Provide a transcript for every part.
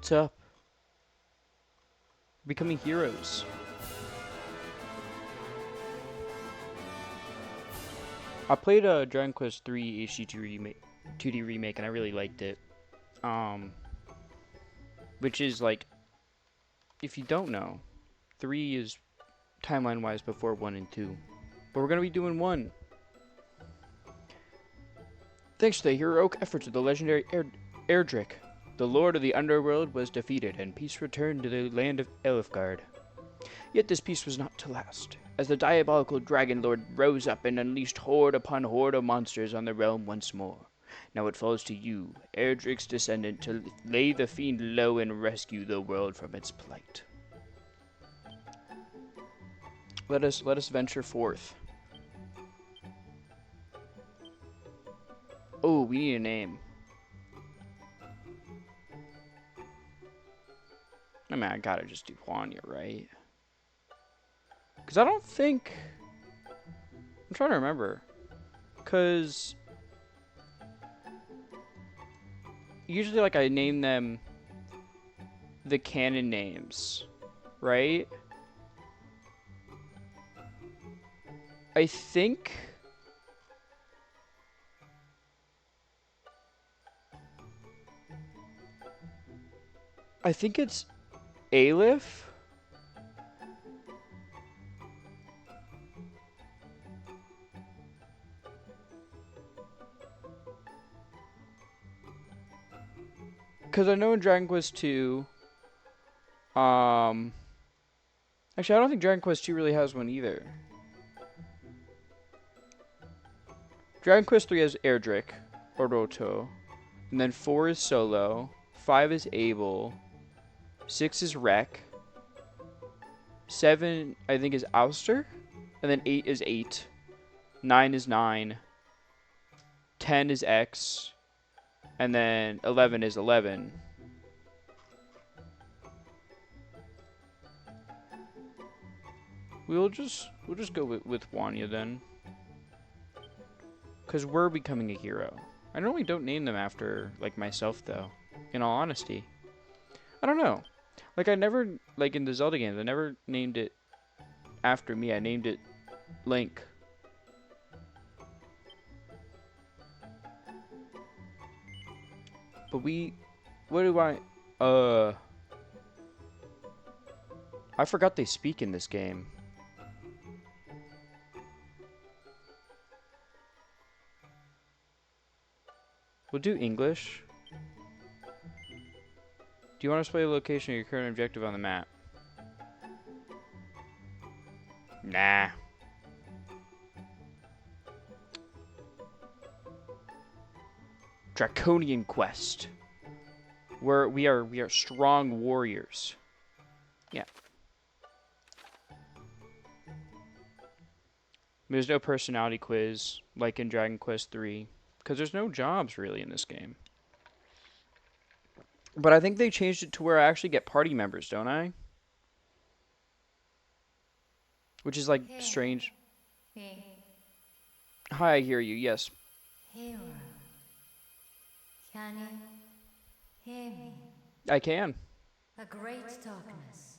What's up? Becoming heroes. I played Dragon Quest 3 HD2D Remake and I really liked it. Which is like, if you don't know, 3 is timeline wise before 1 and 2. But we're gonna be doing 1. Thanks to the heroic efforts of the legendary Erdrick, the Lord of the Underworld was defeated and peace returned to the land of Elfgard. Yet this peace was not to last, as the diabolical Dragon Lord rose up and unleashed horde upon horde of monsters on the realm once more. Now it falls to you, Erdrick's descendant, to lay the fiend low and rescue the world from its plight. Let us venture forth. Oh, we need a name. I mean, I gotta just do Juanya, right? Because I don't think... I'm trying to remember. Because... usually, like, I name them the canon names, right? I think... it's Aleph. Because I know in Dragon Quest 2, actually, I don't think Dragon Quest 2 really has one either. Dragon Quest 3 has Erdrick, Oroto, and then 4 is Solo, 5 is Abel, 6 is Rek, 7, I think, is Ouster, and then 8 is 8, 9 is 9, 10 is X, and then 11 is 11. We'll just go with Juanya then. Because we're becoming a hero. I normally don't name them after, like, myself, though. In all honesty. I don't know. Like, I never, like, in the Zelda games, I never named it after me. I named it Link. But what do I forgot they speak in this game. We'll do English. Do you want to display the location of your current objective on the map? Nah. Draconian Quest. We are strong warriors. Yeah. There's no personality quiz like in Dragon Quest 3 because there's no jobs really in this game. But I think they changed it to where I actually get party members, don't I? Which is like strange. Hi, I hear you. Yes. Hero, can you hear me? I can. A great darkness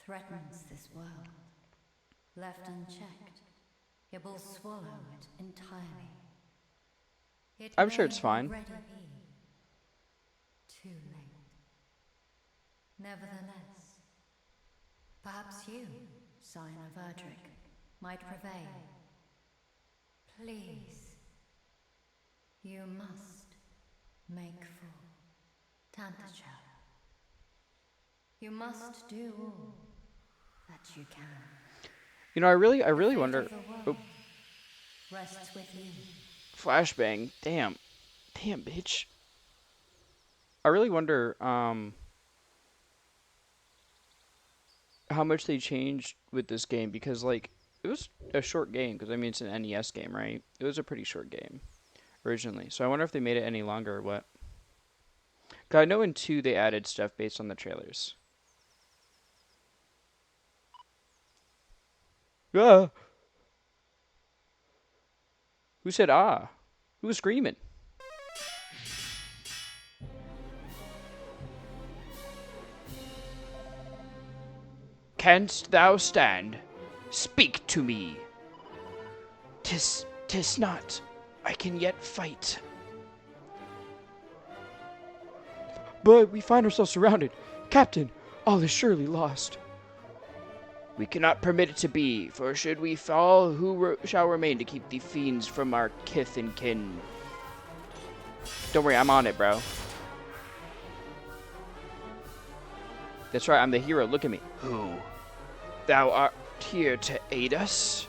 threatens this world. Left unchecked, it will swallow it entirely. I'm sure it's fine. Already be too late. Nevertheless, perhaps you, Scion of Erdrick, might prevail. Please, you must make for Tantacha. You must do all that you can. You know, I really wonder. Oh. Rests with you. Flashbang. Damn, bitch. I really wonder how much they changed with this game because like it was a short game because I mean it's an NES game, right? It was a pretty short game originally. So I wonder if they made it any longer or what. 'Cause I know in 2 they added stuff based on the trailers. Ah. Who said ah? Who was screaming? Canst thou stand? Speak to me. Tis not. I can yet fight. But we find ourselves surrounded. Captain, all is surely lost. We cannot permit it to be, for should we fall, who shall remain to keep the fiends from our kith and kin? Don't worry, I'm on it, bro. That's right, I'm the hero. Look at me. Who? Thou art here to aid us?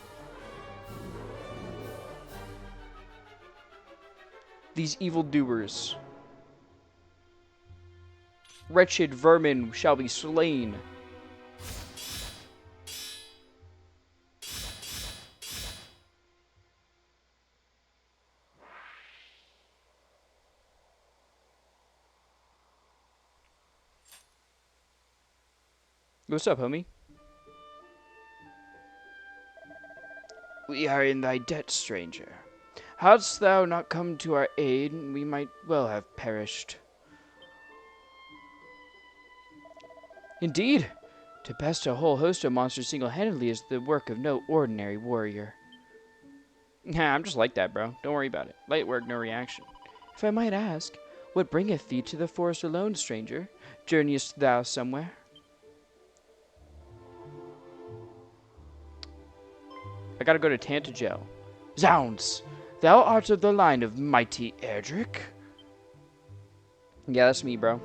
These evildoers. Wretched vermin shall be slain. What's up, homie? We are in thy debt, stranger. Hadst thou not come to our aid, we might well have perished. Indeed, to best a whole host of monsters single-handedly is the work of no ordinary warrior. Nah, I'm just like that, bro. Don't worry about it. Light work, no reaction. If I might ask, what bringeth thee to the forest alone, stranger? Journeyest thou somewhere? I gotta go to Tantagel. Zounds! Thou art of the line of mighty Erdrick? Yeah, that's me, bro.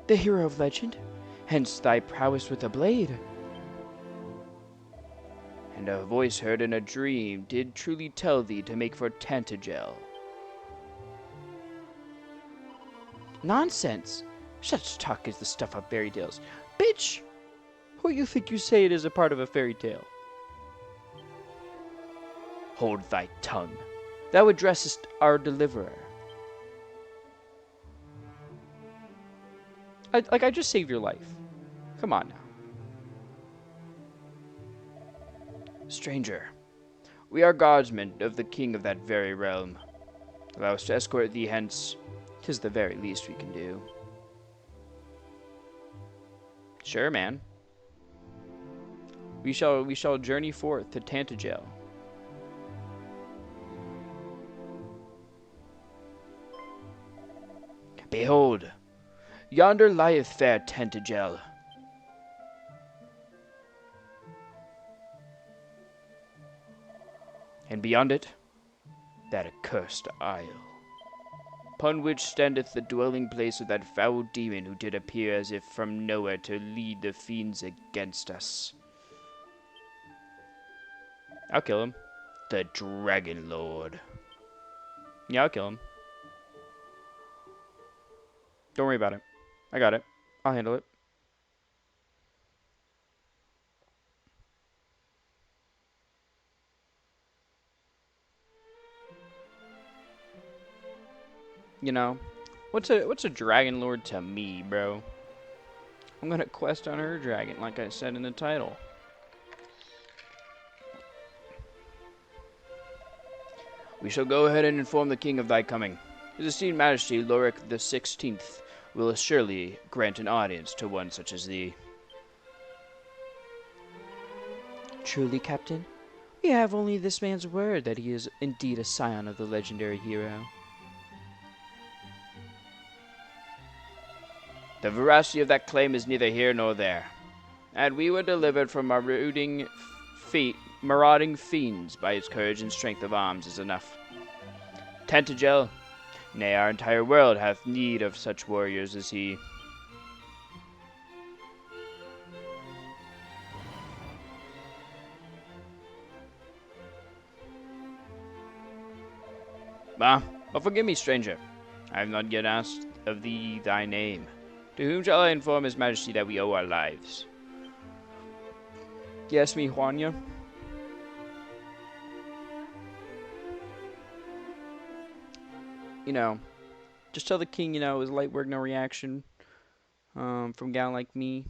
The hero of legend? Hence thy prowess with a blade. And a voice heard in a dream did truly tell thee to make for Tantagel. Nonsense! Such talk is the stuff of fairy tales. Bitch! Who you think you say it is a part of a fairy tale? Hold thy tongue. Thou addressest our deliverer. I just saved your life. Come on now. Stranger, we are guardsmen of the king of that very realm. Allow us to escort thee hence. 'Tis the very least we can do. Sure, man. We shall journey forth to Tantagel. Behold, yonder lieth fair Tantagel. And beyond it, that accursed isle, upon which standeth the dwelling place of that foul demon who did appear as if from nowhere to lead the fiends against us. I'll kill him. The Dragon Lord. Yeah, I'll kill him. Don't worry about it. I got it. I'll handle it. You know, what's a Dragon Lord to me, bro? I'm gonna quest on her dragon, like I said in the title. We shall go ahead and inform the king of thy coming. His esteemed majesty, Lurk the 16th, will surely grant an audience to one such as thee. Truly, Captain? We have only this man's word that he is indeed a scion of the legendary hero. The veracity of that claim is neither here nor there. And we were delivered from marauding fiends by his courage and strength of arms is enough. Tantagel, nay, our entire world hath need of such warriors as he. But forgive me, stranger. I have not yet asked of thee thy name. To whom shall I inform his majesty that we owe our lives? Yes, me, Juanya. You know, just tell the king, it was light work, no reaction. From a gal like me.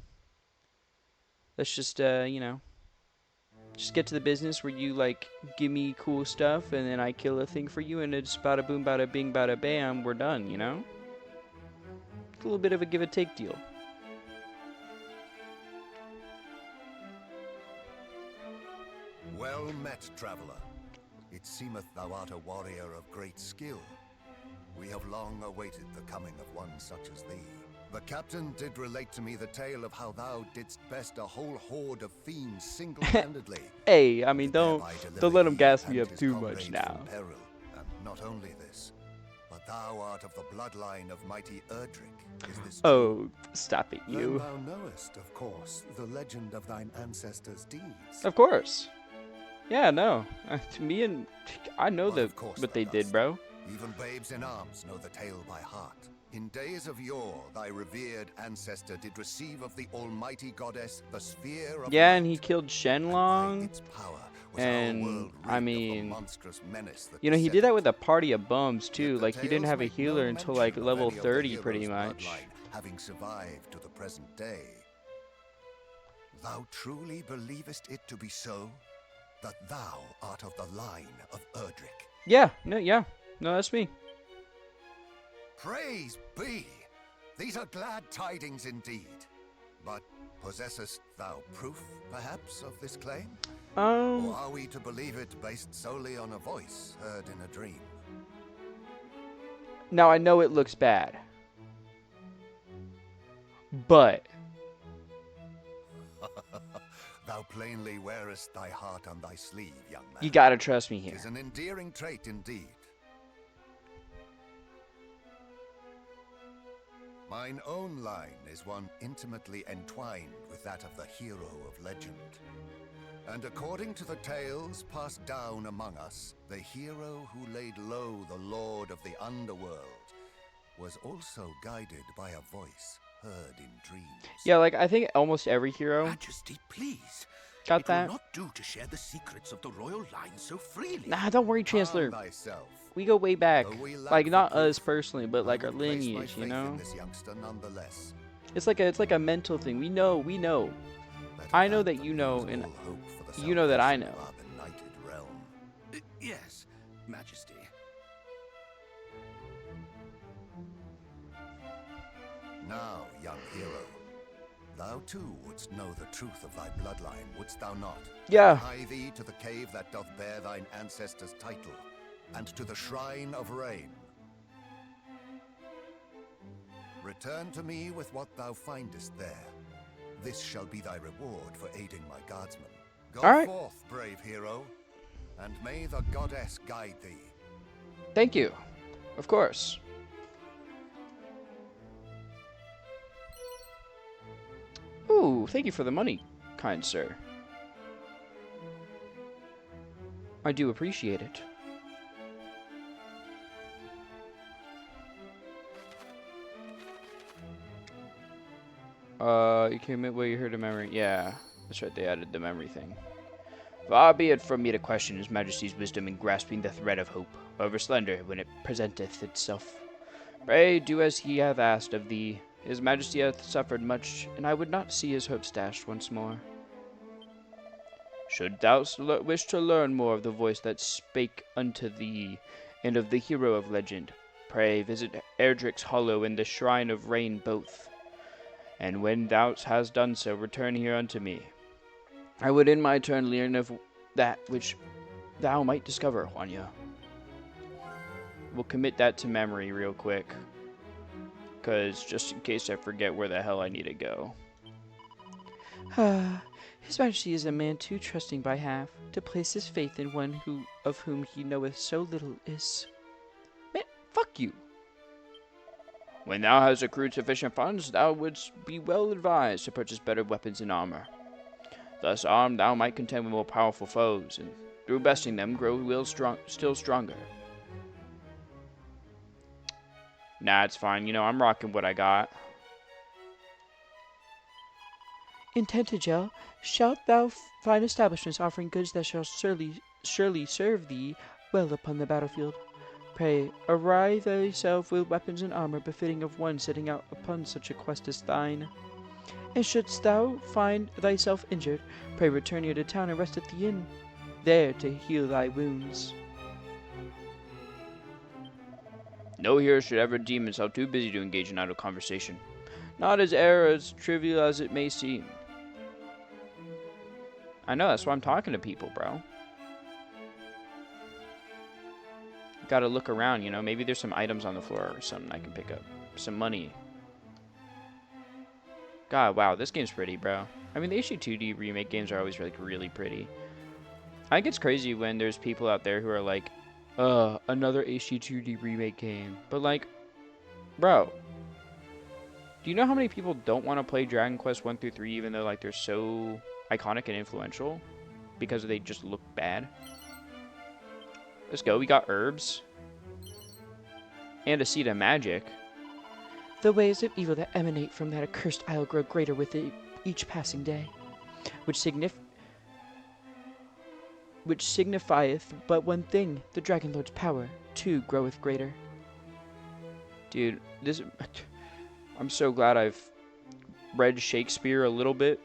Let's just, just get to the business where you, give me cool stuff, and then I kill a thing for you, and it's bada boom, bada bing, bada bam, we're done, It's a little bit of a give-and-take deal. Well met, traveler. It seemeth thou art a warrior of great skill. We have long awaited the coming of one such as thee. The captain did relate to me the tale of how thou didst best a whole horde of fiends single-handedly. Hey, I mean, don't let him gas me and up his too much comrade now. from peril. And not only this, but thou art of the bloodline of mighty Erdrick. Is this true? Oh, stop it, Then you. thou knowest, of course, the legend of thine ancestors' deeds. Of course. Yeah, no. Me and I know But of course what thou they did, dost. bro. Even babes in arms know the tale by heart. In days of yore, thy revered ancestor did receive of the almighty goddess the sphere of Yeah, light. and he killed And by Shenlong. its power was And, our world I rid mean, of the monstrous menace that You know, he beset did that it. with a party of bums too. Yet the Like, he didn't tales have a make no healer until like mention of level any of the 30 pretty hero's much. bloodline having survived to the present day. Thou truly believest it to be so? That thou art of the line of Erdrick? Yeah, no, that's me. Praise be! These are glad tidings indeed. But possessest thou proof, perhaps, of this claim? Or are we to believe it based solely on a voice heard in a dream? Now I know it looks bad, but Thou plainly wearest thy heart on thy sleeve, young man. you gotta trust me here. Tis an endearing trait indeed. Mine own line is one intimately entwined with that of the hero of legend. And according to the tales passed down among us, the hero who laid low the lord of the underworld was also guided by a voice heard in dreams. Yeah, like I think almost every hero Majesty, please. got It that. will not do to share the secrets of the royal line so freely. Nah, don't worry, Calm Chancellor. thyself. We go way back. Though we lack Like the not proof, us personally, but like I our would place my lineage, you faith know? in this youngster nonetheless. It's like a mental thing. We know. That I it know had that to you lose know, and all hope for the you know that I salvation know. of our benighted realm. Yes, Majesty. Now, young hero, thou too wouldst know the truth of thy bloodline, wouldst thou not? Yeah. Hie thee to the cave that doth bear thine ancestors' title, and to the shrine of rain. Return to me with what thou findest there. This shall be thy reward for aiding my guardsmen. Go All right. forth, brave hero, and may the goddess guide thee. Thank you. Of course. Ooh, thank you for the money, kind sir. I do appreciate it. You can admit what you heard of memory. Yeah, that's right, they added the memory thing. Far be it from me to question His Majesty's wisdom in grasping the thread of hope, however slender, when it presenteth itself. Pray do as he hath asked of thee. His Majesty hath suffered much, and I would not see his hopes dashed once more. Should thou wish to learn more of the voice that spake unto thee, and of the hero of legend, pray visit Erdrick's Hollow and the Shrine of Rain both. And when thou hast done so, return here unto me. I would in my turn learn of that which thou might discover, Juanya. We'll commit that to memory real quick, because just in case I forget where the hell I need to go. His Majesty is a man too trusting by half to place his faith in one of whom he knoweth so little is. Man, fuck you. When thou hast accrued sufficient funds, thou wouldst be well advised to purchase better weapons and armor. Thus armed, thou might contend with more powerful foes, and through besting them, grow still stronger. Nah, it's fine. You know, I'm rocking what I got. In Tentagel, shalt thou find establishments offering goods that shall surely serve thee well upon the battlefield. Pray, arrive thyself with weapons and armor befitting of one setting out upon such a quest as thine. And shouldst thou find thyself injured, pray return here to town and rest at the inn, there to heal thy wounds. No hero should ever deem himself too busy to engage in idle conversation, not as trivial as it may seem. I know, that's why I'm talking to people, bro. Gotta look around, you know. Maybe there's some items on the floor or something I can pick up. Some money. God, wow, this game's pretty, bro. I mean, the HD2D Remake games are always like really pretty. I think it's crazy when there's people out there who are like, another HD2D Remake game. But like, bro, do you know how many people don't want to play Dragon Quest 1 through 3 even though like they're so iconic and influential? Because they just look bad? Let's go, we got herbs. And a seed of magic. The ways of evil that emanate from that accursed isle grow greater with each passing day, which signifieth but one thing, the Dragon Lord's power, too, groweth greater. Dude, this... I'm so glad I've read Shakespeare a little bit,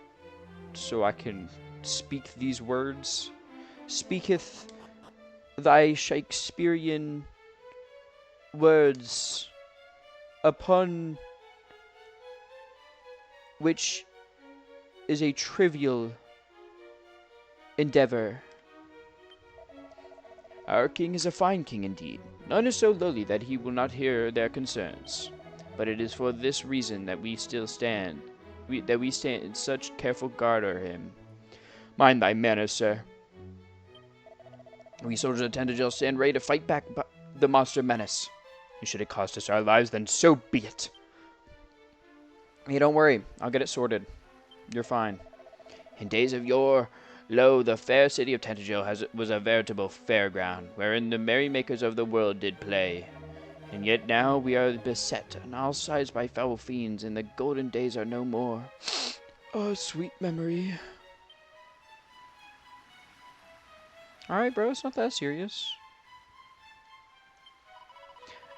so I can speak these words. Speaketh thy Shakespearean words upon which is a trivial endeavor. Our king is a fine king indeed. None is so lowly that he will not hear their concerns. But it is for this reason that we still stand, that we stand in such careful guard over him. Mind thy manners, sir. We soldiers of Tentagel stand ready to fight back the monster menace. And should it cost us our lives, then so be it. Hey, don't worry. I'll get it sorted. You're fine. In days of yore, lo, the fair city of Tentagel was a veritable fairground, wherein the merrymakers of the world did play. And yet now we are beset on all sides by foul fiends, and the golden days are no more. Oh, sweet memory. Alright, bro, it's not that serious.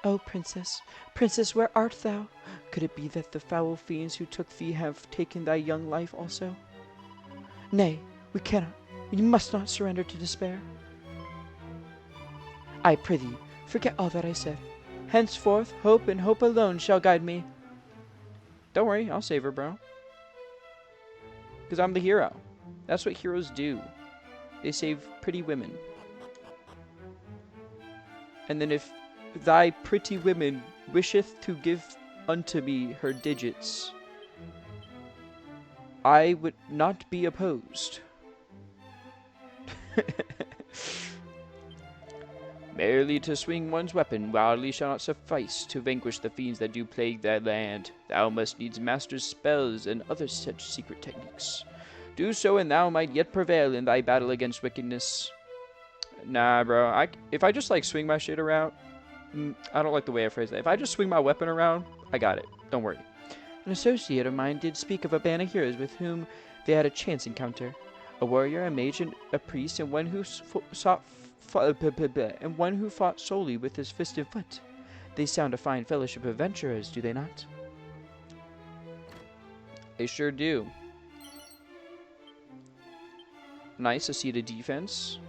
Oh, princess, princess, where art thou? Could it be that the foul fiends who took thee have taken thy young life also? Nay, we cannot, we must not surrender to despair. I prithee, forget all that I said. Henceforth, hope and hope alone shall guide me. Don't worry, I'll save her, bro. Because I'm the hero. That's what heroes do. They save pretty women. And then if thy pretty woman wisheth to give unto me her digits, I would not be opposed. Merely to swing one's weapon wildly shall not suffice to vanquish the fiends that do plague thy land. Thou must needs master spells and other such secret techniques. Do so, and thou might yet prevail in thy battle against wickedness. Nah, bro. If I just, like, swing my shit around... I don't like the way I phrase that. If I just swing my weapon around, I got it. Don't worry. An associate of mine did speak of a band of heroes with whom they had a chance encounter. A warrior, a mage, and a priest, and one who fought solely with his fist and foot. They sound a fine fellowship of adventurers, do they not? They sure do. Nice, a seat of defense.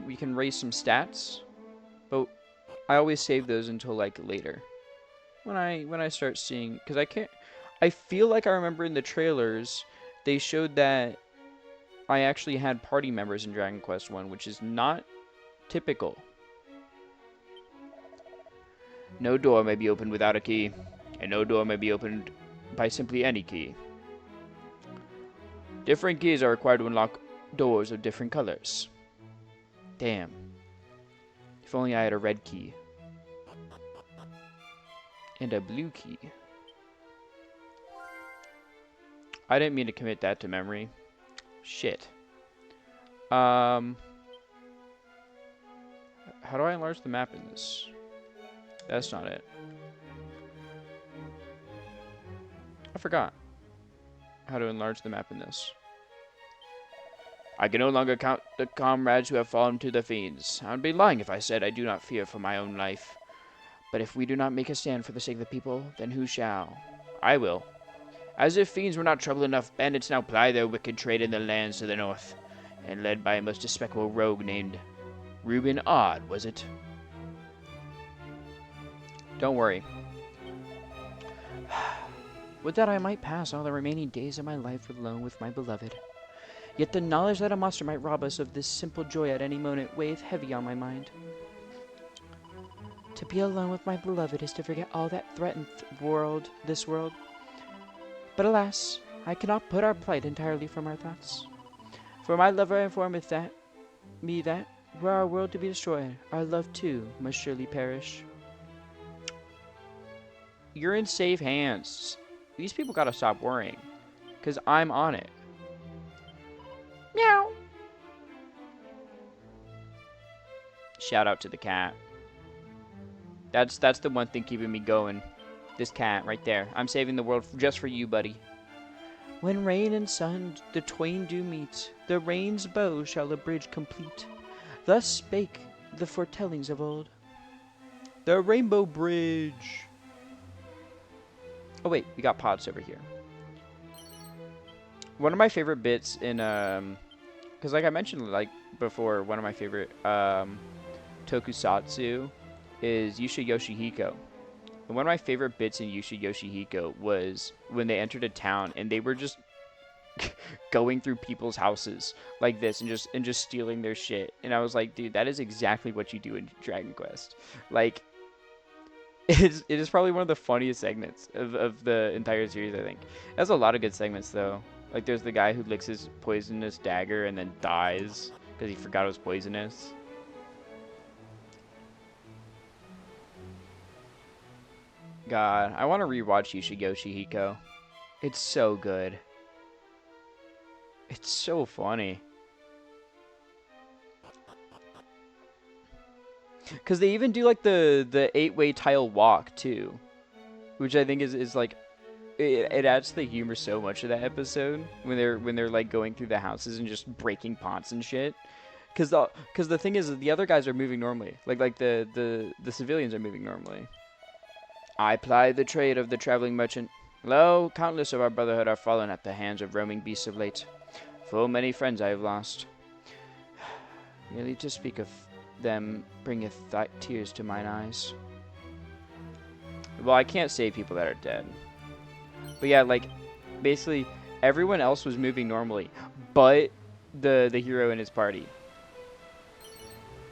We can raise some stats, but I always save those until like later. When I start seeing, because I feel like I remember in the trailers they showed that I actually had party members in Dragon Quest 1, which is not typical. No door may be opened without a key, and no door may be opened by simply any key. Different keys are required to unlock doors of different colors. Damn. If only I had a red key. And a blue key. I didn't mean to commit that to memory. Shit. How do I enlarge the map in this? That's not it. I forgot how to enlarge the map in this. I can no longer count the comrades who have fallen to the fiends. I would be lying if I said I do not fear for my own life. But if we do not make a stand for the sake of the people, then who shall? I will. As if fiends were not trouble enough, bandits now ply their wicked trade in the lands to the north, and led by a most despicable rogue named Reuben Odd, was it? Don't worry. Would that I might pass all the remaining days of my life alone with my beloved. Yet the knowledge that a monster might rob us of this simple joy at any moment weigheth heavy on my mind. To be alone with my beloved is to forget all that threatens this world. But alas, I cannot put our plight entirely from our thoughts. For my lover informeth me that, were our world to be destroyed, our love too must surely perish. You're in safe hands. These people gotta stop worrying, because I'm on it. Meow. Shout out to the cat. That's the one thing keeping me going. This cat right there. I'm saving the world just for you, buddy. When rain and sun the twain do meet, the rain's bow shall a bridge complete. Thus spake the foretellings of old. The Rainbow Bridge. Oh wait, we got pods over here. One of my favorite bits in because like I mentioned like before, one of my favorite tokusatsu is Yusha Yoshihiko. And one of my favorite bits in Yusha Yoshihiko was when they entered a town and they were just going through people's houses like this and just stealing their shit. And I was like, dude, that is exactly what you do in Dragon Quest. Like, it is probably one of the funniest segments of the entire series, I think. It has a lot of good segments, though. Like, there's the guy who licks his poisonous dagger and then dies because he forgot it was poisonous. God, I want to rewatch Yusha Yoshihiko. It's so good. It's so funny. Because they even do like the 8-way tile walk too, which I think is like it adds to the humor so much of that episode when they're like going through the houses and just breaking pots and shit. Because the thing is the other guys are moving normally, like the civilians are moving normally. I ply the trade of the traveling merchant. Lo, countless of our brotherhood are fallen at the hands of roaming beasts of late. Full many friends I have lost. Merely to speak of them bringeth tears to mine eyes. Well, I can't say people that are dead. But yeah, like, basically, everyone else was moving normally, but the hero and his party.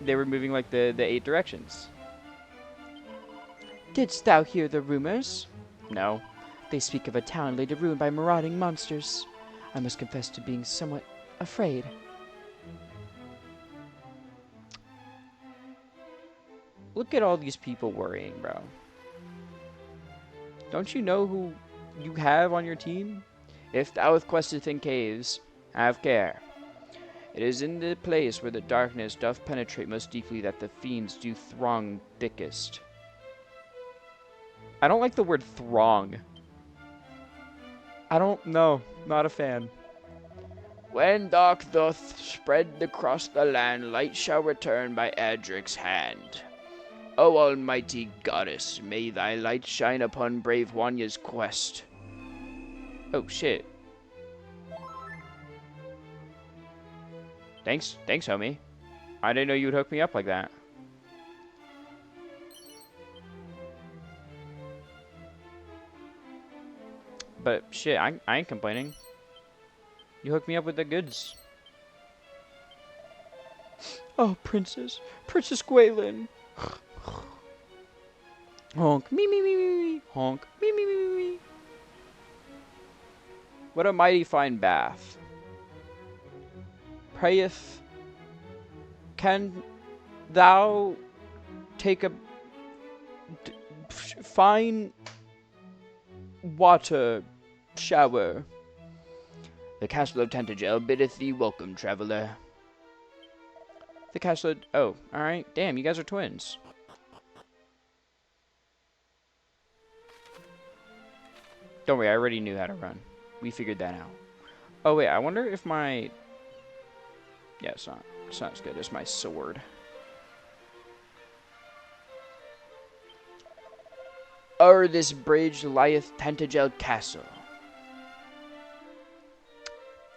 They were moving like the 8 directions. Didst thou hear the rumors? No. They speak of a town laid to ruin by marauding monsters. I must confess to being somewhat afraid. Look at all these people worrying, bro. Don't you know who you have on your team? If thou questeth in caves, have care. It is in the place where the darkness doth penetrate most deeply that the fiends do throng thickest. I don't like the word throng. I don't know. Not a fan. When dark doth spread across the land, light shall return by Adric's hand. O almighty goddess, may thy light shine upon brave Wanya's quest. Oh shit. Thanks, homie. I didn't know you would hook me up like that. But shit, I ain't complaining. You hooked me up with the goods. Oh, Princess Gwalin. Honk, me, me, me, me, me. Honk, me, me, me, me, me. What a mighty fine bath. Prayeth, can thou take a fine water shower? The castle of Tantagel biddeth thee welcome, traveler. The castle of... Oh, alright. Damn, you guys are twins. Don't worry, I already knew how to run. We figured that out. Oh, wait, I wonder if my... Yeah, it's not as good as my sword. O'er this bridge lieth Tantagel Castle.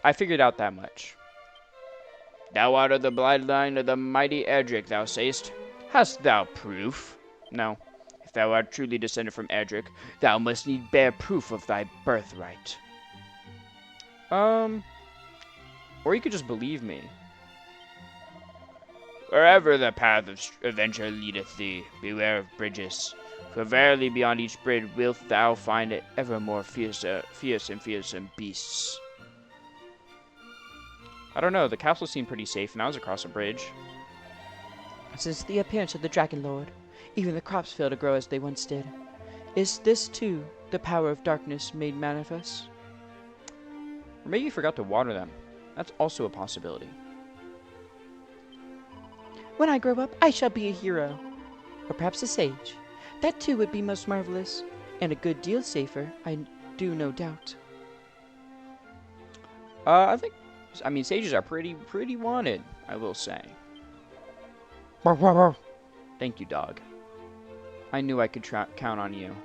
I figured out that much. Thou art of the bloodline of the mighty Erdrick, thou sayest. Hast thou proof? No. If thou art truly descended from Erdrick, thou must need bear proof of thy birthright. Or Or you could just believe me. Wherever the path of adventure leadeth thee, beware of bridges. For verily beyond each bridge wilt thou find it ever more fierce and fearsome beasts. I don't know, the castle seemed pretty safe and I was across a bridge. Since the appearance of the Dragon Lord, even the crops fail to grow as they once did. Is this, too, the power of darkness made manifest? Or maybe you forgot to water them. That's also a possibility. When I grow up, I shall be a hero. Or perhaps a sage. That too would be most marvelous. And a good deal safer, I do no doubt. I mean, sages are pretty wanted, I will say. Thank you, dog. I knew I could count on you.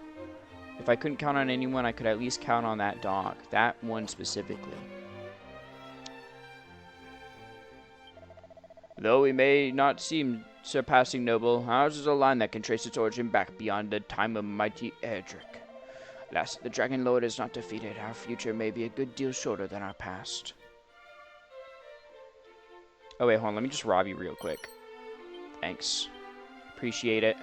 If I couldn't count on anyone, I could at least count on that dog. That one specifically. Though we may not seem surpassing noble, ours is a line that can trace its origin back beyond the time of mighty Erdrick. Alas, the Dragon Lord is not defeated. Our future may be a good deal shorter than our past. Oh wait, hold on. Let me just rob you real quick. Thanks. Appreciate it.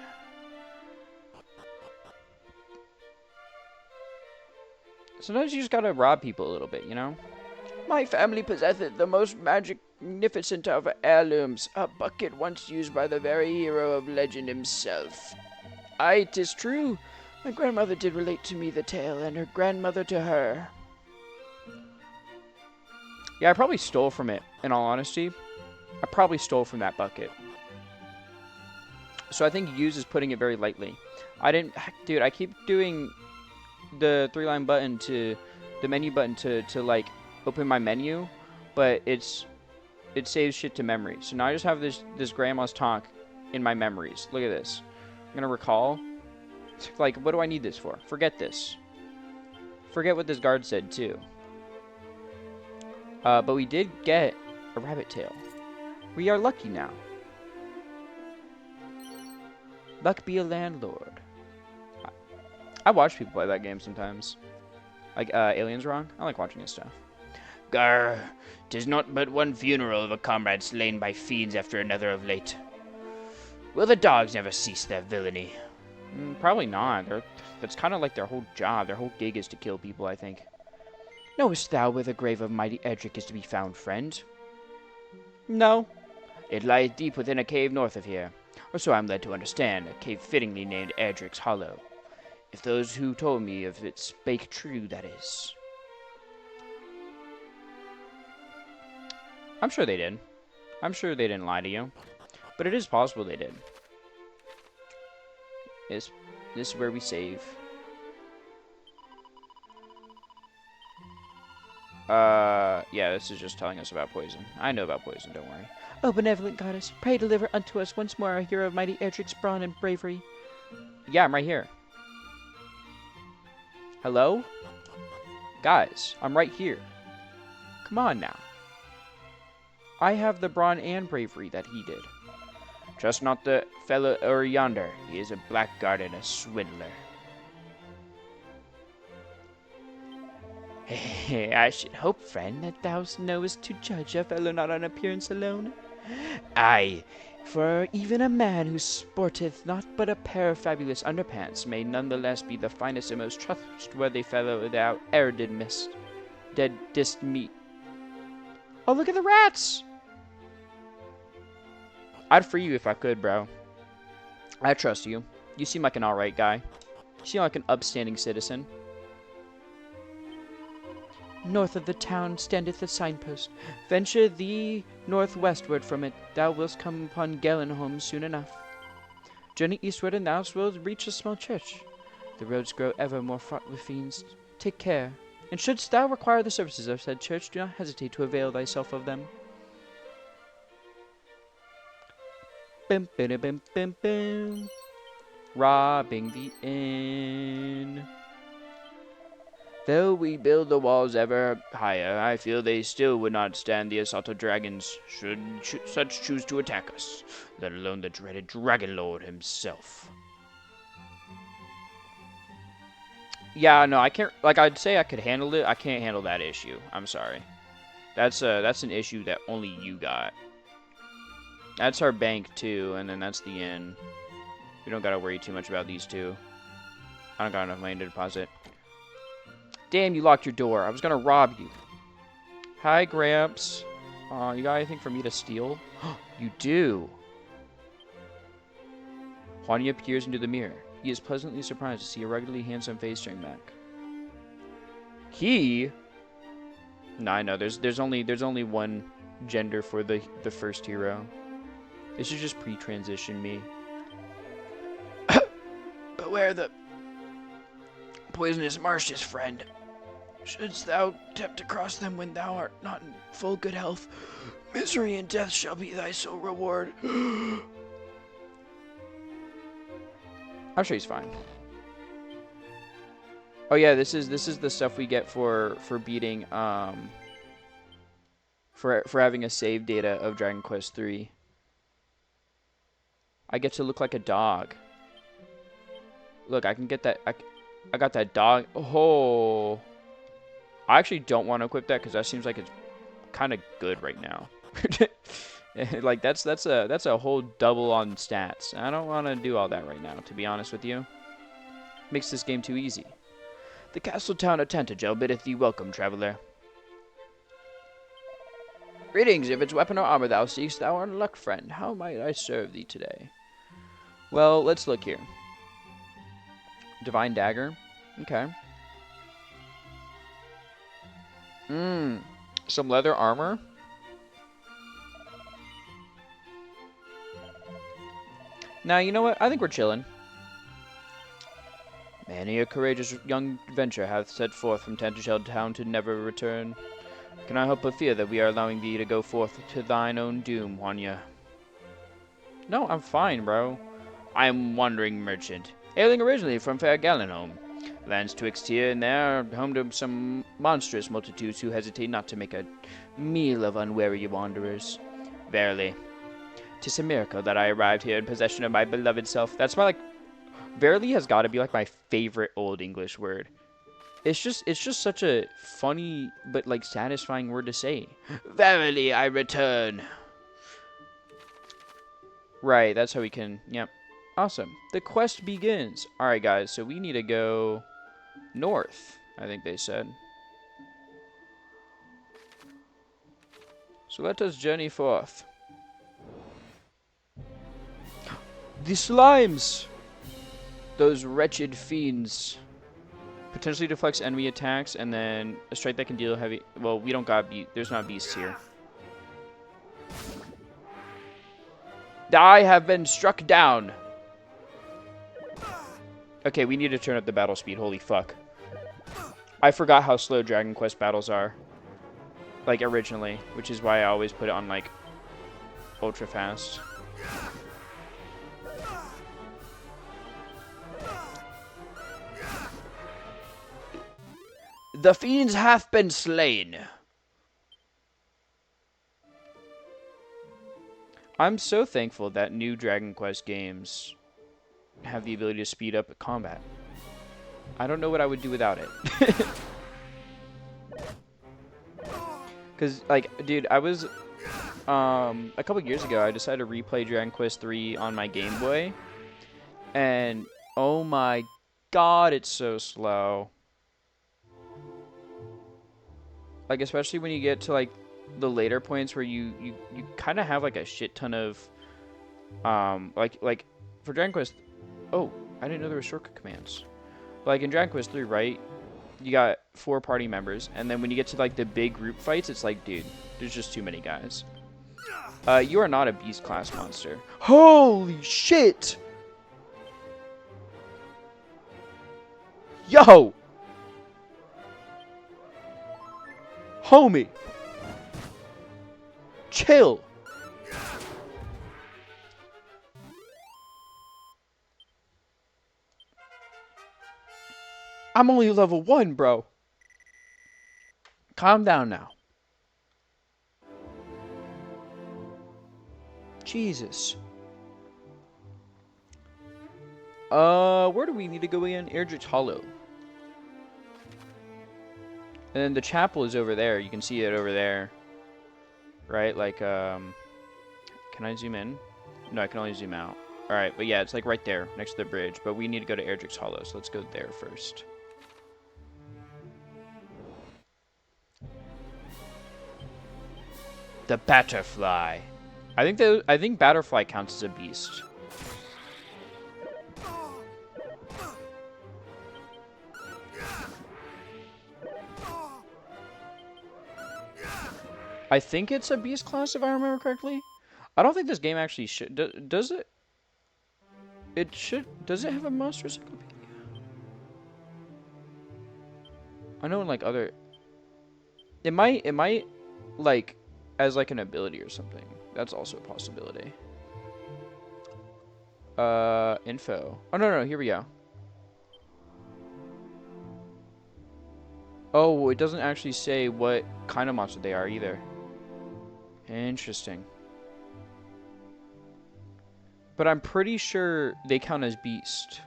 Sometimes you just gotta rob people a little bit, you know? My family possesseth the most magnificent of heirlooms, a bucket once used by the very hero of legend himself. Aye, 'tis true. My grandmother did relate to me the tale, and her grandmother to her. Yeah, I probably stole from it, in all honesty. I probably stole from that bucket. So I think use is putting it very lightly. Dude, I keep doing the 3-line button to the menu button to like open my menu, but it saves shit to memory. So now I just have this grandma's talk in my memories. Look at this. I'm gonna recall. Like, what do I need this for? Forget this. Forget what this guard said too. But we did get a rabbit tail. We are lucky now. Luck be a landlord. I watch people play that game sometimes. Like, Aliens Wrong. I like watching his stuff. Gar, 'tis not but one funeral of a comrade slain by fiends after another of late. Will the dogs never cease their villainy? Probably not. That's kind of like their whole job. Their whole gig is to kill people, I think. Knowest thou where the grave of mighty Edric is to be found, friend? No. It lies deep within a cave north of here. Or so I'm led to understand, a cave fittingly named Erdrick's Hollow. If those who told me of it spake true, that is. I'm sure they did. I'm sure they didn't lie to you. But it is possible they did. This is where we save. Yeah, this is just telling us about poison. I know about poison, don't worry. O benevolent goddess, pray deliver unto us once more our hero of mighty Erdrick's brawn and bravery. Yeah, I'm right here. Hello? Guys, I'm right here. Come on now. I have the brawn and bravery that he did. Trust not the fellow o'er yonder. He is a blackguard and a swindler. I should hope, friend, that thou knowest to judge a fellow not on appearance alone. Aye, for even a man who sporteth not but a pair of fabulous underpants may nonetheless be the finest and most trustworthy fellow thou e'er didst meet. Oh, look at the rats! I'd free you if I could, bro. I trust you. You seem like an alright guy. You seem like an upstanding citizen. North of the town standeth a signpost. Venture thee northwestward from it. Thou wilt come upon Gellenholm soon enough. Journey eastward and thou wilt reach a small church. The roads grow ever more fraught with fiends. Take care. And shouldst thou require the services of said church, do not hesitate to avail thyself of them. Bim, bim, bim, bim, bim. Robbing the inn. Though we build the walls ever higher, I feel they still would not stand the assault of dragons, should such choose to attack us, let alone the dreaded Dragon Lord himself. Yeah, no, I can't, like, I'd say I could handle it. I can't handle that issue. I'm sorry. That's an issue that only you got. That's our bank too, and then that's the inn. We don't gotta worry too much about these two. I don't got enough money to deposit. Damn, you locked your door. I was gonna rob you. Hi, Gramps. You got anything for me to steal? You do. Juania peers into the mirror. He is pleasantly surprised to see a ruggedly handsome face staring back. He? Nah, I know. There's only one gender for the first hero. They should just pre-transition me. Beware the poisonous marshes, friend. Shouldst thou attempt to cross them when thou art not in full good health, misery and death shall be thy sole reward. I'm sure he's fine. Oh yeah, this is the stuff we get for beating for having a save data of Dragon Quest III. I get to look like a dog. Look, I can get that. I got that dog. Oh, I actually don't want to equip that because that seems like it's kind of good right now. Like that's a whole double on stats. I don't want to do all that right now, to be honest with you. Makes this game too easy. The castle town of Tantagel biddeth thee welcome, traveler. Greetings, if it's weapon or armor thou seekst, thou art in luck, friend. How might I serve thee today? Well, let's look here. Divine Dagger. Okay. Some leather armor. Now, you know what? I think we're chilling. Many a courageous young adventurer hath set forth from Tantagel town to never return. Can I help but fear that we are allowing thee to go forth to thine own doom, Juania? No, I'm fine, bro. I am wandering merchant, hailing originally from fair Galenholm. Lands twixt here and there, home to some monstrous multitudes who hesitate not to make a meal of unwary wanderers. Verily, 'tis a miracle that I arrived here in possession of my beloved self. That's my, verily has got to be, my favorite Old English word. It's just such a funny, but, satisfying word to say. Verily, I return. Right, that's how we can, yep. Awesome. The quest begins. Alright, guys, so we need to go north, I think they said. So let us journey forth. The slimes! Those wretched fiends. Potentially deflects enemy attacks, and then a strike that can deal heavy... Well, we don't got... There's not beasts here. I have been struck down! Okay, we need to turn up the battle speed. Holy fuck. I forgot how slow Dragon Quest battles are. Originally. Which is why I always put it on, ultra fast. The fiends hath been slain. I'm so thankful that new Dragon Quest games have the ability to speed up combat. I don't know what I would do without it. Because, dude, I was, a couple years ago, I decided to replay Dragon Quest III on my Game Boy. And, oh my god, it's so slow. Especially when you get to, the later points where you kind of have, a shit ton of, for Dragon Quest... Oh, I didn't know there were shortcut commands. In Dragon Quest 3, right? You got 4 party members, and then when you get to the big group fights, it's dude, there's just too many guys. You are not a beast class monster. Holy shit! Yo! Homie! Chill! I'm only level 1, bro. Calm down now. Jesus. Where do we need to go again? Erdrick's Hollow. And then the chapel is over there. You can see it over there. right? Like, can I zoom in? No, I can only zoom out. Alright, but yeah, it's like right there, next to the bridge. But we need to go to Erdrick's Hollow, so let's go there first. The Batterfly. I think Batterfly counts as a beast. I think it's a beast class if I remember correctly. I don't think this game actually should. Does it? It should. Does it have a monster encyclopedia? I know in like other. It might. Like as like an ability or something. That's also a possibility. Info. Oh no, here we go. Oh, it doesn't actually say what kind of monster they are either. Interesting. But I'm pretty sure they count as beast.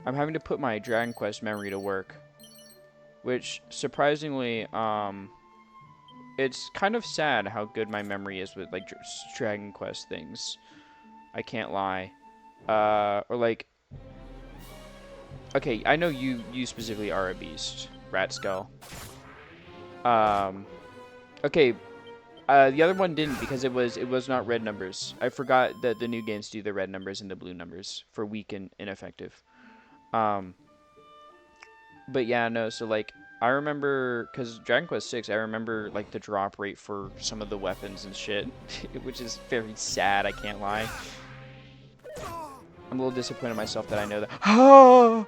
I'm having to put my Dragon Quest memory to work. Which, surprisingly, it's kind of sad how good my memory is with, like, Dragon Quest things. I can't lie. Or, like... Okay, I know you specifically are a beast. Rat Skull. Okay, the other one didn't because it was not red numbers. I forgot that the new games do the red numbers and the blue numbers for weak and ineffective. But yeah, no, so like I remember because Dragon Quest 6, I remember like the drop rate for some of the weapons and shit, which is very sad, I can't lie. I'm a little disappointed in myself that I know that.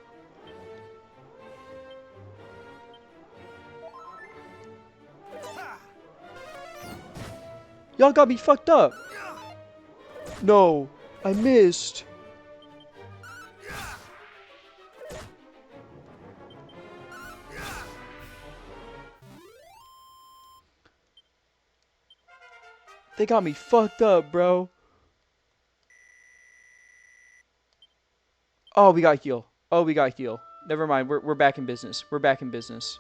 Y'all got me fucked up. No, I missed. They got me fucked up, bro. Oh, we got heal. Oh, we got heal. Never mind. We're back in business. We're back in business.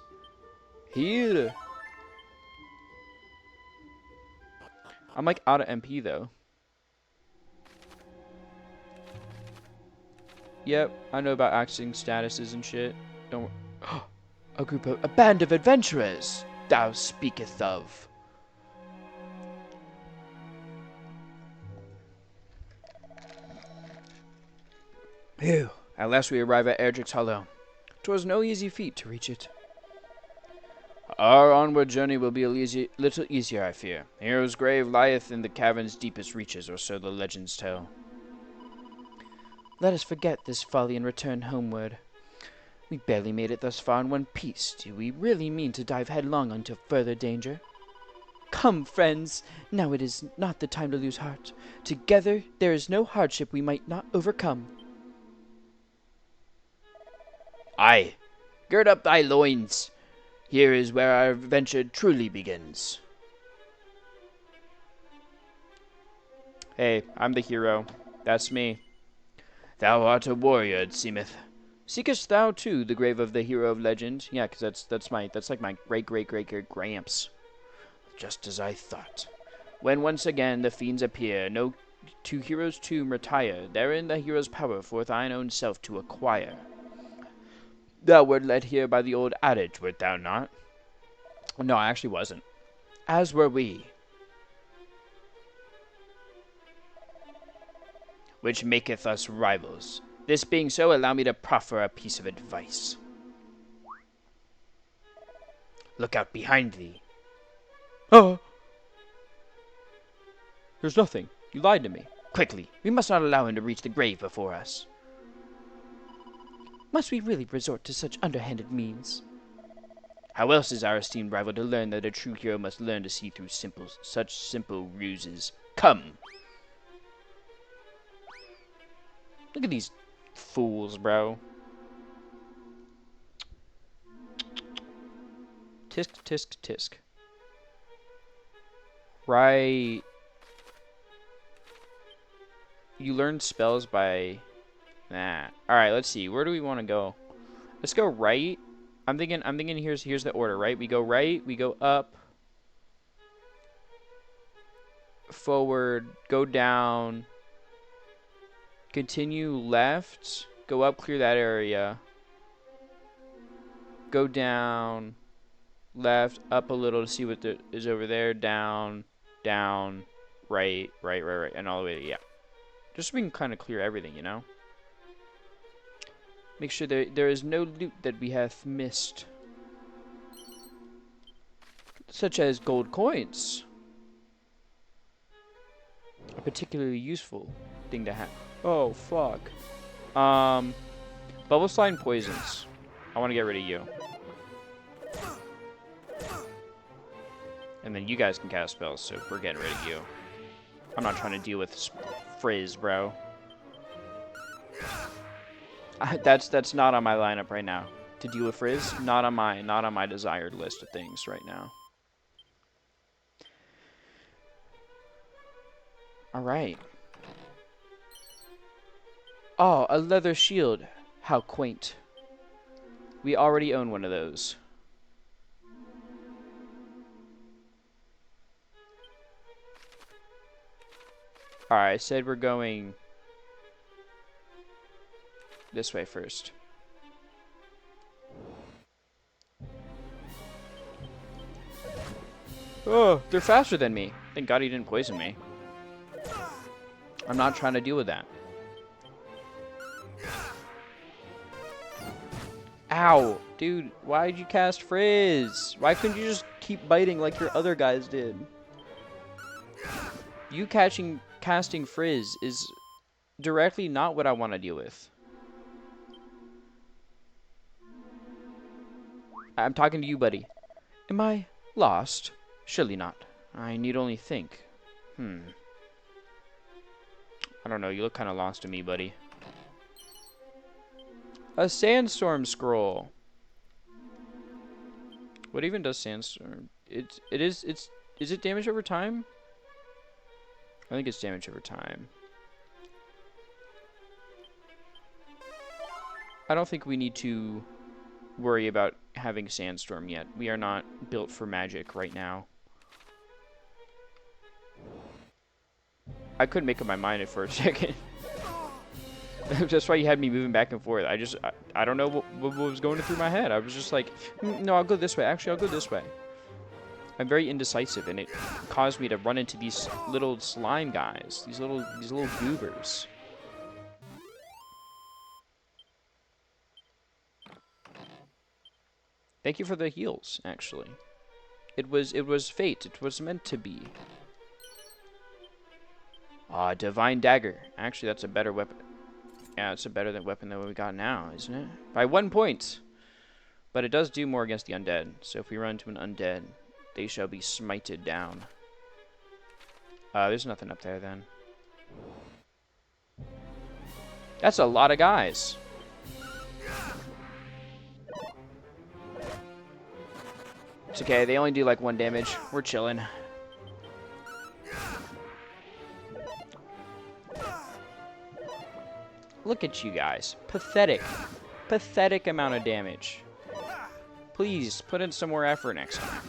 Heal. I'm like out of MP though. Yep, I know about accessing statuses and shit. Don't. A band of adventurers. Thou speaketh of. Phew. At last we arrive at Erdrick's Hollow. 'Twas no easy feat to reach it. Our onward journey will be a little easier, I fear. The hero's grave lieth in the cavern's deepest reaches, or so the legends tell. Let us forget this folly and return homeward. We barely made it thus far in one piece. Do we really mean to dive headlong into further danger? Come, friends, now it is not the time to lose heart. Together there is no hardship we might not overcome. Aye, gird up thy loins. Here is where our adventure truly begins. Hey, I'm the hero. That's me. Thou art a warrior, it seemeth. Seekest thou too the grave of the hero of legend? Yeah, because that's like my great gramps. Just as I thought. When once again the fiends appear, no to hero's tomb retire. Therein the hero's power for thine own self to acquire. Thou wert led here by the old adage, wert thou not? No, I actually wasn't. As were we. Which maketh us rivals. This being so, allow me to proffer a piece of advice. Look out behind thee. Oh! There's nothing. You lied to me. Quickly, we must not allow him to reach the grave before us. Must we really resort to such underhanded means? How else is our esteemed rival to learn that a true hero must learn to see through such simple ruses? Come! Look at these fools, bro. Tisk, tisk, tisk. Right. You learn spells by... Nah. Alright, let's see. Where do we want to go? Let's go right. I'm thinking here's the order, right? We go right, we go up, forward, go down, continue left, go up, clear that area, go down, left, up a little to see what is over there, down, down, right, and all the way to, yeah. Just so we can kind of clear everything, you know? Make sure there is no loot that we have missed. Such as gold coins. A particularly useful thing to have. Oh, fuck. Bubble slide and poisons. I want to get rid of you. And then you guys can cast spells, so we're getting rid of you. I'm not trying to deal with Frizz, bro. That's not on my lineup right now. To deal with Frizz, not on my desired list of things right now. Alright. Oh, a leather shield. How quaint. We already own one of those. Alright, I said we're going this way first. Oh, they're faster than me. Thank God he didn't poison me. I'm not trying to deal with that. Ow! Dude, why did you cast Frizz? Why couldn't you just keep biting like your other guys did? You casting Frizz is directly not what I want to deal with. I'm talking to you, buddy. Am I lost? Surely not. I need only think. I don't know, you look kind of lost to me, buddy. A sandstorm scroll. What even does sandstorm? Is it damage over time? I think it's damage over time. I don't think we need to worry about having sandstorm yet. We are not built for magic right now. I couldn't make up my mind for a second. That's why you had me moving back and forth. I don't know what was going through my head. I was just like, no, I'll go this way. Actually, I'll go this way. I'm very indecisive, and it caused me to run into these little slime guys. These little goobers. Thank you for the heals, actually. It was fate. It was meant to be. Ah, Divine Dagger. Actually, that's a better weapon. Yeah, it's a better weapon than what we got now, isn't it? By 1 point. But it does do more against the undead. So if we run into an undead, they shall be smited down. There's nothing up there then. That's a lot of guys. It's okay, they only do like 1 damage. We're chilling. Look at you guys. Pathetic. Pathetic amount of damage. Please, put in some more effort next time.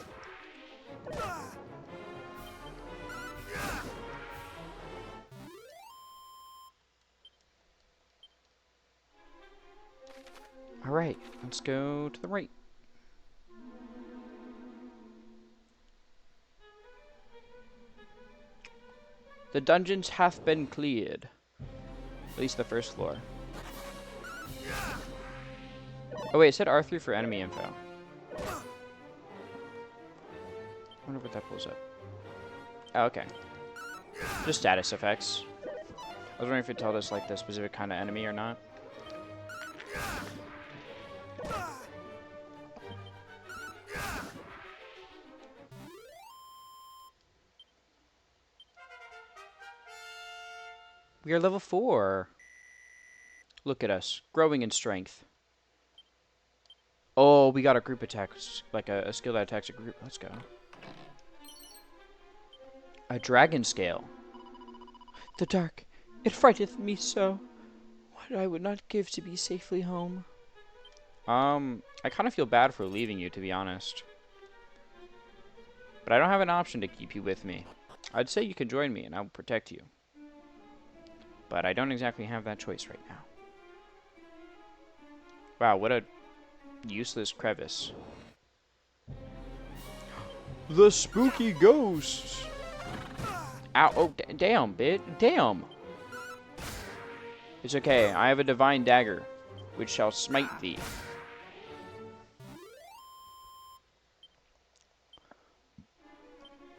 Alright, let's go to the right. The dungeons hath been cleared. At least the first floor. Oh wait, it said R3 for enemy info. I wonder what that pulls up. Oh, okay. Just status effects. I was wondering if it told us like the specific kind of enemy or not. We are level 4. Look at us, growing in strength. Oh, we got a group attack, like a skill that attacks a group. Let's go. A dragon scale. The dark, it frighteth me so. What I would not give to be safely home. I kind of feel bad for leaving you, to be honest. But I don't have an option to keep you with me. I'd say you can join me and I'll protect you. But I don't exactly have that choice right now. Wow, what a useless crevice. The spooky ghosts! Ow, oh, damn, damn! It's okay, I have a divine dagger, which shall smite thee.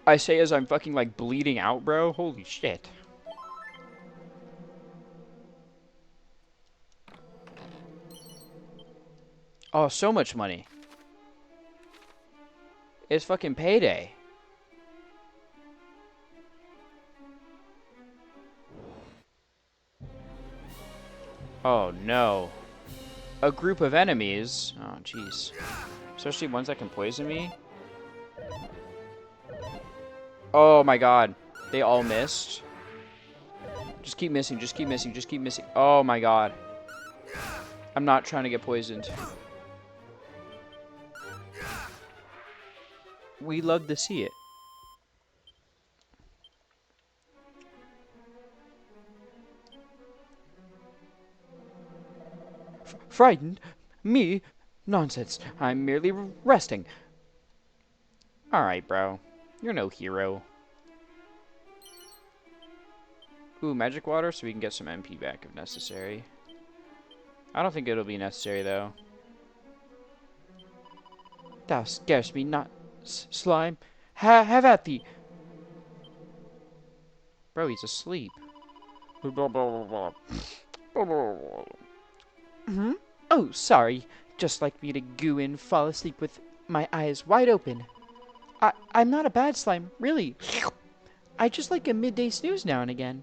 I say as I'm fucking, like, bleeding out, bro. Holy shit. Oh, so much money. It's fucking payday. Oh, no. A group of enemies? Oh, jeez. Especially ones that can poison me? Oh, my God. They all missed. Just keep missing, just keep missing, just keep missing. Oh, my God. I'm not trying to get poisoned. We love to see it. Frightened? Me? Nonsense. I'm merely resting. Alright, bro. You're no hero. Ooh, magic water so we can get some MP back if necessary. I don't think it'll be necessary, though. Thou scarest me not, slime. Have at thee. Bro, he's asleep. Hmm? Oh, sorry. Just like me to goo and fall asleep with my eyes wide open. I'm not a bad slime, really. I just like a midday snooze now and again.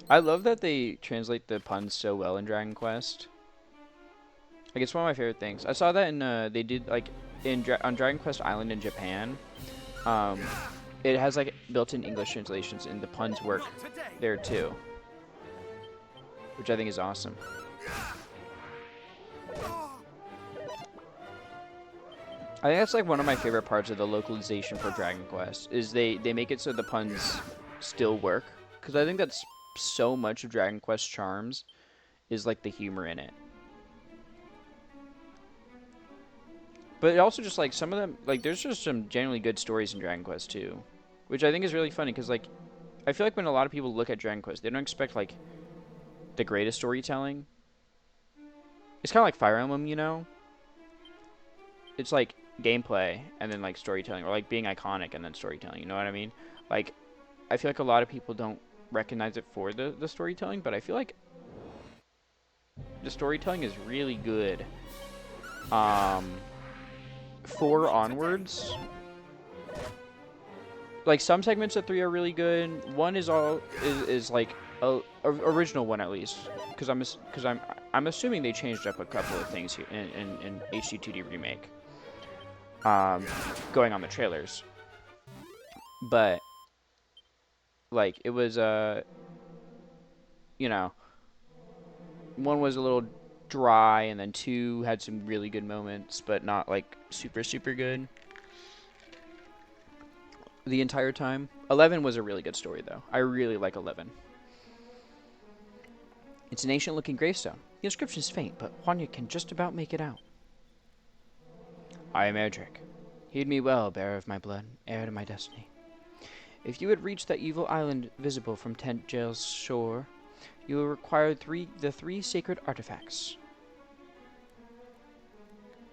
I love that they translate the puns so well in Dragon Quest. Like, it's one of my favorite things. I saw that in, they did, like, on Dragon Quest Island in Japan. It has, like, built-in English translations, and the puns work there, too. Which I think is awesome. I think that's, like, one of my favorite parts of the localization for Dragon Quest, is they make it so the puns still work. Because I think that's so much of Dragon Quest charms is, like, the humor in it. But it also just, like, some of them, like, there's just some genuinely good stories in Dragon Quest, too. Which I think is really funny, because, like, I feel like when a lot of people look at Dragon Quest, they don't expect, like, the greatest storytelling. It's kind of like Fire Emblem, you know? It's, like, gameplay, and then, like, storytelling. Or, like, being iconic, and then storytelling, you know what I mean? Like, I feel like a lot of people don't recognize it for the storytelling, but I feel like the storytelling is really good. 4 onwards. Like, some segments of 3 are really good. 1 is like a original one at least, because I'm assuming they changed up a couple of things here in HD2D Remake. Going on the trailers, but like it was you know, 1 was a little dry, and then 2 had some really good moments, but not like super good the entire time. 11 was a really good story, though. I really like 11. It's an ancient-looking gravestone. The inscription is faint, but Juanya can just about make it out. I am Erdrick. Heed me well, bearer of my blood, heir to my destiny. If you would reach that evil island visible from Tent Jail's shore, you will require the 3 sacred artifacts.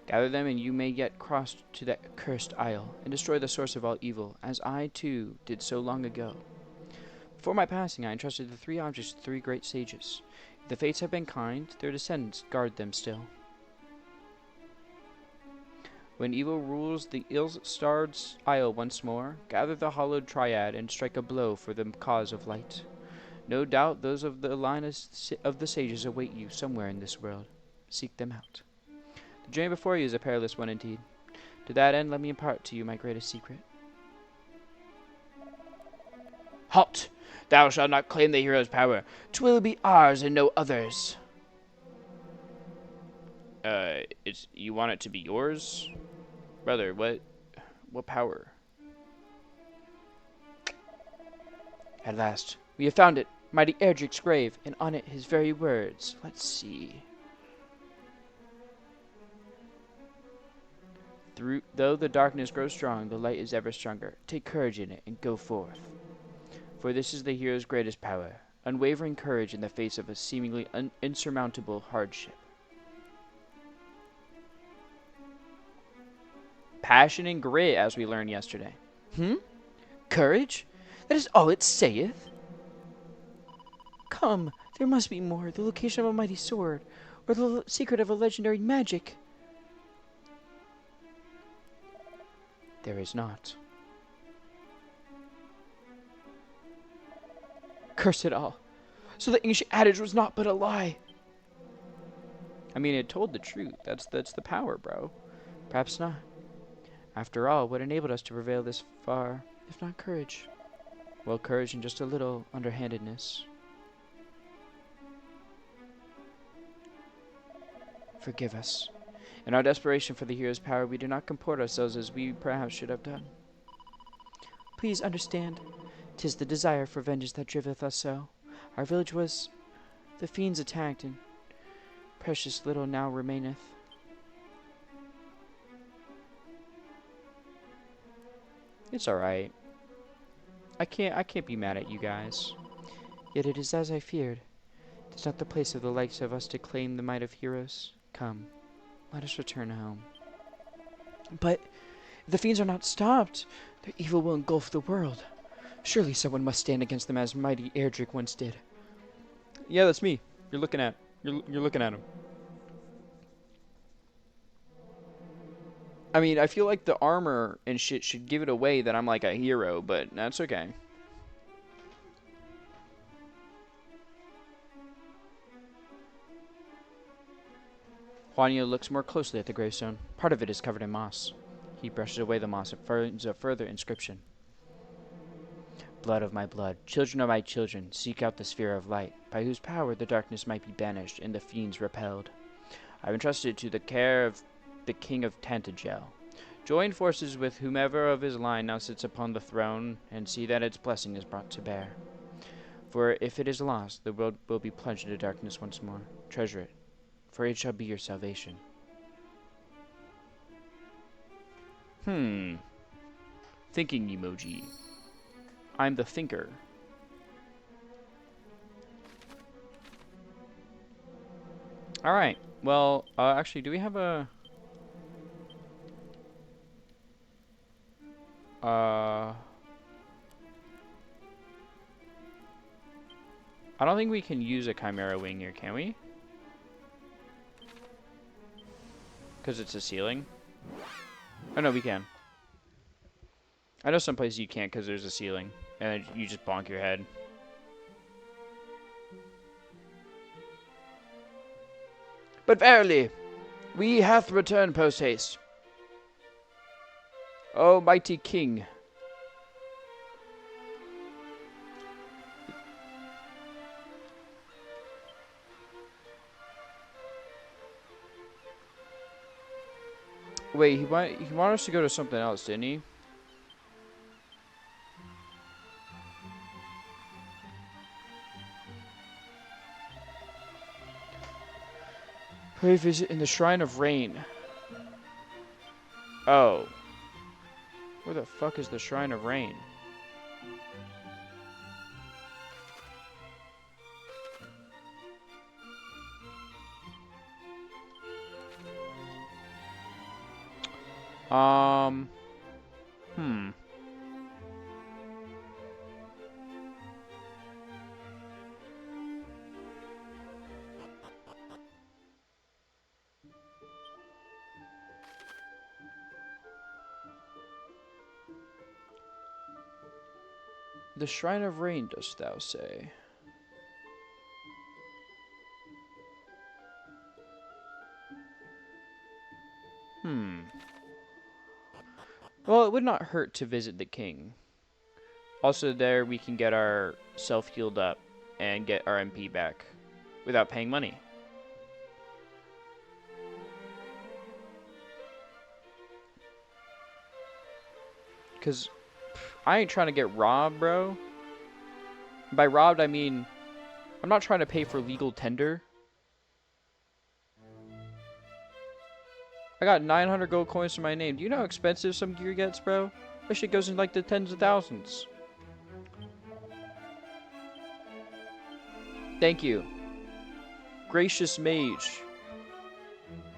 Gather them, and you may yet cross to that cursed isle and destroy the source of all evil, as I, too, did so long ago. Before my passing, I entrusted the 3 objects to 3 great sages. If the fates have been kind, their descendants guard them still. When evil rules the ill-starred isle once more, gather the hallowed triad and strike a blow for the cause of light. No doubt those of the line of the sages await you somewhere in this world. Seek them out. The journey before you is a perilous one indeed. To that end, let me impart to you my greatest secret. Halt! Thou shalt not claim the hero's power. 'Twill be ours and no others. You want it to be yours? Brother, what power? At last, we have found it. Mighty Erdrick's grave, and on it his very words. Let's see. Though the darkness grows strong, the light is ever stronger. Take courage in it and go forth. For this is the hero's greatest power, unwavering courage in the face of a seemingly insurmountable hardship. Passion and grit, as we learned yesterday. Courage? That is all it saith? Come, there must be more. The location of a mighty sword, or the secret of a legendary magic. There is not. Curse it all. So the ancient adage was not but a lie. I mean, it told the truth. That's the power, bro. Perhaps not. After all, what enabled us to prevail this far, if not courage? Well, courage and just a little underhandedness. Forgive us. In our desperation for the hero's power, we do not comport ourselves as we perhaps should have done. Please understand, 'tis the desire for vengeance that driveth us so. Our village was the fiends attacked, and precious little now remaineth. It's alright. I can't be mad at you guys. Yet it is as I feared. 'Tis not the place of the likes of us to claim the might of heroes. Come, let us return home. But if the fiends are not stopped, their evil will engulf the world. Surely someone must stand against them as mighty Erdrick once did. Yeah, that's me. You're looking at him. I mean, I feel like the armor and shit should give it away that I'm like a hero, but that's okay. Juanio looks more closely at the gravestone. Part of it is covered in moss. He brushes away the moss and finds a further inscription. Blood of my blood, children of my children, seek out the sphere of light, by whose power the darkness might be banished and the fiends repelled. I have entrusted it to the care of the king of Tantagel. Join forces with whomever of his line now sits upon the throne, and see that its blessing is brought to bear. For if it is lost, the world will be plunged into darkness once more. Treasure it, for it shall be your salvation. Thinking emoji. I'm the thinker. Alright, well, actually, do we have a... I don't think we can use a Chimera Wing here, can we? Because it's a ceiling? Oh, no, we can. I know some places you can't because there's a ceiling. And you just bonk your head. But verily, we hath returned post-haste. O mighty king. Wait, he wanted us to go to something else, didn't he? Pray visit in the Shrine of Rain. Oh. Where the fuck is the Shrine of Rain? The Shrine of Rain, dost thou say? Well, it would not hurt to visit the king. Also, there we can get our self healed up and get our MP back without paying money. Because I ain't trying to get robbed, bro. By robbed, I mean, I'm not trying to pay for legal tender. I got 900 gold coins to my name. Do you know how expensive some gear gets, bro? That shit goes in like the tens of thousands. Thank you, gracious mage,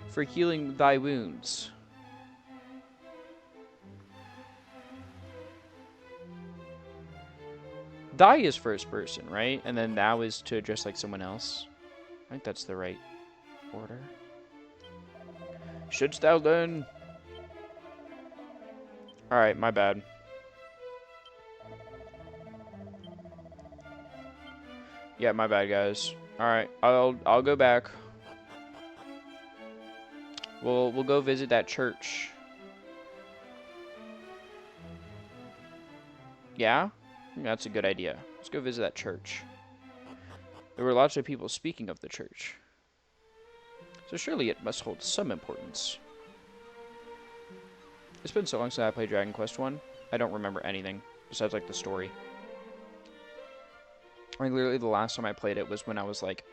for healing thy wounds. Thy is first person, right? And then thou is to address like someone else. I think that's the right order. Shouldst thou learn? Alright, my bad. Yeah, my bad, guys. Alright, I'll go back. We'll go visit that church. Yeah? That's a good idea. Let's go visit that church. There were lots of people speaking of the church. So surely it must hold some importance. It's been so long since I played Dragon Quest 1. I don't remember anything besides like the story. I mean, literally the last time I played it was when I was like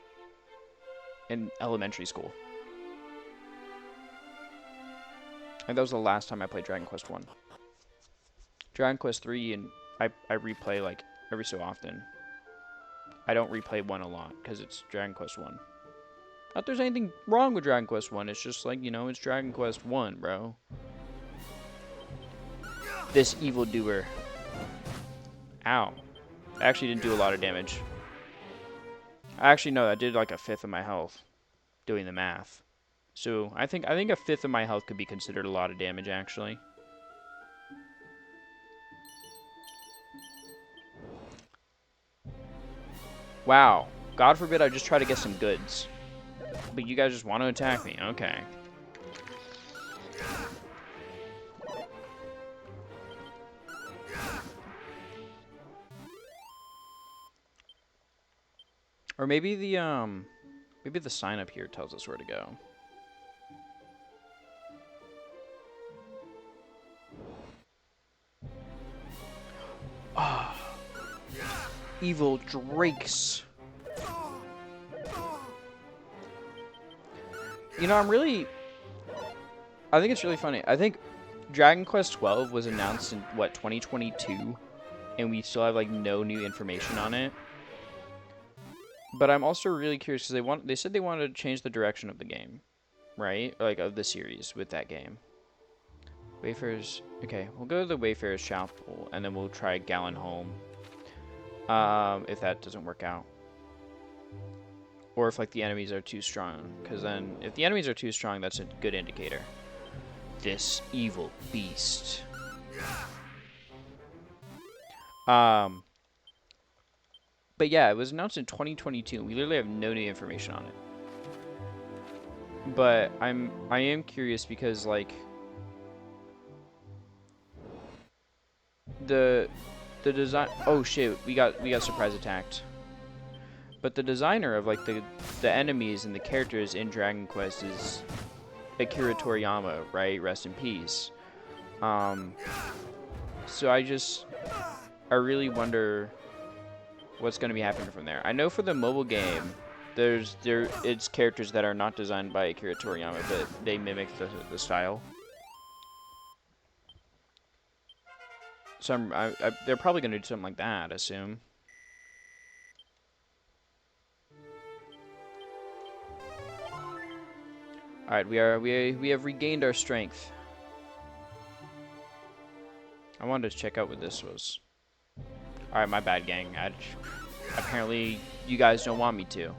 in elementary school. And that was the last time I played Dragon Quest 1. Dragon Quest 3 and I replay like every so often. I don't replay 1 a lot because it's Dragon Quest 1. Not there's anything wrong with Dragon Quest 1. It's just like, you know, it's Dragon Quest 1, bro. This evildoer. Ow. I actually didn't do a lot of damage. Actually, no, I did like a fifth of my health doing the math. So I think a fifth of my health could be considered a lot of damage, actually. Wow. God forbid I just try to get some goods. But you guys just want to attack me. Okay. Or maybe the sign up here tells us where to go. Ah. Evil drakes. You know, I think it's really funny. I think Dragon Quest 12 was announced in, what, 2022? And we still have, like, no new information on it. But I'm also really curious because they said they wanted to change the direction of the game. Right? Like, of the series with that game. Wayfarers. Okay, we'll go to the Wayfarers Chapel, and then we'll try Gallenholm. If that doesn't work out. Or if, like, the enemies are too strong. Because then, if the enemies are too strong, that's a good indicator. This evil beast. But yeah, it was announced in 2022. We literally have no new information on it. But I am curious because, like, the design. Oh shit, we got surprise attacked. But the designer of like the enemies and the characters in Dragon Quest is Akira Toriyama, right? Rest in peace. So I really wonder what's going to be happening from there. I know for the mobile game, it's characters that are not designed by Akira Toriyama, but they mimic the style. So they're probably going to do something like that, I assume. All right, we have regained our strength. I wanted to check out what this was. All right, my bad, gang. Apparently, you guys don't want me to.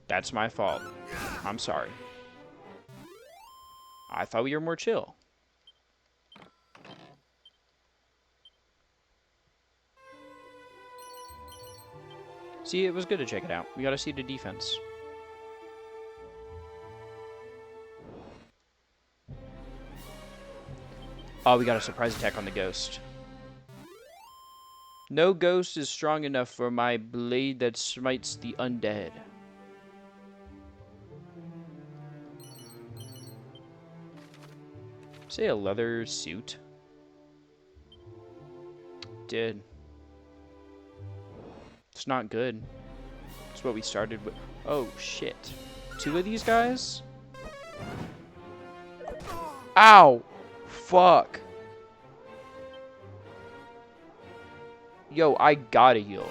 That's my fault. I'm sorry. I thought we were more chill. See, it was good to check it out. We gotta see the defense. Oh, we got a surprise attack on the ghost. No ghost is strong enough for my blade that smites the undead. Say a leather suit. Did. It's not good. It's what we started with. Oh, shit. 2 of these guys? Ow! Fuck. Yo, I gotta heal.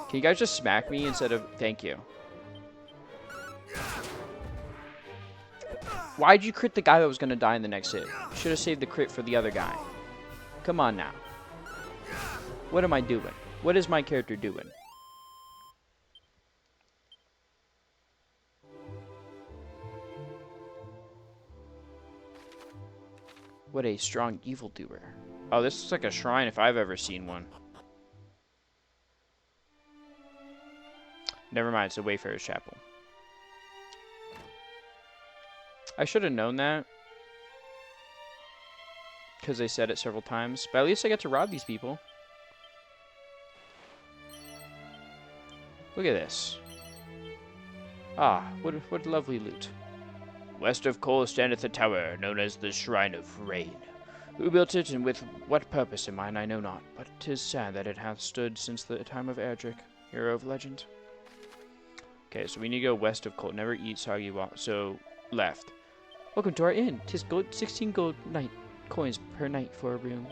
Can you guys just smack me instead of... Thank you. Why'd you crit the guy that was gonna die in the next hit? Should have saved the crit for the other guy. Come on now. What am I doing? What is my character doing? What a strong evildoer. Oh, this looks like a shrine if I've ever seen one. Never mind, it's a Wayfarer's Chapel. I should have known that. Because they said it several times. But at least I get to rob these people. Look at this. Ah, what lovely loot. West of Cole standeth a tower, known as the Shrine of Rain. Who built it, and with what purpose in mind, I know not, but 'tis sad that it hath stood since the time of Erdrick, hero of legend. Okay, so we need to go west of Cole. Never eat soggy walk. So, left. Welcome to our inn. 'Tis gold, 16 gold night coins per night for a room.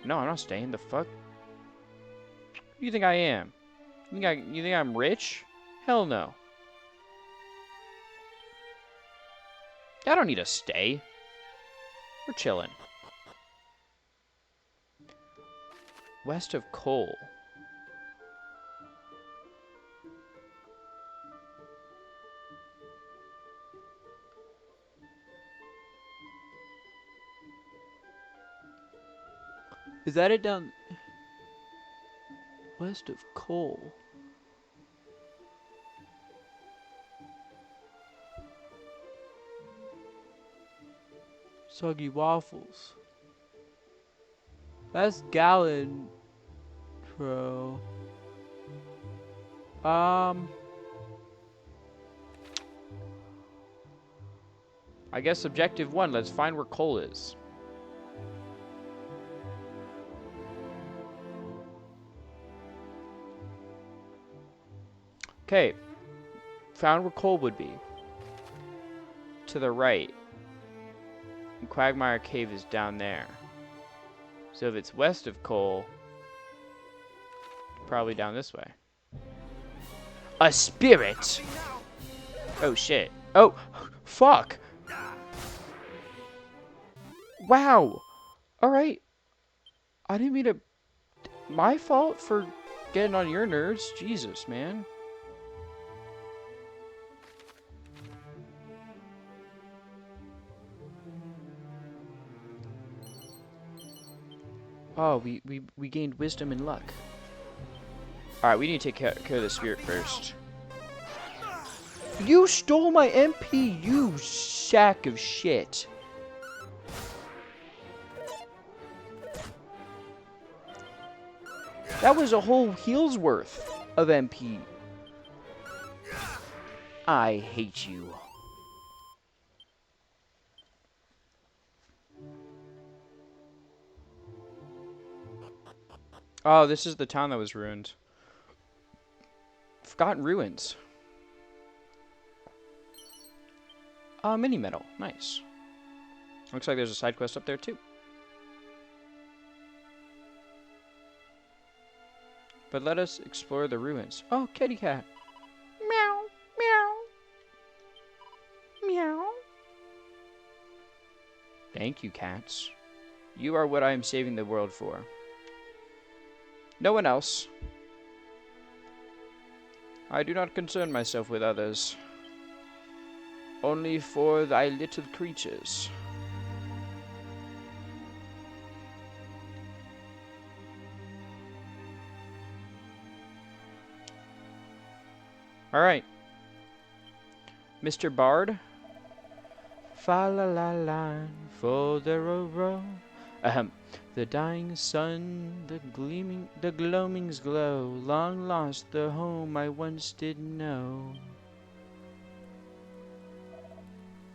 No, I'm not staying. The fuck? Who do you think I am? You think I'm rich? Hell no. I don't need to stay. We're chilling. West of Cole. Is that it down? West of Cole. Soggy waffles. That's Gallon, bro. I guess objective 1, let's find where Cole is. Okay. Found where Cole would be. To the right. And Quagmire Cave is down there. So if it's west of Cole, probably down this way. A spirit! Oh shit. Oh, fuck! Wow! Alright. I didn't mean to... My fault for getting on your nerves. Jesus, man. Oh, we gained wisdom and luck. Alright, we need to take care of the spirit first. You stole my MP, you sack of shit. That was a whole heal's worth of MP. I hate you. Oh, this is the town that was ruined. Forgotten Ruins. Mini medal. Nice. Looks like there's a side quest up there too. But let us explore the ruins. Oh, kitty cat. Meow, meow. Meow. Thank you, cats. You are what I am saving the world for. No one else. I do not concern myself with others. Only for thy little creatures. Alright. Mr. Bard. Fa la la la, for the row. Ahem. The dying sun, the gloaming's glow, long lost the home I once did know.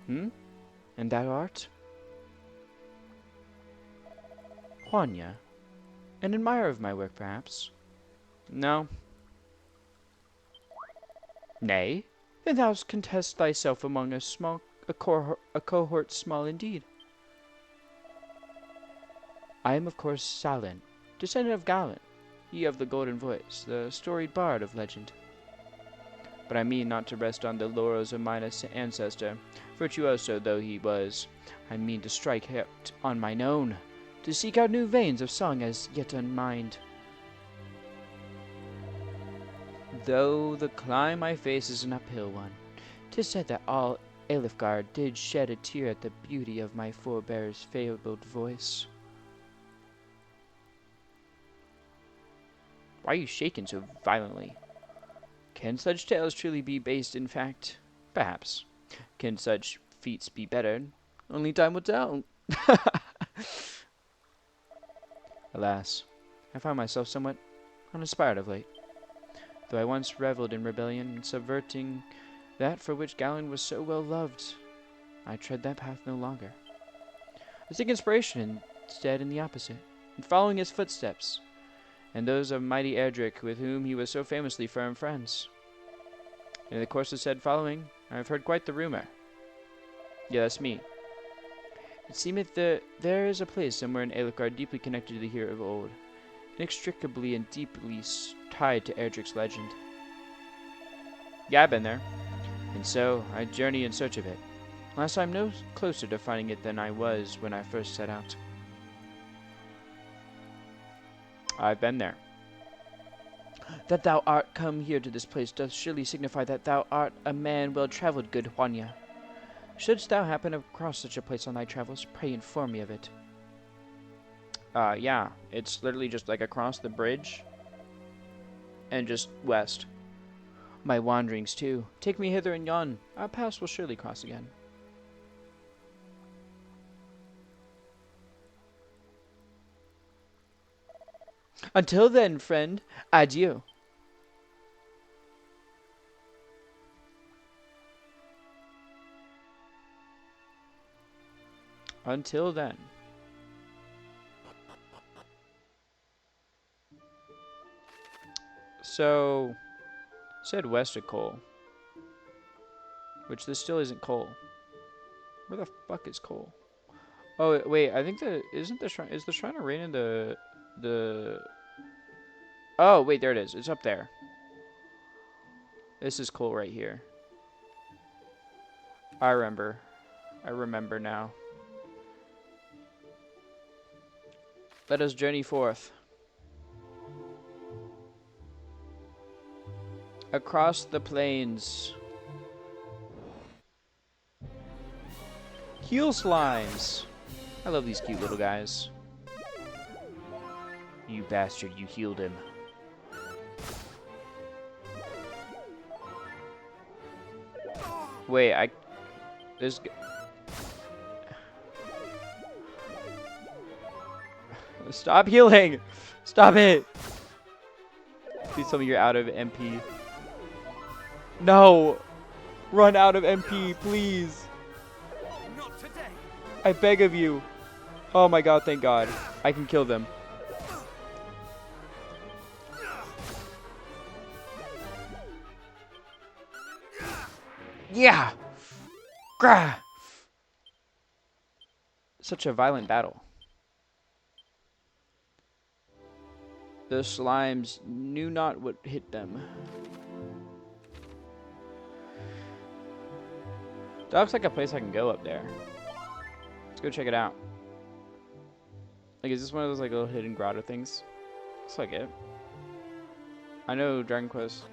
And thou art? Juanya. An admirer of my work, perhaps? No. Nay? Then thou contest thyself among a cohort small indeed. I am of course Salin, descendant of Galin, he of the golden voice, the storied bard of legend. But I mean not to rest on the laurels of mine ancestor, virtuoso though he was. I mean to strike out on mine own, to seek out new veins of song as yet unmined. Though the climb I face is an uphill one, 'tis said that all Elifgard did shed a tear at the beauty of my forebear's fabled voice. Why are you shaking so violently? Can such tales truly be based in fact? Perhaps. Can such feats be bettered? Only time will tell. Alas, I find myself somewhat uninspired of late. Though I once reveled in rebellion and subverting that for which Galin was so well loved, I tread that path no longer. I seek inspiration instead in the opposite, in following his footsteps, and those of mighty Erdrick, with whom he was so famously firm friends. In the course of said following, I have heard quite the rumor. Yeah, that's me. It seemeth that there is a place somewhere in Elifgard deeply connected to the hero of old, inextricably and deeply tied to Erdrick's legend. Yeah, I've been there. And so, I journey in search of it. Alas, I'm no closer to finding it than I was when I first set out. I've been there. That thou art come here to this place doth surely signify that thou art a man well-travelled, good Huanya. Shouldst thou happen across such a place on thy travels, pray inform me of it. Yeah, it's literally just like across the bridge and just west. My wanderings too. Take me hither and yon. Our paths will surely cross again. Until then, friend, adieu. Until then. So, said west of Cole, which this still isn't Cole. Where the fuck is Cole? Oh wait, I think is the Shrine of Rain in the. Oh wait, there it is. It's up there. This is Cole right here. I remember. I remember now. Let us journey forth. Across the plains. Heal slimes. I love these cute little guys. You bastard, you healed him. Wait, there's... Stop healing! Stop it! Please tell me you're out of MP. No! Run out of MP, please! Not today. I beg of you. Oh my god, thank god. I can kill them. Yeah! Grah! Such a violent battle. The slimes knew not what hit them. That looks like a place I can go up there. Let's go check it out. Like, is this one of those like little hidden grotto things? Looks like it. I know Dragon Quest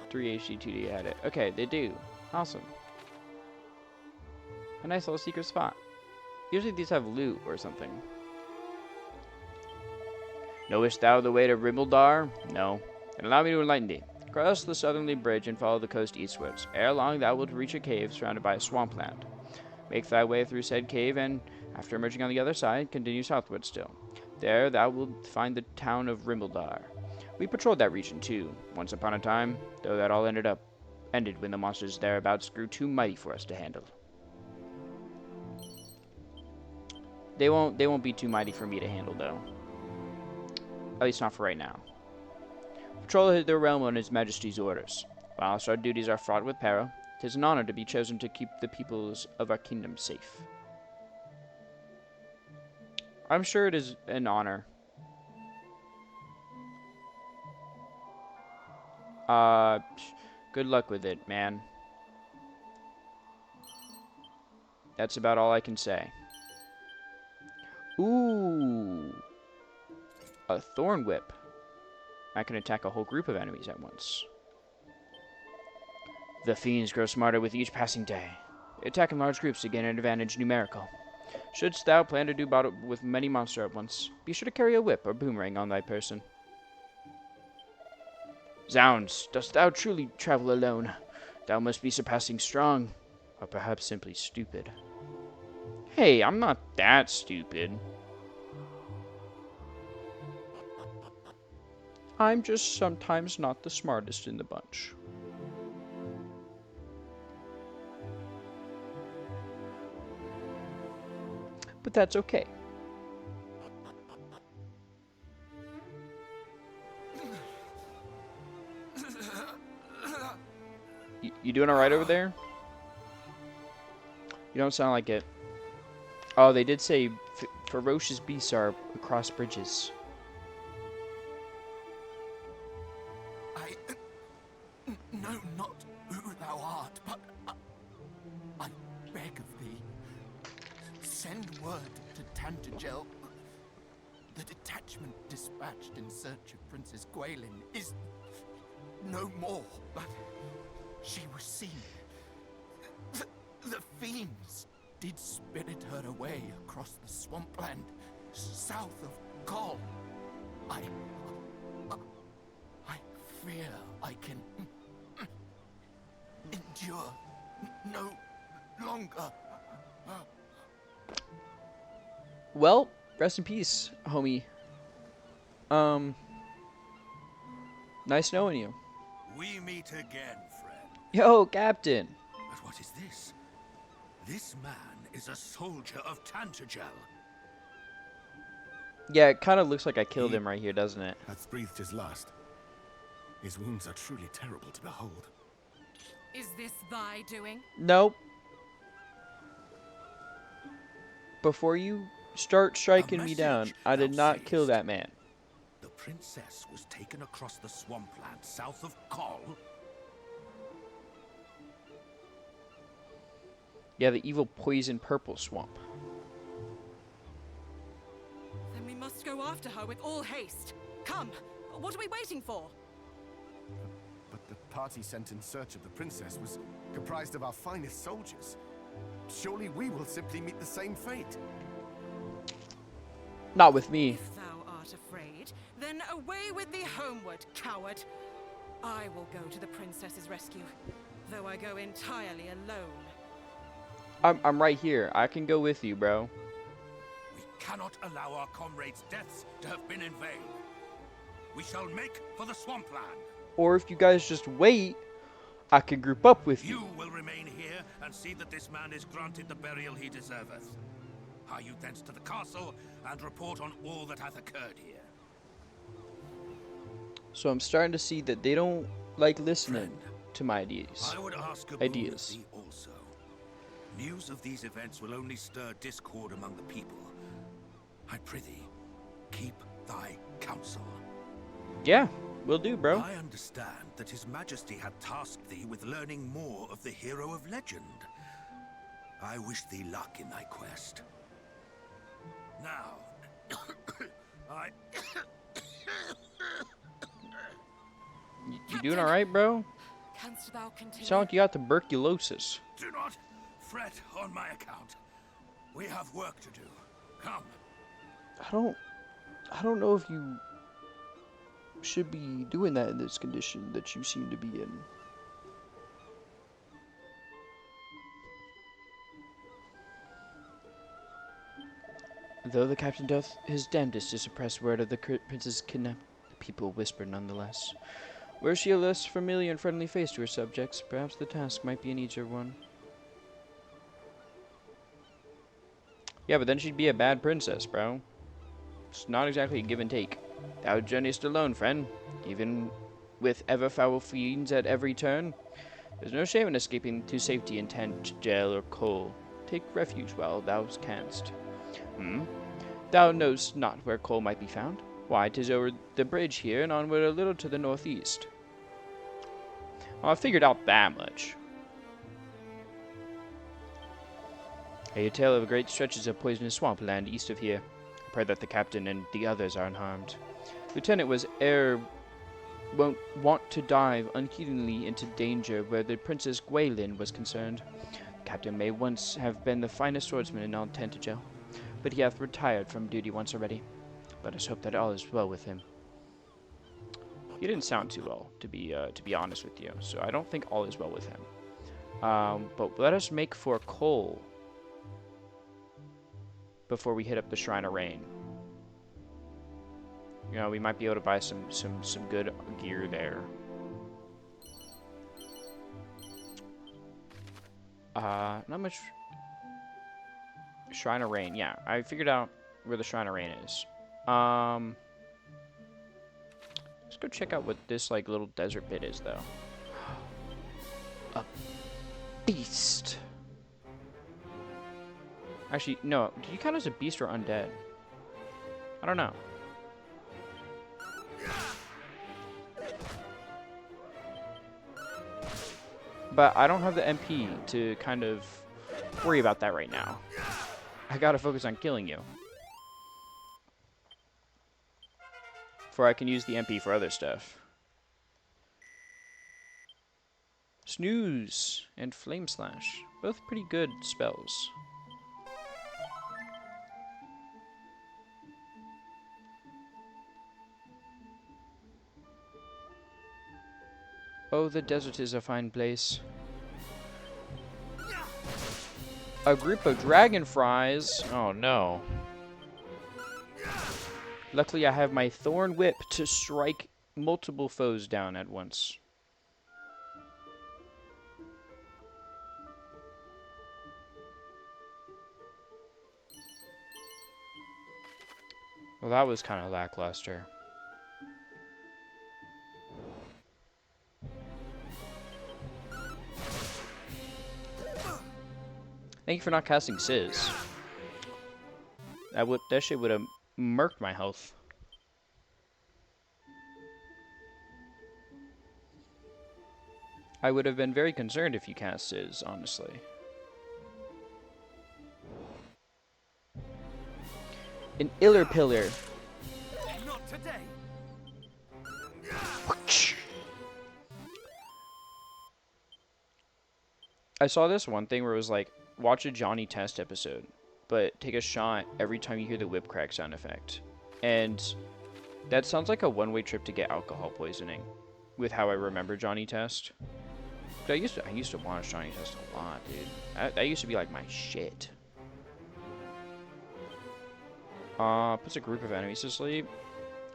3 HD2D had it. Okay, they do. Awesome. A nice little secret spot. Usually these have loot or something. Knowest thou the way to Rimmildar? No. Then allow me to enlighten thee. Cross the southerly bridge and follow the coast eastwards. Ere long thou wilt reach a cave surrounded by a swampland. Make thy way through said cave and, after emerging on the other side, continue southward still. There thou wilt find the town of Rimmildar. We patrolled that region too, once upon a time, though that all ended when the monsters thereabouts grew too mighty for us to handle. They won't be too mighty for me to handle though. At least not for right now. patrol the realm on His Majesty's orders. Whilst our duties are fraught with peril, 'tis an honor to be chosen to keep the peoples of our kingdom safe. I'm sure it is an honor. Good luck with it, man. That's about all I can say. Ooh. A thorn whip. I can attack a whole group of enemies at once. The fiends grow smarter with each passing day. They attack in large groups to gain an advantage numerical. Shouldst thou plan to do battle with many monsters at once, be sure to carry a whip or boomerang on thy person. Zounds, dost thou truly travel alone? Thou must be surpassing strong, or perhaps simply stupid. Hey, I'm not that stupid. I'm just sometimes not the smartest in the bunch. But that's okay. You doing alright over there? You don't sound like it. Oh, they did say ferocious beasts are across bridges. I know not who thou art, but I beg of thee, send word to Tantagel. The detachment dispatched in search of Princess Gwaelin is no more, but she was seen. The fiends did spirit her away across the swampland south of Kol. I fear I can endure no longer. Well, rest in peace, homie. Nice knowing you. We meet again, friend. Yo, Captain. But what is this? This man is a soldier of Tantagel. Yeah, it kind of looks like I killed him right here, doesn't it? Hath breathed his last. His wounds are truly terrible to behold. Is this thy doing? Nope. Before you start striking me down, I did not kill that man. The princess was taken across the swampland south of Kol. Yeah, the evil poison purple swamp. Then we must go after her with all haste. Come, what are we waiting for? But the party sent in search of the princess was comprised of our finest soldiers. Surely we will simply meet the same fate. Not with me. If thou art afraid, then away with thee homeward, coward. I will go to the princess's rescue, though I go entirely alone. I'm right here. I can go with you, bro. We cannot allow our comrades' deaths to have been in vain. We shall make for the swampland. Or if you guys just wait, I can group up with you. You will remain here and see that this man is granted the burial he deserveth. Hie you thence to the castle and report on all that hath occurred here. So I'm starting to see that they don't like listening Friend, to my ideas. I would ask a boon of Ideas. thee also. News of these events will only stir discord among the people. I prithee, keep thy counsel. Yeah, will do, bro. I understand that His Majesty had tasked thee with learning more of the hero of legend. I wish thee luck in thy quest. Now, You doing alright, bro? Canst thou continue? Sound like you got tuberculosis. do not fret on my account. We have work to do. Come. I don't know if you should be doing that in this condition that you seem to be in. Though the captain doth his damnedest to suppress word of the princess kidnapped, the people whisper nonetheless. Were she a less familiar and friendly face to her subjects, perhaps the task might be an easier one. Yeah, but then she'd be a bad princess, bro. It's not exactly a give and take. Thou journeyest alone, friend. Even with ever-foul fiends at every turn. There's no shame in escaping to safety in tent, jail, or coal. Take refuge while thou canst. Thou knowst not where coal might be found? Why, 'tis over the bridge here and onward a little to the northeast. Well, I figured out that much. I hear tale of great stretches of poisonous swampland east of here. I pray that the captain and the others are unharmed. Lieutenant was won't want to dive unheedingly into danger where the Princess Gwaelin was concerned. The captain may once have been the finest swordsman in all Tantagel, but he hath retired from duty once already. Let us hope that all is well with him. He didn't sound too well, to be honest with you, so I don't think all is well with him. But let us make for coal before we hit up the Shrine of Rain. You know, we might be able to buy some good gear there. Not much. Shrine of Rain. Yeah, I figured out where the Shrine of Rain is. Let's go check out what this like little desert bit is, though. A beast. Actually, no. Do you count as a beast or undead? I don't know. But I don't have the MP to kind of worry about that right now. I gotta focus on killing you. Before I can use the MP for other stuff. Snooze and Flame Slash. Both pretty good spells. Oh, the desert is a fine place. A group of dragonflies. Oh no. Luckily, I have my thorn whip to strike multiple foes down at once. Well, that was kind of lackluster. Thank you for not casting Sizz. That shit would have murked my health. I would have been very concerned if you cast Sizz, honestly. An Iller Pillar. Not today. I saw this one thing where it was like, watch a Johnny Test episode, but take a shot every time you hear the whip crack sound effect. And that sounds like a one-way trip to get alcohol poisoning, with how I remember Johnny Test. But I used to watch Johnny Test a lot, dude. That used to be like my shit. Puts a group of enemies to sleep,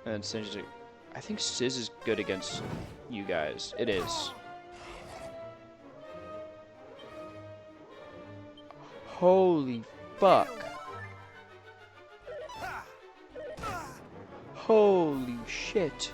and then sends it. I think Sizz is good against you guys. It is. Holy fuck. Holy shit.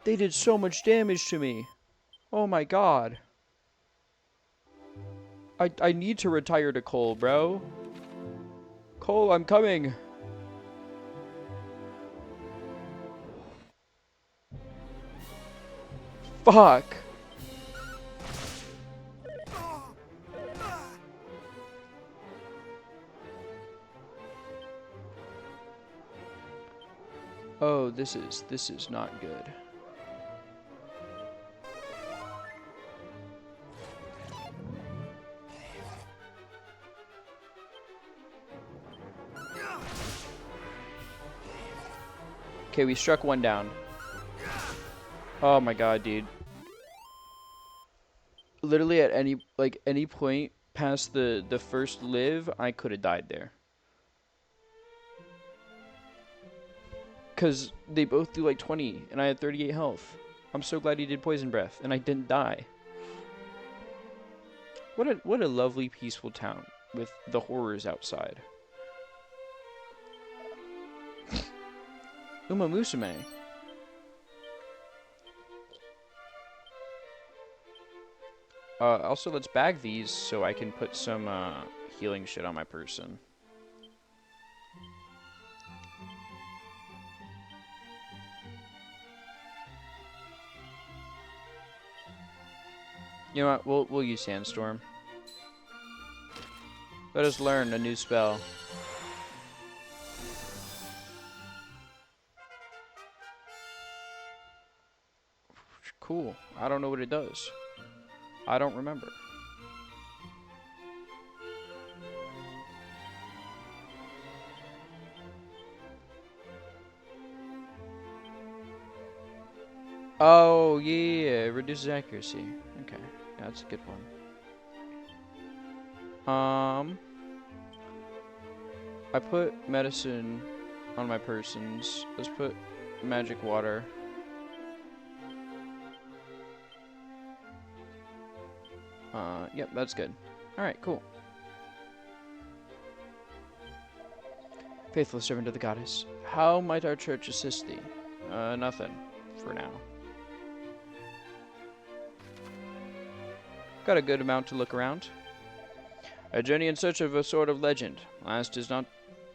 They did so much damage to me. Oh my god. I need to retire to Cole, bro. Cole, I'm coming. Fuck. Oh, this is not good. Okay, we struck one down. Oh my god, dude. Literally at any point past the first live, I could have died there. Cause they both do like 20 and I had 38 health. I'm so glad he did poison breath and I didn't die. What a lovely, peaceful town with the horrors outside. Uma Musume. Also, let's bag these so I can put some healing shit on my person. You know what? We'll use Sandstorm. Let us learn a new spell. Cool. I don't know what it does. I don't remember. Oh, yeah. It reduces accuracy. Okay. Yeah, that's a good one. I put medicine on my persons. Let's put magic water. Yep, that's good. Alright, cool. Faithful servant of the goddess, how might our church assist thee? Nothing. For now. Got a good amount to look around. A journey in search of a sword of legend. Last is not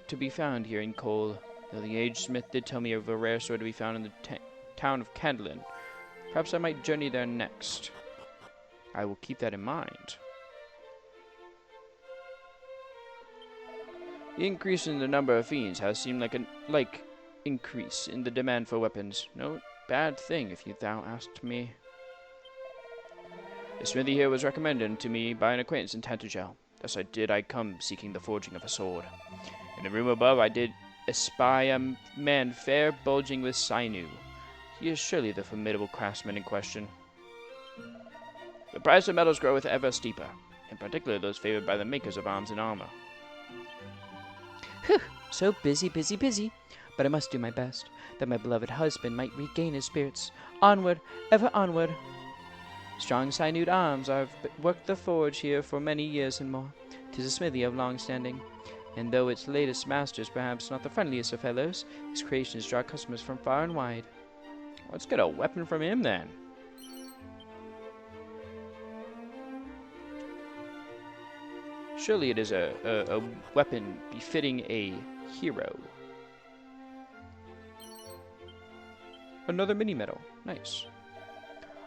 to be found here in Cole, though the aged smith did tell me of a rare sword to be found in the town of Candlin. Perhaps I might journey there next. I will keep that in mind. The increase in the number of fiends has seemed like an increase in the demand for weapons. No bad thing, if thou asked me. The smithy here was recommended to me by an acquaintance in Tantagel. Thus I come seeking the forging of a sword. In the room above I did espy a man fair bulging with sinew. He is surely the formidable craftsman in question. The price of metals groweth ever steeper, in particular those favored by the makers of arms and armor. Whew, so busy, busy, busy. But I must do my best, that my beloved husband might regain his spirits. Onward, ever onward. Strong sinewed arms, I've worked the forge here for many years and more. 'Tis a smithy of long standing, and though its latest master is perhaps not the friendliest of fellows, his creations draw customers from far and wide. Let's get a weapon from him then. Surely it is a weapon befitting a hero. Another mini-medal. Nice.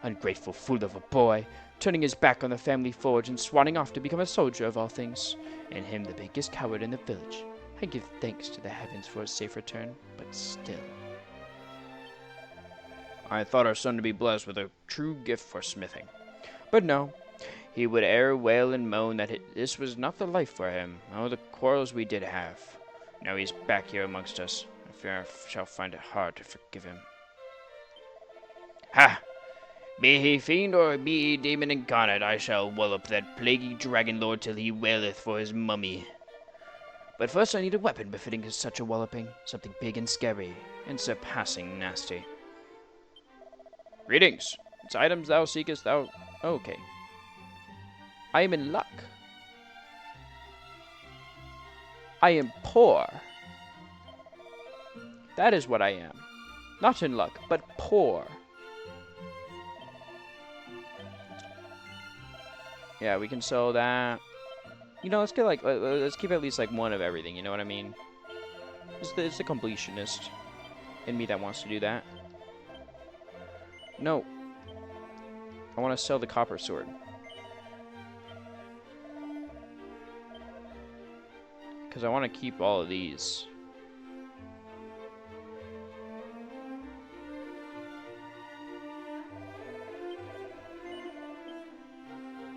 Ungrateful fool of a boy, turning his back on the family forge and swanning off to become a soldier of all things. And him the biggest coward in the village. I give thanks to the heavens for his safe return, but still. I thought our son to be blessed with a true gift for smithing. But no. He would e'er wail and moan that this was not the life for him. Oh, the quarrels we did have. Now he's back here amongst us. I fear I shall find it hard to forgive him. Ha! Be he fiend or be he demon incarnate, I shall wallop that plaguey dragon lord till he waileth for his mummy. But first I need a weapon befitting such a walloping. Something big and scary, and surpassing nasty. Greetings. Its items thou seekest thou... Okay. I am in luck. I am poor. That is what I am. Not in luck, but poor. Yeah, we can sell that. You know, let's get let's keep at least one of everything. You know what I mean? It's the completionist in me that wants to do that. No. I want to sell the copper sword. Because I want to keep all of these.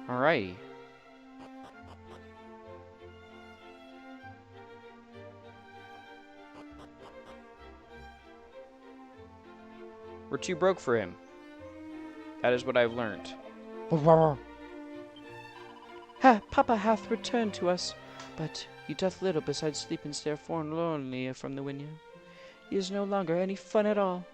Alrighty. We're too broke for him. That is what I've learned. Ha! Papa hath returned to us, but he doth little besides sleep and stare forlornly from the window. He is no longer any fun at all.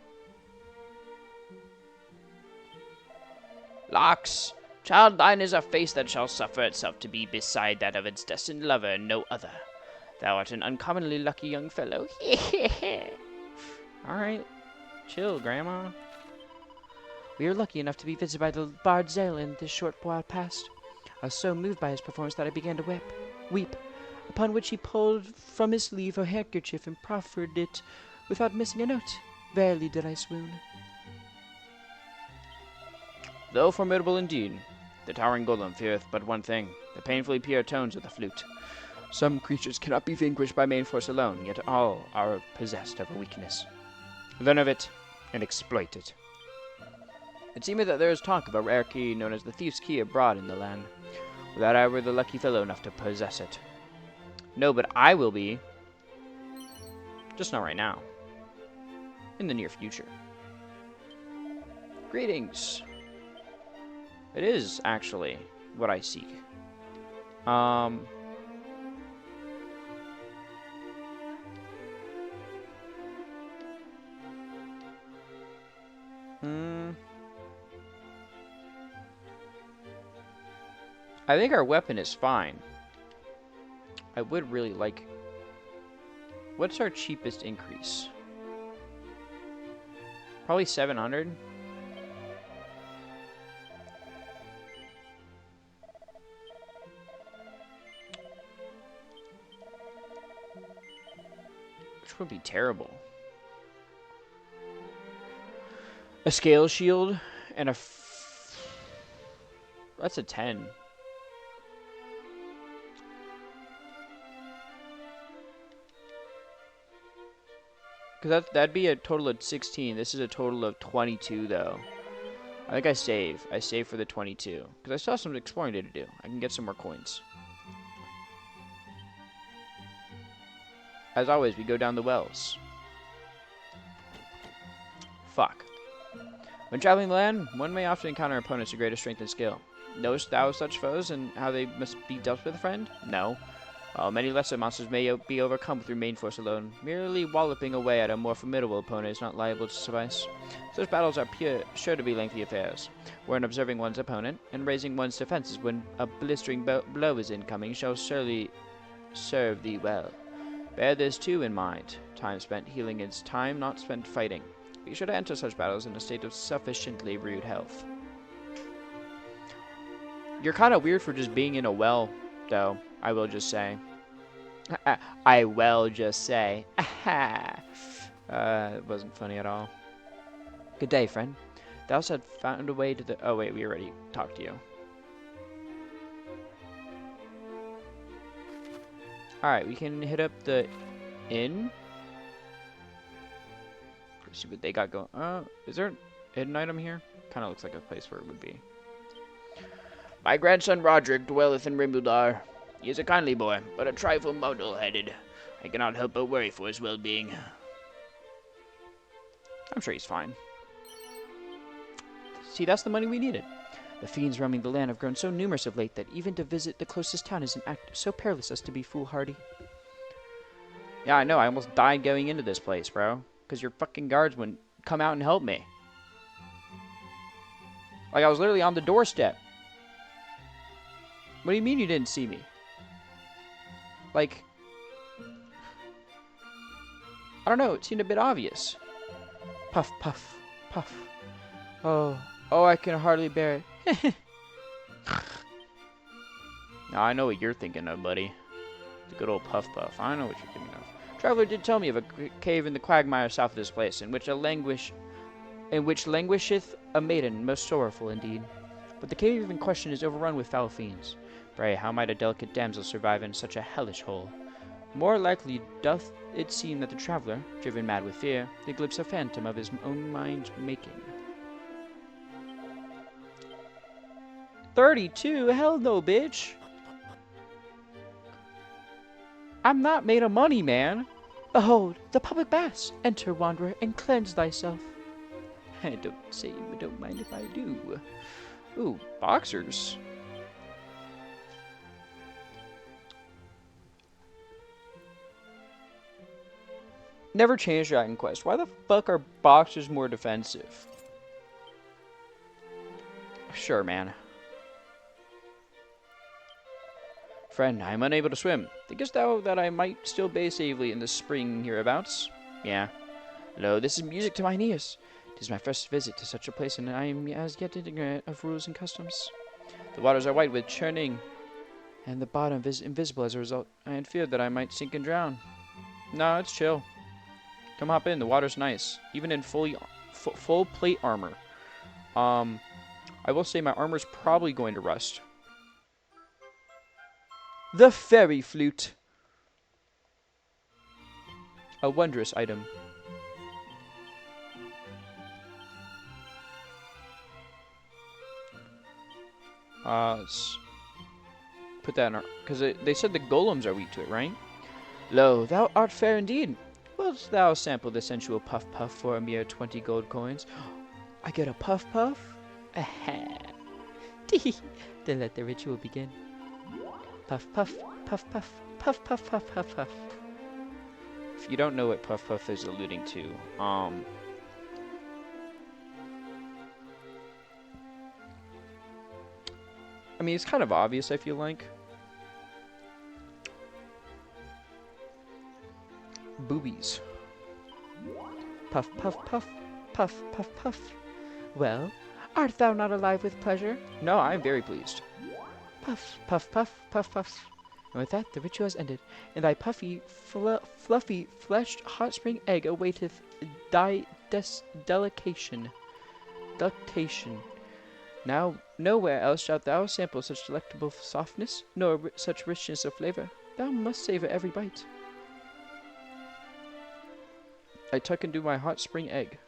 Locks, child, thine is a face that shall suffer itself to be beside that of its destined lover and no other. Thou art an uncommonly lucky young fellow. Alright, chill, Grandma. We were lucky enough to be visited by the Bard Zalen this short while past. I was so moved by his performance that I began to weep, upon which he pulled from his sleeve a handkerchief and proffered it without missing a note. Verily did I swoon. Though formidable indeed, the towering golem feareth but one thing, the painfully pure tones of the flute. Some creatures cannot be vanquished by main force alone, yet all are possessed of a weakness. Learn of it, and exploit it. It seemeth that there is talk of a rare key known as the Thief's Key abroad in the land. That I were the lucky fellow enough to possess it. No, but I will be. Just not right now. In the near future. Greetings. It is, actually, what I seek. I think our weapon is fine. I would really like... What's our cheapest increase? Probably 700? Which would be terrible. A scale shield and a... That's a 10. Because that'd be a total of 16. This is a total of 22, though. I think I save. I save for the 22. Because I still have some exploring to do. I can get some more coins. As always, we go down the wells. Fuck. When traveling the land, one may often encounter opponents of greater strength and skill. Knowest thou such foes and how they must be dealt with, friend? No. While many lesser monsters may be overcome through main force alone, merely walloping away at a more formidable opponent is not liable to suffice. Such battles are sure to be lengthy affairs, wherein observing one's opponent and raising one's defenses when a blistering blow is incoming shall surely serve thee well. Bear this too in mind. Time spent healing is time not spent fighting. Be sure to enter such battles in a state of sufficiently rude health. You're kind of weird for just being in a well, though. I will just say. I will just say. It wasn't funny at all. Good day, friend. Thou hast found a way to the... Oh, wait, we already talked to you. Alright, we can hit up the inn. Let's see what they got going. Is there an hidden item here? Kind of looks like a place where it would be. My grandson Roderick dwelleth in Rimbudar. He is a kindly boy, but a trifle muddle-headed. I cannot help but worry for his well-being. I'm sure he's fine. See, that's the money we needed. The fiends roaming the land have grown so numerous of late that even to visit the closest town is an act so perilous as to be foolhardy. Yeah, I know. I almost died going into this place, bro. Because your fucking guards wouldn't come out and help me. Like, I was literally on the doorstep. What do you mean you didn't see me? Like, I don't know, it seemed a bit obvious. Puff, puff, puff. Oh, I can hardly bear it. Now, I know what you're thinking of, buddy. The good old puff puff. I know what you're thinking of. Traveler did tell me of a cave in the quagmire south of this place, in which languisheth a maiden most sorrowful indeed. But the cave in question is overrun with foul fiends. Pray, how might a delicate damsel survive in such a hellish hole? More likely doth it seem that the traveler, driven mad with fear, did glimpse a phantom of his own mind's making. 32? Hell no, bitch! I'm not made of money, man! Behold, the public baths! Enter, wanderer, and cleanse thyself. I don't mind if I do. Ooh, boxers. Never changed Dragon Quest. Why the fuck are boxers more defensive? Sure, man. Friend, I am unable to swim. Thinkest thou that I might still bathe safely in the spring hereabouts? Yeah. Lo, this is music to mine ears. 'Tis my first visit to such a place, and I am as yet ignorant of rules and customs. The waters are white with churning, and the bottom is invisible as a result. I had feared that I might sink and drown. No, it's chill. Come hop in. The water's nice, even in full plate armor. I will say my armor's probably going to rust. The fairy flute. A wondrous item. Let's put that in our... Because they said the golems are weak to it, right? Lo, thou art fair indeed. Wilt thou sample the sensual puff puff for a mere 20 gold coins? I get a puff puff? Aha. Then let the ritual begin. Puff puff, puff puff, puff puff puff puff puff. If you don't know what puff puff is alluding to, I mean, it's kind of obvious, I feel like. Boobies. Puff, puff, puff, puff, puff, puff. Well, art thou not alive with pleasure? No, I am very pleased. Puff, puff, puff, puff, puff. And with that, the ritual has ended, and thy puffy, fluffy, fleshed hot spring egg awaiteth delectation. Now, nowhere else shalt thou sample such delectable softness, nor such richness of flavor. Thou must savor every bite. I tuck into my hot spring egg.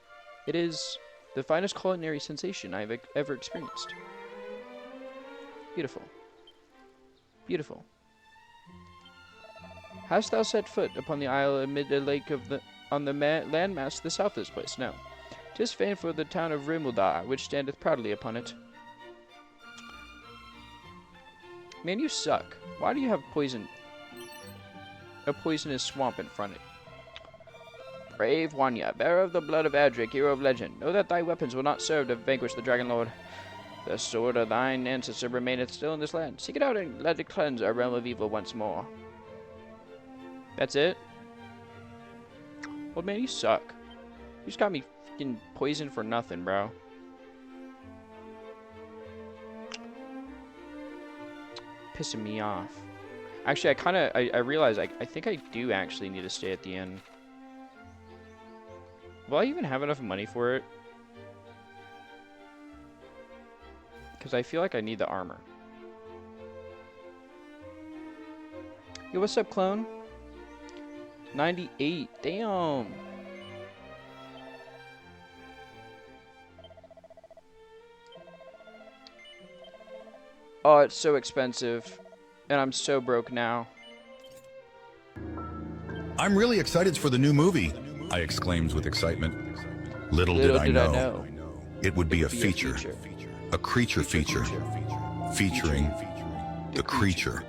It is the finest culinary sensation I have ever experienced. Beautiful. Beautiful. Hast thou set foot upon the isle amid the lake on the landmass to the south of this place? No. 'Tis famed for the town of Rimuldar, which standeth proudly upon it. Man, you suck. Why do you have a poisonous swamp in front of it? Brave Wanya, bearer of the blood of Adric, hero of legend, know that thy weapons will not serve to vanquish the Dragon Lord. The sword of thine ancestor remaineth still in this land. Seek it out and let it cleanse our realm of evil once more. That's it? Old man, you suck. You just got me fucking poisoned for nothing, bro. Pissing me off. Actually, I realize I think I do actually need to stay at the inn. Will I even have enough money for it? Because I feel like I need the armor. Yo, what's up, clone? 98. Damn. Oh, it's so expensive. And I'm so broke now. I'm really excited for the new movie, I exclaimed with excitement. Little did I know. It would be a feature. A creature feature. Featuring the creature.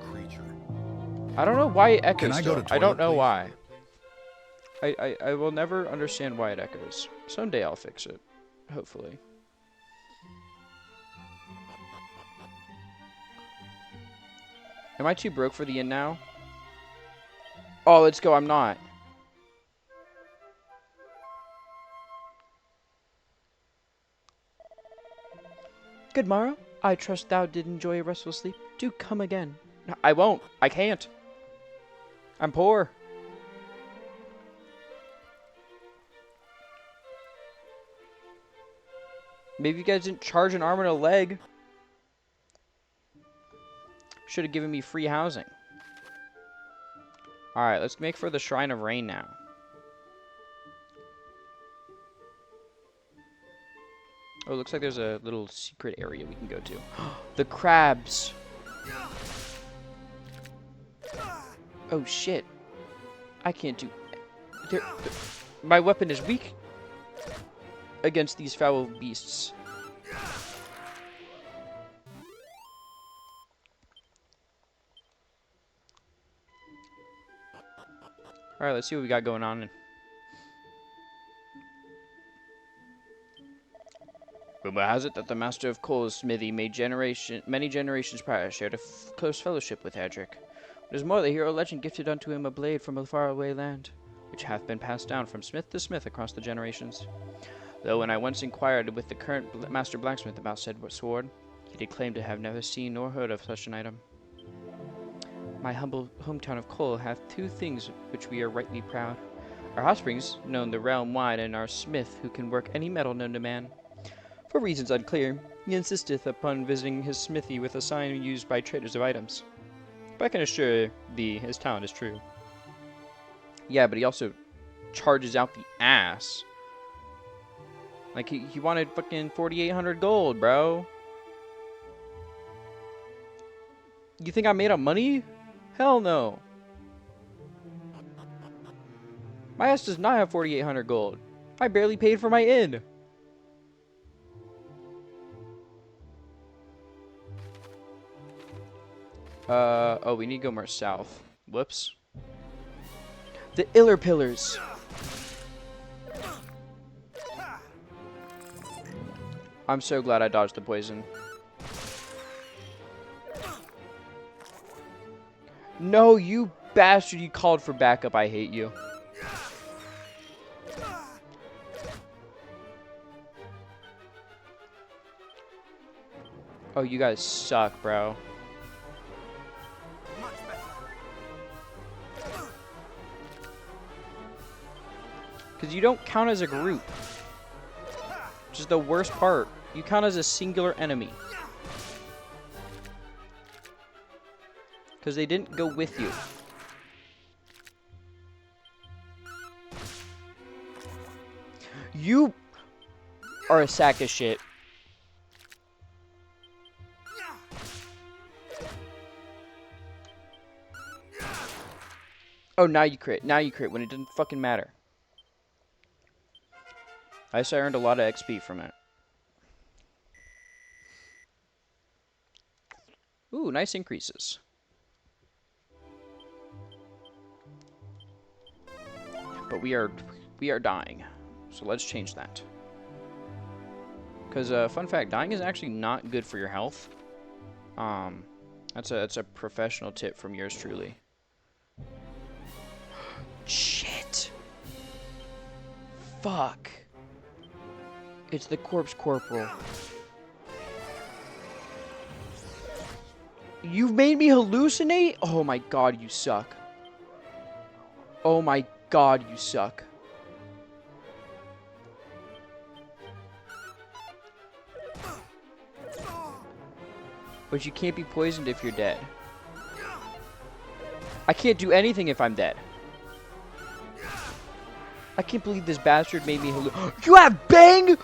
I don't know why it echoes. Can I go to still. I don't toilet, know please? why. I will never understand why it echoes. Someday I'll fix it. Hopefully. Am I too broke for the inn now? Oh, let's go. I'm not. Good morrow. I trust thou did enjoy a restful sleep. Do come again. No, I won't. I can't. I'm poor. Maybe you guys didn't charge an arm and a leg. Should have given me free housing. Alright, let's make for the Shrine of Rain now. Oh, it looks like there's a little secret area we can go to. The crabs. Oh, shit. I can't do... My weapon is weak against these foul beasts. Alright, let's see what we got going on. Rumor has it that the master of Cole's smithy many generations prior shared a close fellowship with Edric. What is more, the hero legend gifted unto him a blade from a faraway land, which hath been passed down from smith to smith across the generations. Though when I once inquired with the current master blacksmith about said sword, he did claim to have never seen nor heard of such an item. My humble hometown of Cole hath two things which we are rightly proud. Our hot springs, known the realm wide, and our smith, who can work any metal known to man. For reasons unclear, he insisteth upon visiting his smithy with a sign used by traders of items. But I can assure thee his talent is true. Yeah, but he also charges out the ass. Like, he wanted fucking 4,800 gold, bro. You think I made up money? Hell no. My ass does not have 4,800 gold. I barely paid for my inn. Oh, we need to go more south. Whoops. The Iller Pillars. I'm so glad I dodged the poison. No, you bastard, you called for backup. I hate you. Oh, you guys suck, bro. Because you don't count as a group. Which is the worst part. You count as a singular enemy. Because they didn't go with you. You are a sack of shit. Oh, now you crit. Now you crit when it didn't fucking matter. I guess I earned a lot of XP from it. Ooh, nice increases. But we are dying. So let's change that. Because fun fact, dying is actually not good for your health. That's a professional tip from yours truly. Shit. Fuck. It's the corpse corporal. You've made me hallucinate? Oh my god, you suck. Oh my god, you suck. But you can't be poisoned if you're dead. I can't do anything if I'm dead. I can't believe this bastard made me hallucinate. You have bang?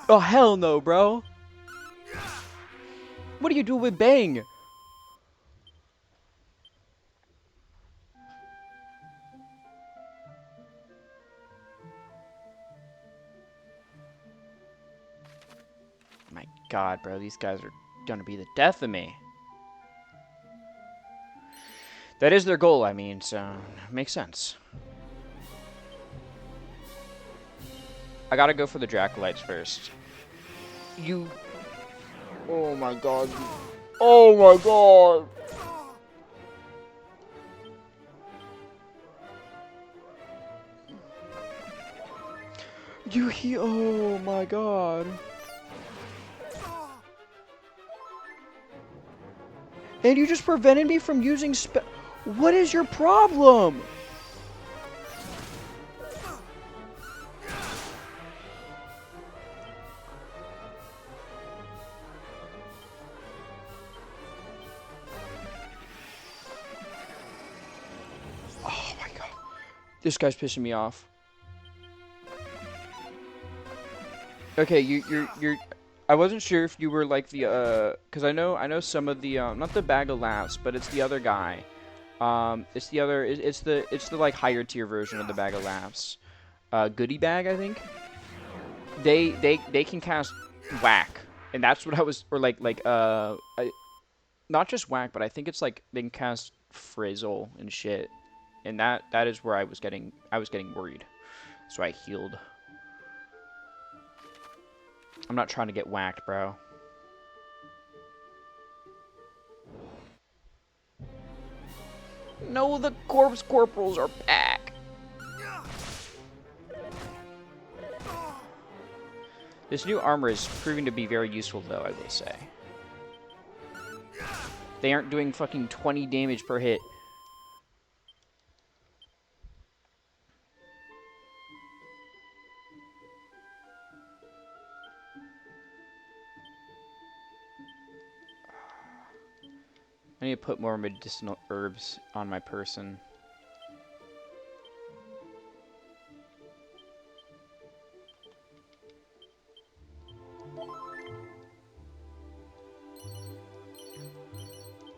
Oh, hell no, bro. What do you do with bang? My god, bro. These guys are gonna be the death of me. That is their goal, I mean, so makes sense. I gotta go for the Dracolites first. You... Oh my god. Oh my god! Oh my god. And you just prevented me from using What is your problem? Oh my god. This guy's pissing me off. Okay, you're I wasn't sure if you were like the cuz I know some of the not the bag of laughs, but it's the other guy. It's the like higher tier version of the bag of laughs. Goodie bag, I think. They can cast whack, and that's what I was, or not just whack, but I think it's like they can cast frizzle and shit. And that is where I was getting worried. So I healed. I'm not trying to get whacked, bro. No, the corpse corporals are back. This new armor is proving to be very useful, though, I will say. They aren't doing fucking 20 damage per hit. I need to put more medicinal herbs on my person.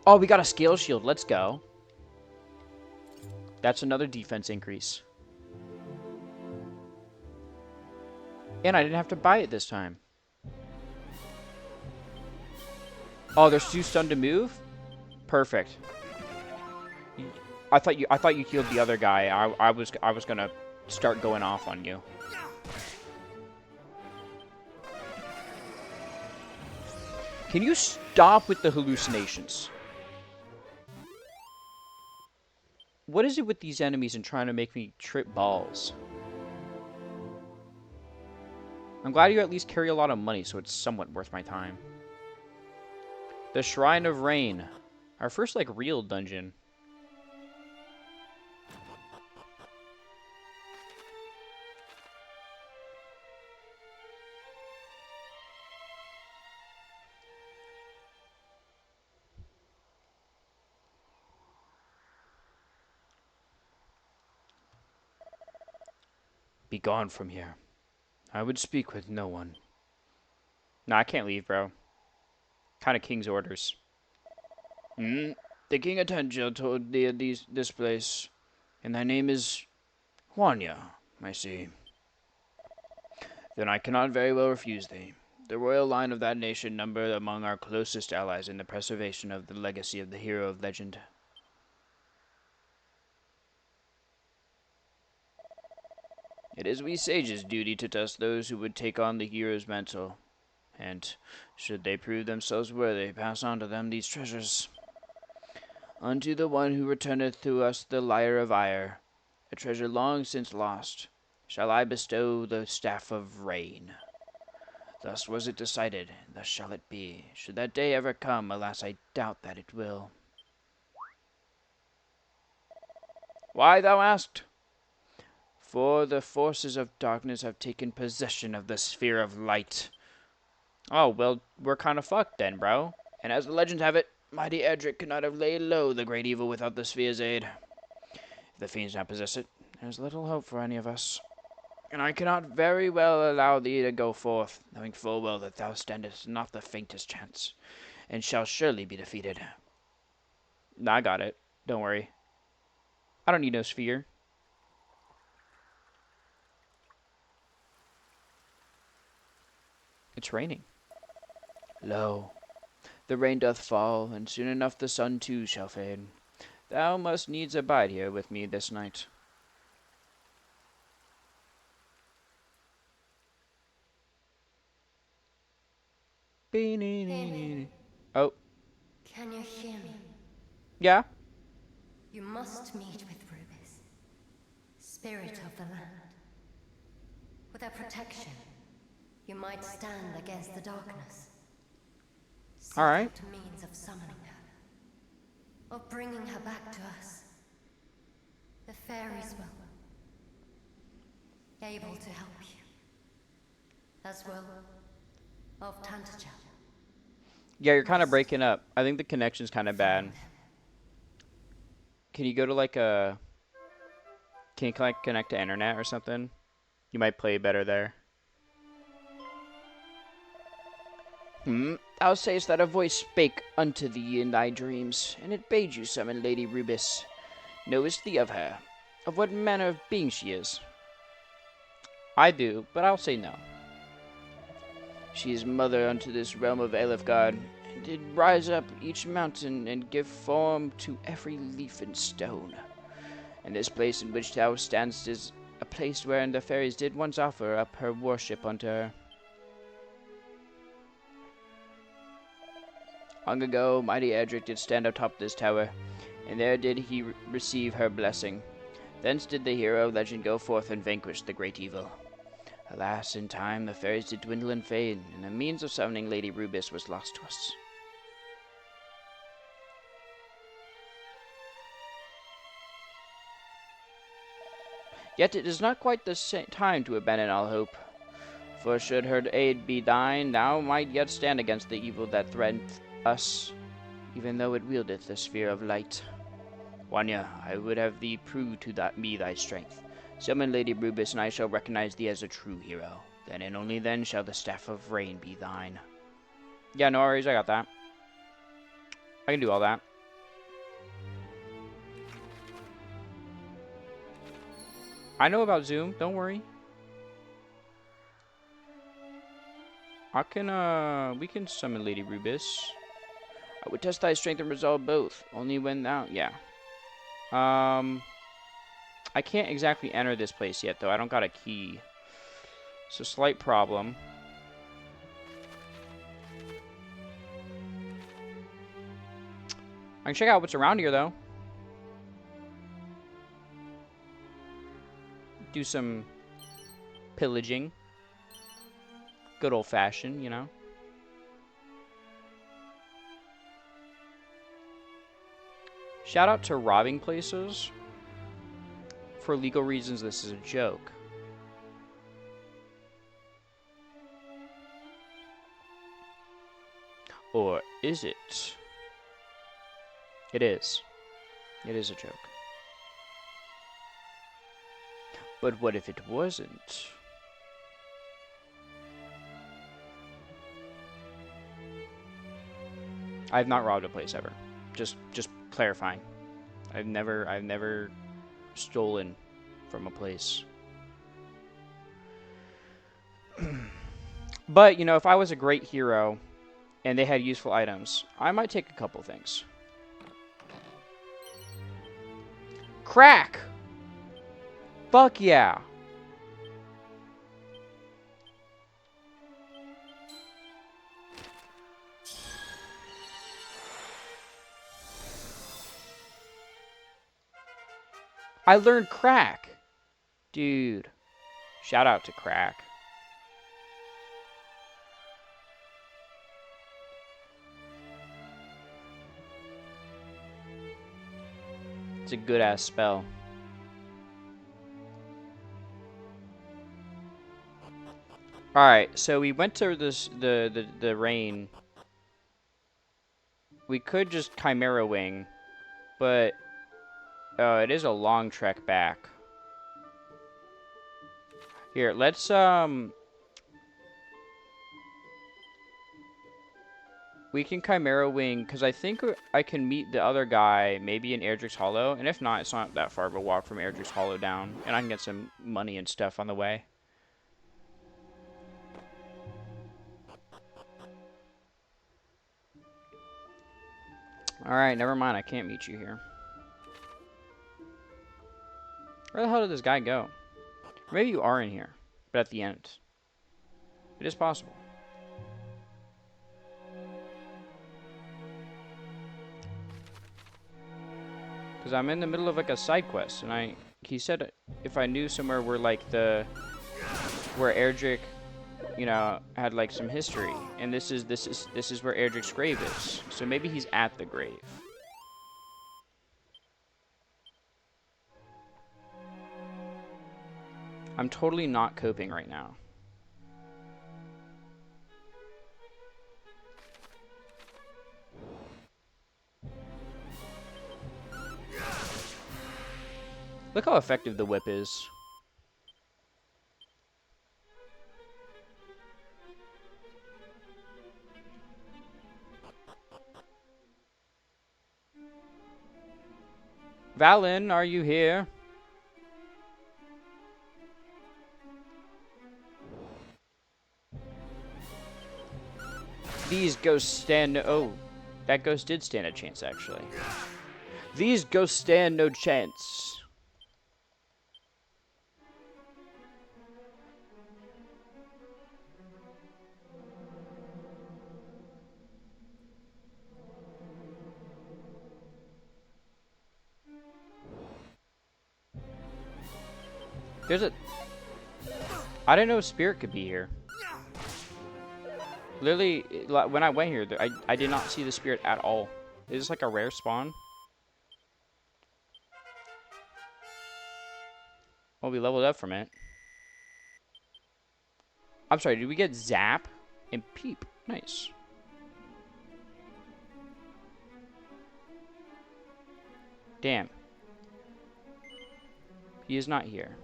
Oh, we got a scale shield. Let's go. That's another defense increase. And I didn't have to buy it this time. Oh, there's 2 stun to move? Perfect. I thought you healed the other guy. I was gonna start going off on you. Can you stop with the hallucinations? What is it with these enemies and trying to make me trip balls? I'm glad you at least carry a lot of money, so it's somewhat worth my time. The Shrine of Rain. Our first, like, real dungeon. Be gone from here. I would speak with no one. Nah, I can't leave, bro. Kind of king's orders. The King Attention told thee this place, and thy name is Huanya, I see. Then I cannot very well refuse thee. The royal line of that nation number among our closest allies in the preservation of the legacy of the hero of legend. It is we sages' duty to test those who would take on the hero's mantle, and, should they prove themselves worthy, pass on to them these treasures. Unto the one who returneth to us the lyre of ire, a treasure long since lost, shall I bestow the staff of rain. Thus was it decided, thus shall it be. Should that day ever come, alas, I doubt that it will. Why, thou asked? For the forces of darkness have taken possession of the sphere of light. Oh, well, we're kind of fucked then, bro. And as the legends have it, mighty Edric could not have laid low the great evil without the sphere's aid. If the fiends now possess it, there's little hope for any of us. And I cannot very well allow thee to go forth, knowing full well that thou standest not the faintest chance, and shall surely be defeated. Nah, I got it. Don't worry. I don't need no sphere. It's raining. Lo, the rain doth fall, and soon enough the sun too shall fade. Thou must needs abide here with me this night. Oh. Can you hear me? Yeah? You must meet with Rubis, spirit of the land. With her protection, you might stand against the darkness. Seek Alright. out means of summoning her, of bringing her back to us. The fairies will be able to help you, as well of Tantagel. Yeah, you're kind of breaking up. I think the connection's kind of bad. Can you go to like a... Can you like connect to internet or something? You might play better there. Thou sayest that a voice spake unto thee in thy dreams, and it bade you summon Lady Rubis. Knowest thee of her? Of what manner of being she is? I do, but I'll say no. She is mother unto this realm of Elifgard, did rise up each mountain and give form to every leaf and stone. And this place in which thou standst is a place wherein the fairies did once offer up her worship unto her. Long ago, mighty Erdrick did stand atop this tower, and there did he receive her blessing. Thence did the hero of legend go forth and vanquish the great evil. Alas, in time the fairies did dwindle and fade, and the means of summoning Lady Rubis was lost to us. Yet it is not quite the time to abandon all hope. For should her aid be thine, thou might yet stand against the evil that threateneth us, even though it wieldeth the sphere of light. Wanya, I would have thee prove to me thy strength. Summon Lady Rubis, and I shall recognize thee as a true hero. Then and only then shall the Staff of Rain be thine. Yeah, no worries, I got that. I can do all that. I know about Zoom, don't worry. We can summon Lady Rubis. I would test thy strength and resolve both, only when thou, yeah. I can't exactly enter this place yet, though. I don't got a key. It's a slight problem. I can check out what's around here, though. Do some pillaging. Good old-fashioned, you know. Shout out to robbing places. For legal reasons, this is a joke. Or is it? It is. It is a joke. But what if it wasn't? I've not robbed a place ever. Just clarifying. I've never stolen from a place. But, you know, if I was a great hero and they had useful items, I might take a couple things. Crack! Fuck yeah! I learned crack. Dude. Shout out to crack. It's a good ass spell. Alright, so we went to the rain. We could just Chimera Wing, but it is a long trek back. Here, let's we can Chimera Wing, because I think I can meet the other guy maybe in Erdrick's Hollow, and if not, it's not that far of a walk from Erdrick's Hollow down, and I can get some money and stuff on the way. Alright, never mind, I can't meet you here. Where the hell did this guy go? Maybe you are in here, but at the end. It is possible. Because I'm in the middle of like a side quest, and he said if I knew somewhere where like where Erdrick, you know, had like some history, and this is where Erdrick's grave is. So maybe he's at the grave. I'm totally not coping right now. Look how effective the whip is. Valen, are you here? These ghosts stand no... Oh, that ghost did stand a chance, actually. These ghosts stand no chance. There's a... I didn't know a spirit could be here. Literally, when I went here, I did not see the spirit at all. Is this like a rare spawn? Well, we leveled up from it. I'm sorry, did we get Zap and Peep? Nice. Damn. He is not here.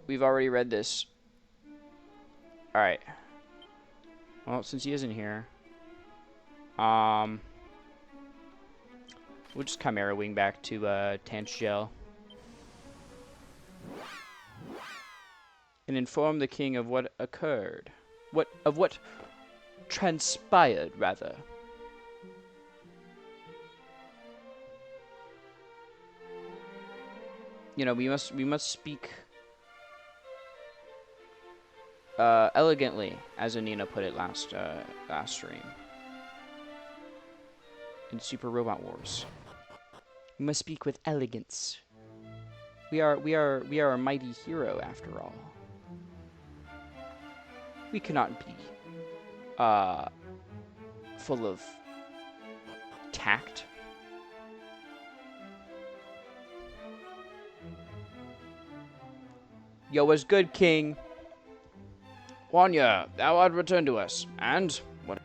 We've already read this. Alright. Well, since he isn't here, we'll just Chimera Wing back to Tanchgel and inform the king of what occurred. Of what transpired, rather. You know, we must speak elegantly, as Anina put it last stream in Super Robot Wars. We must speak with elegance. We are a mighty hero, after all. We cannot be full of tact. Yo, what's good, King? Wanya, thou art returned to us, and what?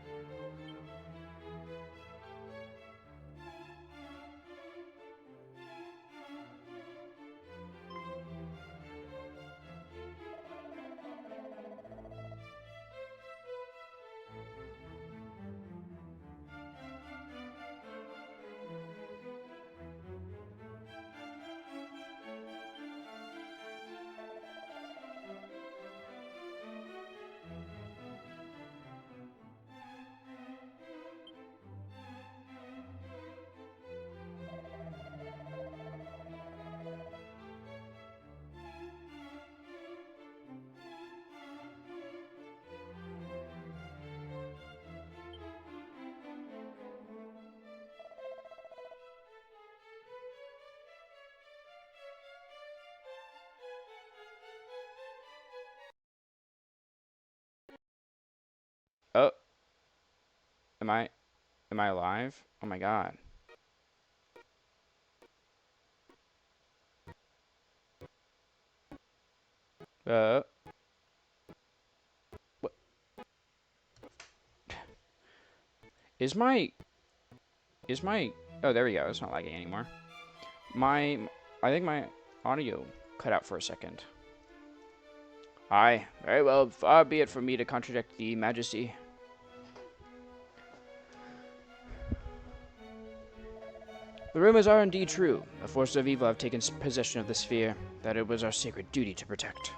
Oh, am I alive? Oh my god. What? Is my... Oh, there we go. It's not lagging anymore. I think my audio cut out for a second. Aye, very well. Far be it from me to contradict the Majesty. The rumors are indeed true. The forces of evil have taken possession of the sphere that it was our sacred duty to protect.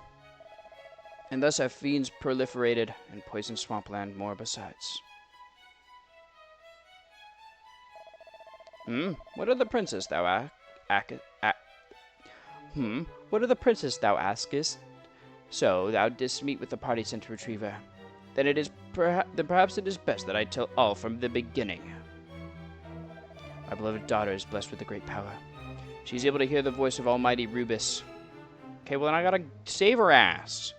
And thus have fiends proliferated and poisoned swampland more besides. What of the princess thou What of the princess thou askest? So thou didst meet with the party sent to retrieve her. Then perhaps it is best that I tell all from the beginning. My beloved daughter is blessed with a great power. She is able to hear the voice of Almighty Rubus. Okay, well then I gotta save her ass.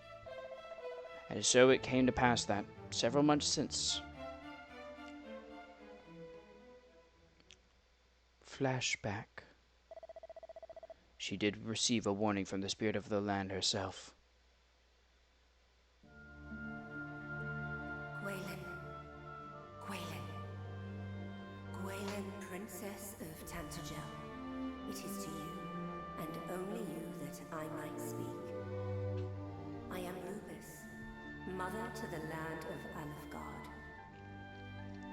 And so it came to pass that, several months since... Flashback. She did receive a warning from the spirit of the land herself. Gwaelin, Princess of Tantegel. It is to you, and only you, that I might speak. I am Rubus, mother to the land of Alefgard.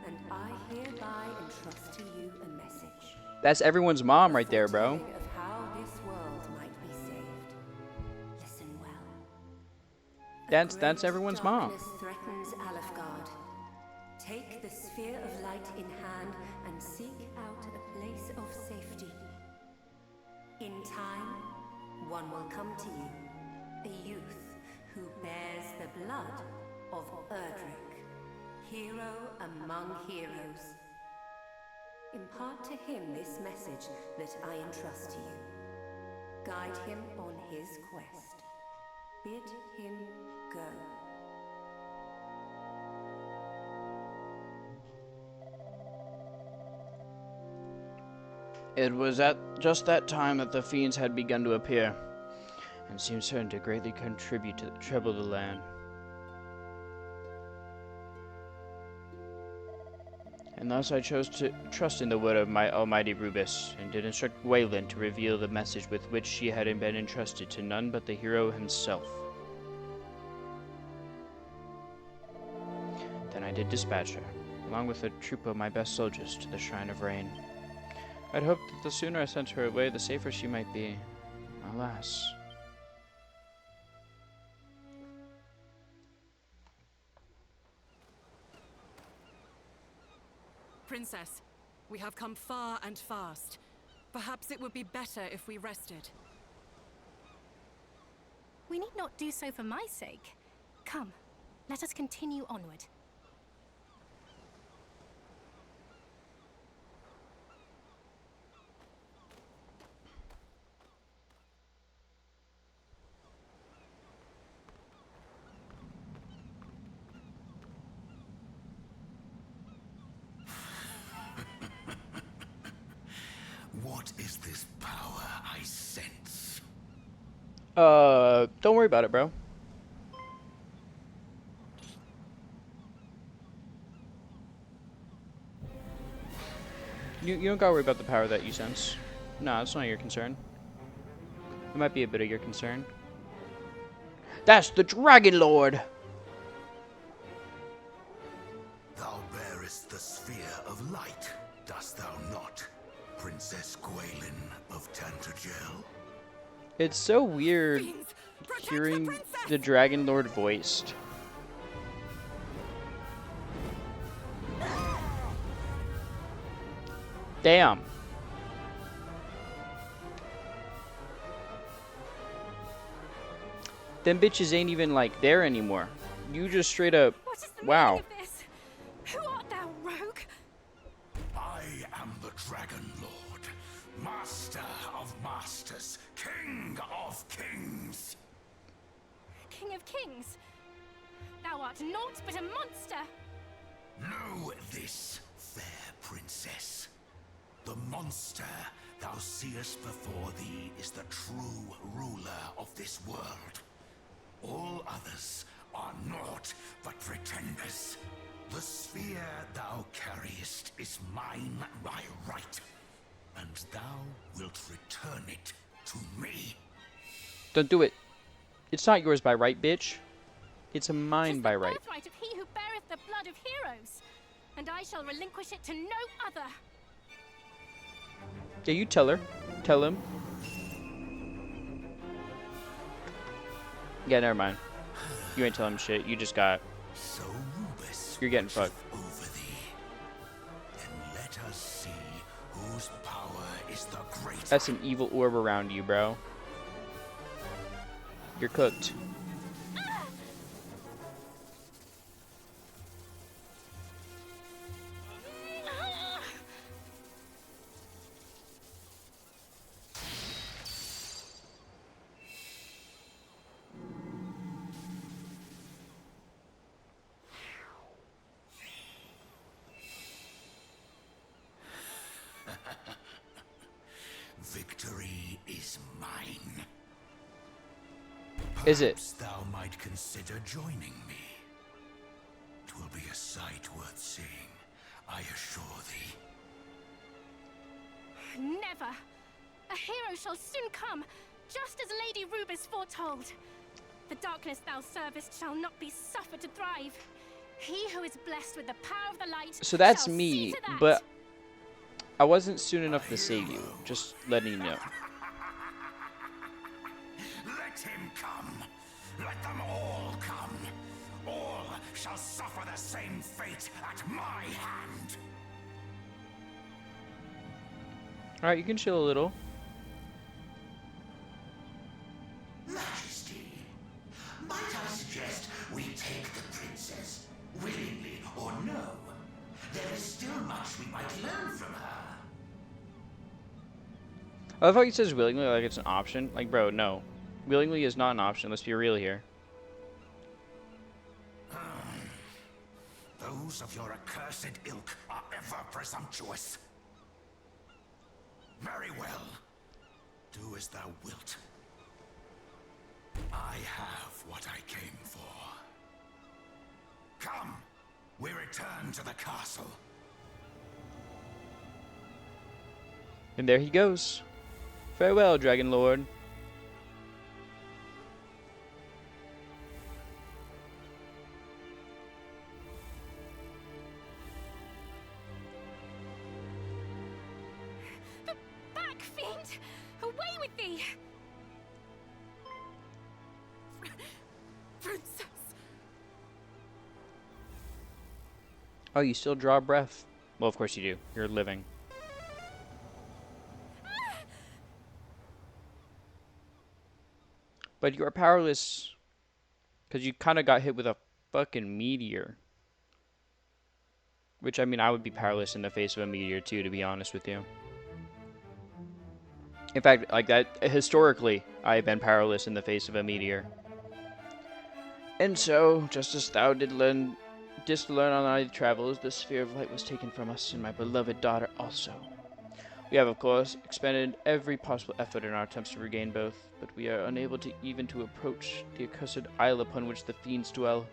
And I hereby entrust to you a message. That's everyone's mom right there, bro. Of how this world might be saved. Listen well. That's everyone's mom. Darkness threatens Alefgard. Take the sphere of light in hand and seek out a place of safety. In time, one will come to you, a youth who bears the blood of Erdrick, hero among heroes. Impart to him this message that I entrust to you. Guide him on his quest. Bid him go. It was at just that time that the fiends had begun to appear, and seemed certain to greatly contribute to the trouble of the land. And thus I chose to trust in the word of my almighty Rubis, and did instruct Waylon to reveal the message with which she had been entrusted to none but the hero himself. Then I did dispatch her, along with a troop of my best soldiers, to the Shrine of Rain. I'd hoped that the sooner I sent her away, the safer she might be. Alas. Princess, we have come far and fast. Perhaps it would be better if we rested. We need not do so for my sake. Come, let us continue onward. What is this power I sense? Don't worry about it, bro. You don't gotta worry about the power that you sense. No, it's not your concern. It might be a bit of your concern. That's the Dragon Lord! Thou bearest the sphere of light, dost thou not, Princess Gwaelin of Tantagel? It's so weird Fiends, protect the hearing princess! the Dragon Lord voiced. Damn. Them bitches ain't even like there anymore. You just straight up, What is the wow. meaning of this? Who art thou, rogue? I am the Dragon Lord, Master of Masters, King of Kings. King of kings? Thou art naught but a monster! Know this, fair princess. The monster thou seest before thee is the true ruler of this world. All others are naught but pretenders. The sphere thou carriest is mine by right, and thou wilt return it to me. Don't do it. It's not yours by right, bitch. It's mine 'Tis by the right. birthright of he who beareth the blood of heroes, and I shall relinquish it to no other. Yeah, you tell her. Tell him. Yeah, never mind. You ain't telling him shit. You just got... So Rubis You're getting fucked. over thee. Then let us see whose power is the greater. That's an evil orb around you, bro. You're cooked. Victory is mine. Is it? Perhaps thou might consider joining me. 'Twill be a sight worth seeing, I assure thee. Never! A hero shall soon come, just as Lady Rubis foretold. The darkness thou servest shall not be suffered to thrive. He who is blessed with the power of the light So that's shall me, see to that. but I wasn't soon enough to save you. Just letting you know. Let him come. Let them all come. shall suffer the same fate at my hand. Alright, you can chill a little. Majesty, might I suggest we take the princess, willingly or no? There is still much we might learn from her. I love how he says willingly like it's an option. Like, bro, no. Willingly is not an option. Let's be real here. Those of your accursed ilk are ever presumptuous. Very well. Do as thou wilt. I have what I came for. Come, we return to the castle. And there he goes. Farewell, Dragon Lord. Back, fiend! Away with thee! Princess! Oh, you still draw breath. Well, of course you do. You're living. But you are powerless. Because you kind of got hit with a fucking meteor. Which, I mean, I would be powerless in the face of a meteor, too, to be honest with you. In fact, like that, historically, I have been powerless in the face of a meteor. And so, just as thou didst learn on thy travels, the sphere of light was taken from us, and my beloved daughter also. We have, of course, expended every possible effort in our attempts to regain both, but we are unable to even to approach the accursed isle upon which the fiends dwell.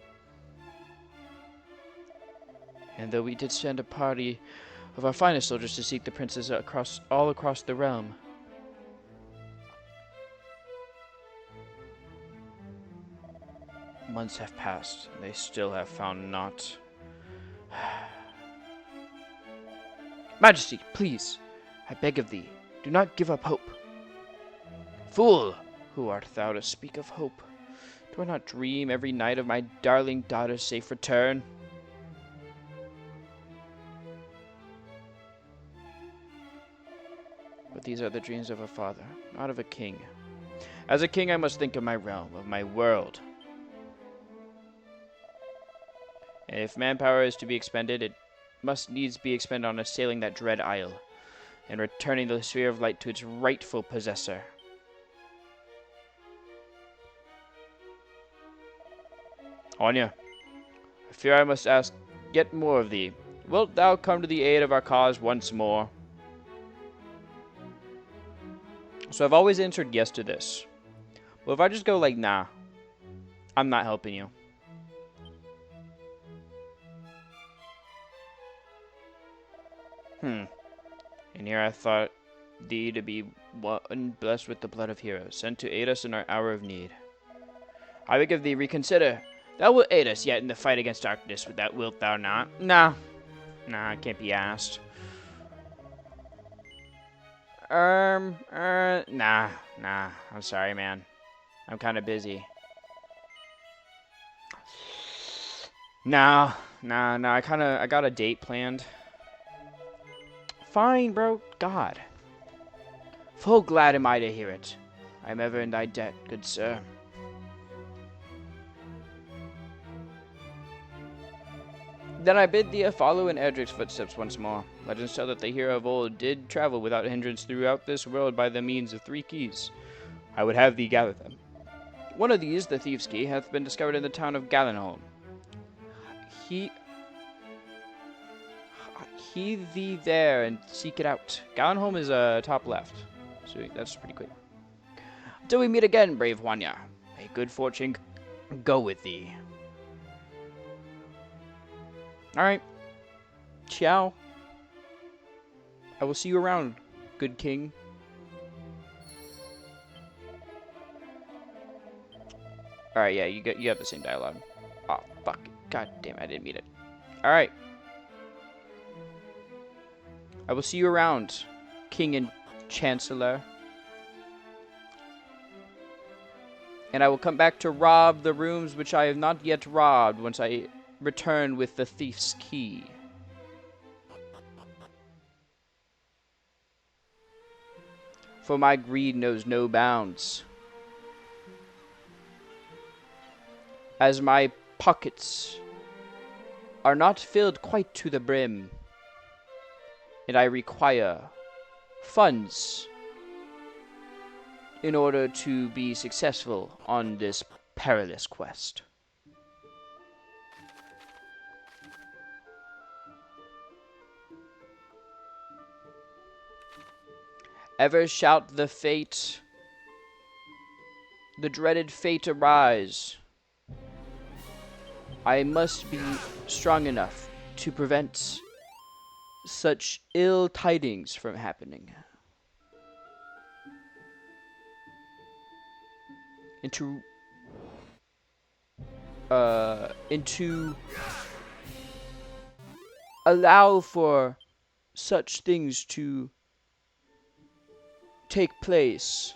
And though we did send a party of our finest soldiers to seek the princess all across the realm, months have passed, and they still have found naught. Majesty, please, I beg of thee, do not give up hope. Fool, who art thou to speak of hope? Do I not dream every night of my darling daughter's safe return? But these are the dreams of a father, not of a king. As a king, I must think of my realm, of my world. And if manpower is to be expended, it must needs be expended on assailing that dread isle, and returning the sphere of light to its rightful possessor. Anya, I fear I must ask yet more of thee. Wilt thou come to the aid of our cause once more? So I've always answered yes to this. Well, if I just go like, nah, I'm not helping you. And here I thought thee to be one blessed with the blood of heroes, sent to aid us in our hour of need. I beg of thee, reconsider. Thou wilt aid us yet in the fight against darkness, but that wilt thou not? Nah, I can't be asked. Nah, I'm sorry, man. I'm kind of busy. No, I got a date planned. Fine, bro. God. Full glad am I to hear it. I am ever in thy debt, good sir. Then I bid thee follow in Edric's footsteps once more. Legends tell that the hero of old did travel without hindrance throughout this world by the means of 3 keys. I would have thee gather them. One of these, the Thieves' Key, hath been discovered in the town of Gallenholm. Heed thee there and seek it out. Gallenholm is top left, so that's pretty quick. Until we meet again, brave Wanya, may good fortune go with thee. Alright. Ciao. I will see you around, good king. Alright, yeah, you have the same dialogue. Oh, fuck. God damn, I didn't mean it. Alright. I will see you around, king and chancellor. And I will come back to rob the rooms which I have not yet robbed once I return with the thief's key. For my greed knows no bounds. As my pockets are not filled quite to the brim, and I require funds in order to be successful on this perilous quest. Ever shout the fate, the dreaded fate arise. I must be strong enough to prevent such ill tidings from happening. And to allow for such things to take place,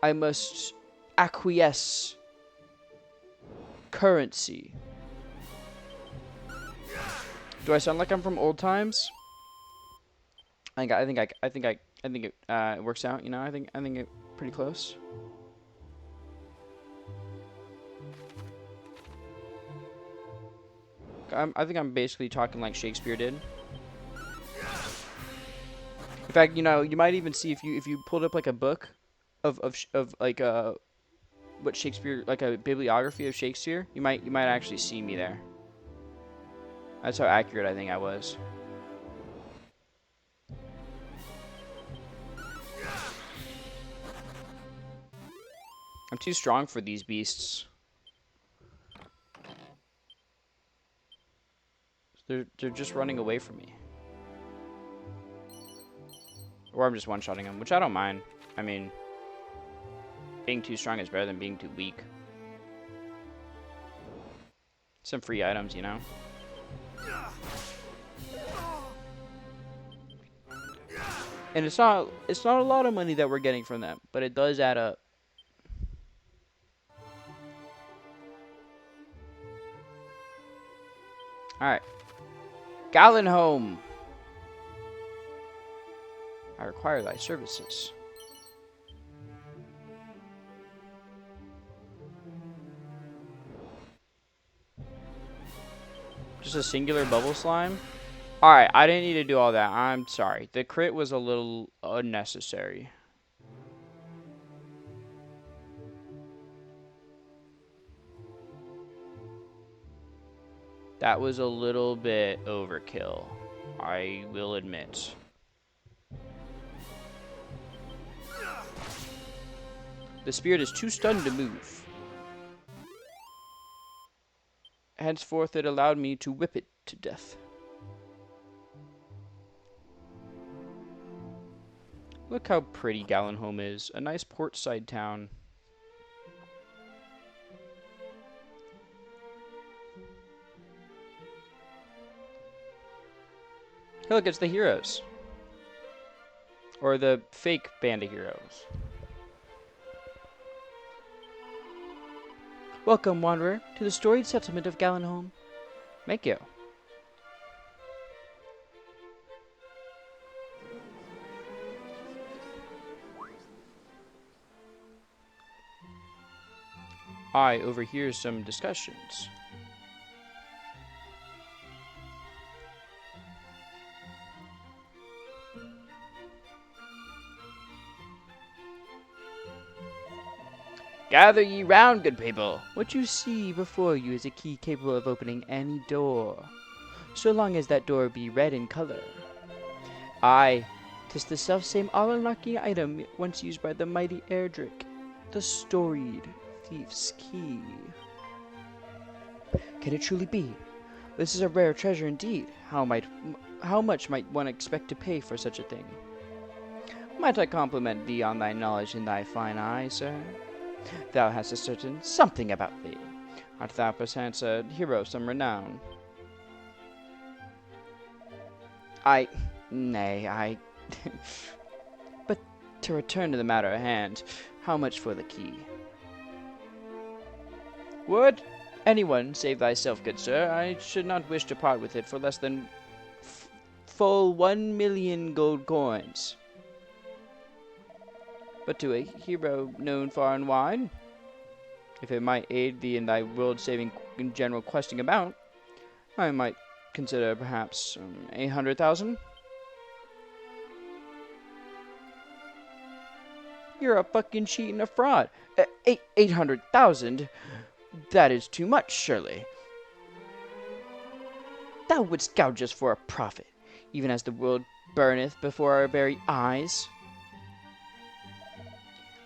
I must acquiesce currency. Do I sound like I'm from old times? I think it works out. You know, I think it pretty close. I think I'm basically talking like Shakespeare did. In fact, you know, you might even see if you pulled up like a book of like what Shakespeare, like a bibliography of Shakespeare, you might actually see me there. That's how accurate I think I was. I'm too strong for these beasts. They're just running away from me. Or I'm just one-shotting them, which I don't mind. I mean, being too strong is better than being too weak. Some free items, you know? And it's not a lot of money that we're getting from them, but it does add up. Alright. Gallenholm. I require thy services. Just a singular bubble slime? Alright, I didn't need to do all that. I'm sorry. The crit was a little unnecessary. That was a little bit overkill, I will admit. The spirit is too stunned to move. Henceforth it allowed me to whip it to death. Look how pretty Gallenholm is. A nice portside town. Hey, look, it's the heroes. Or the fake band of heroes. Welcome, wanderer, to the storied settlement of Gallenholm. Thank you. I overhear some discussions. Gather ye round, good people. What you see before you is a key capable of opening any door, so long as that door be red in color. Aye, 'tis the self-same all-unlocking item once used by the mighty Erdrick, the storied thief's key. Can it truly be? This is a rare treasure indeed. How much might one expect to pay for such a thing? Might I compliment thee on thy knowledge and thy fine eye, sir? Thou hast a certain something about thee. Art thou perchance a hero of some renown? Nay, But to return to the matter at hand, how much for the key? What? Anyone save thyself, good sir. I should not wish to part with it for less than full 1,000,000 gold coins. But to a hero known far and wide, if it might aid thee in thy world-saving general questing about, I might consider perhaps 800,000. You're a fucking cheat and a fraud. 800,000? That is too much, surely. Thou wouldst gouge us for a profit, even as the world burneth before our very eyes.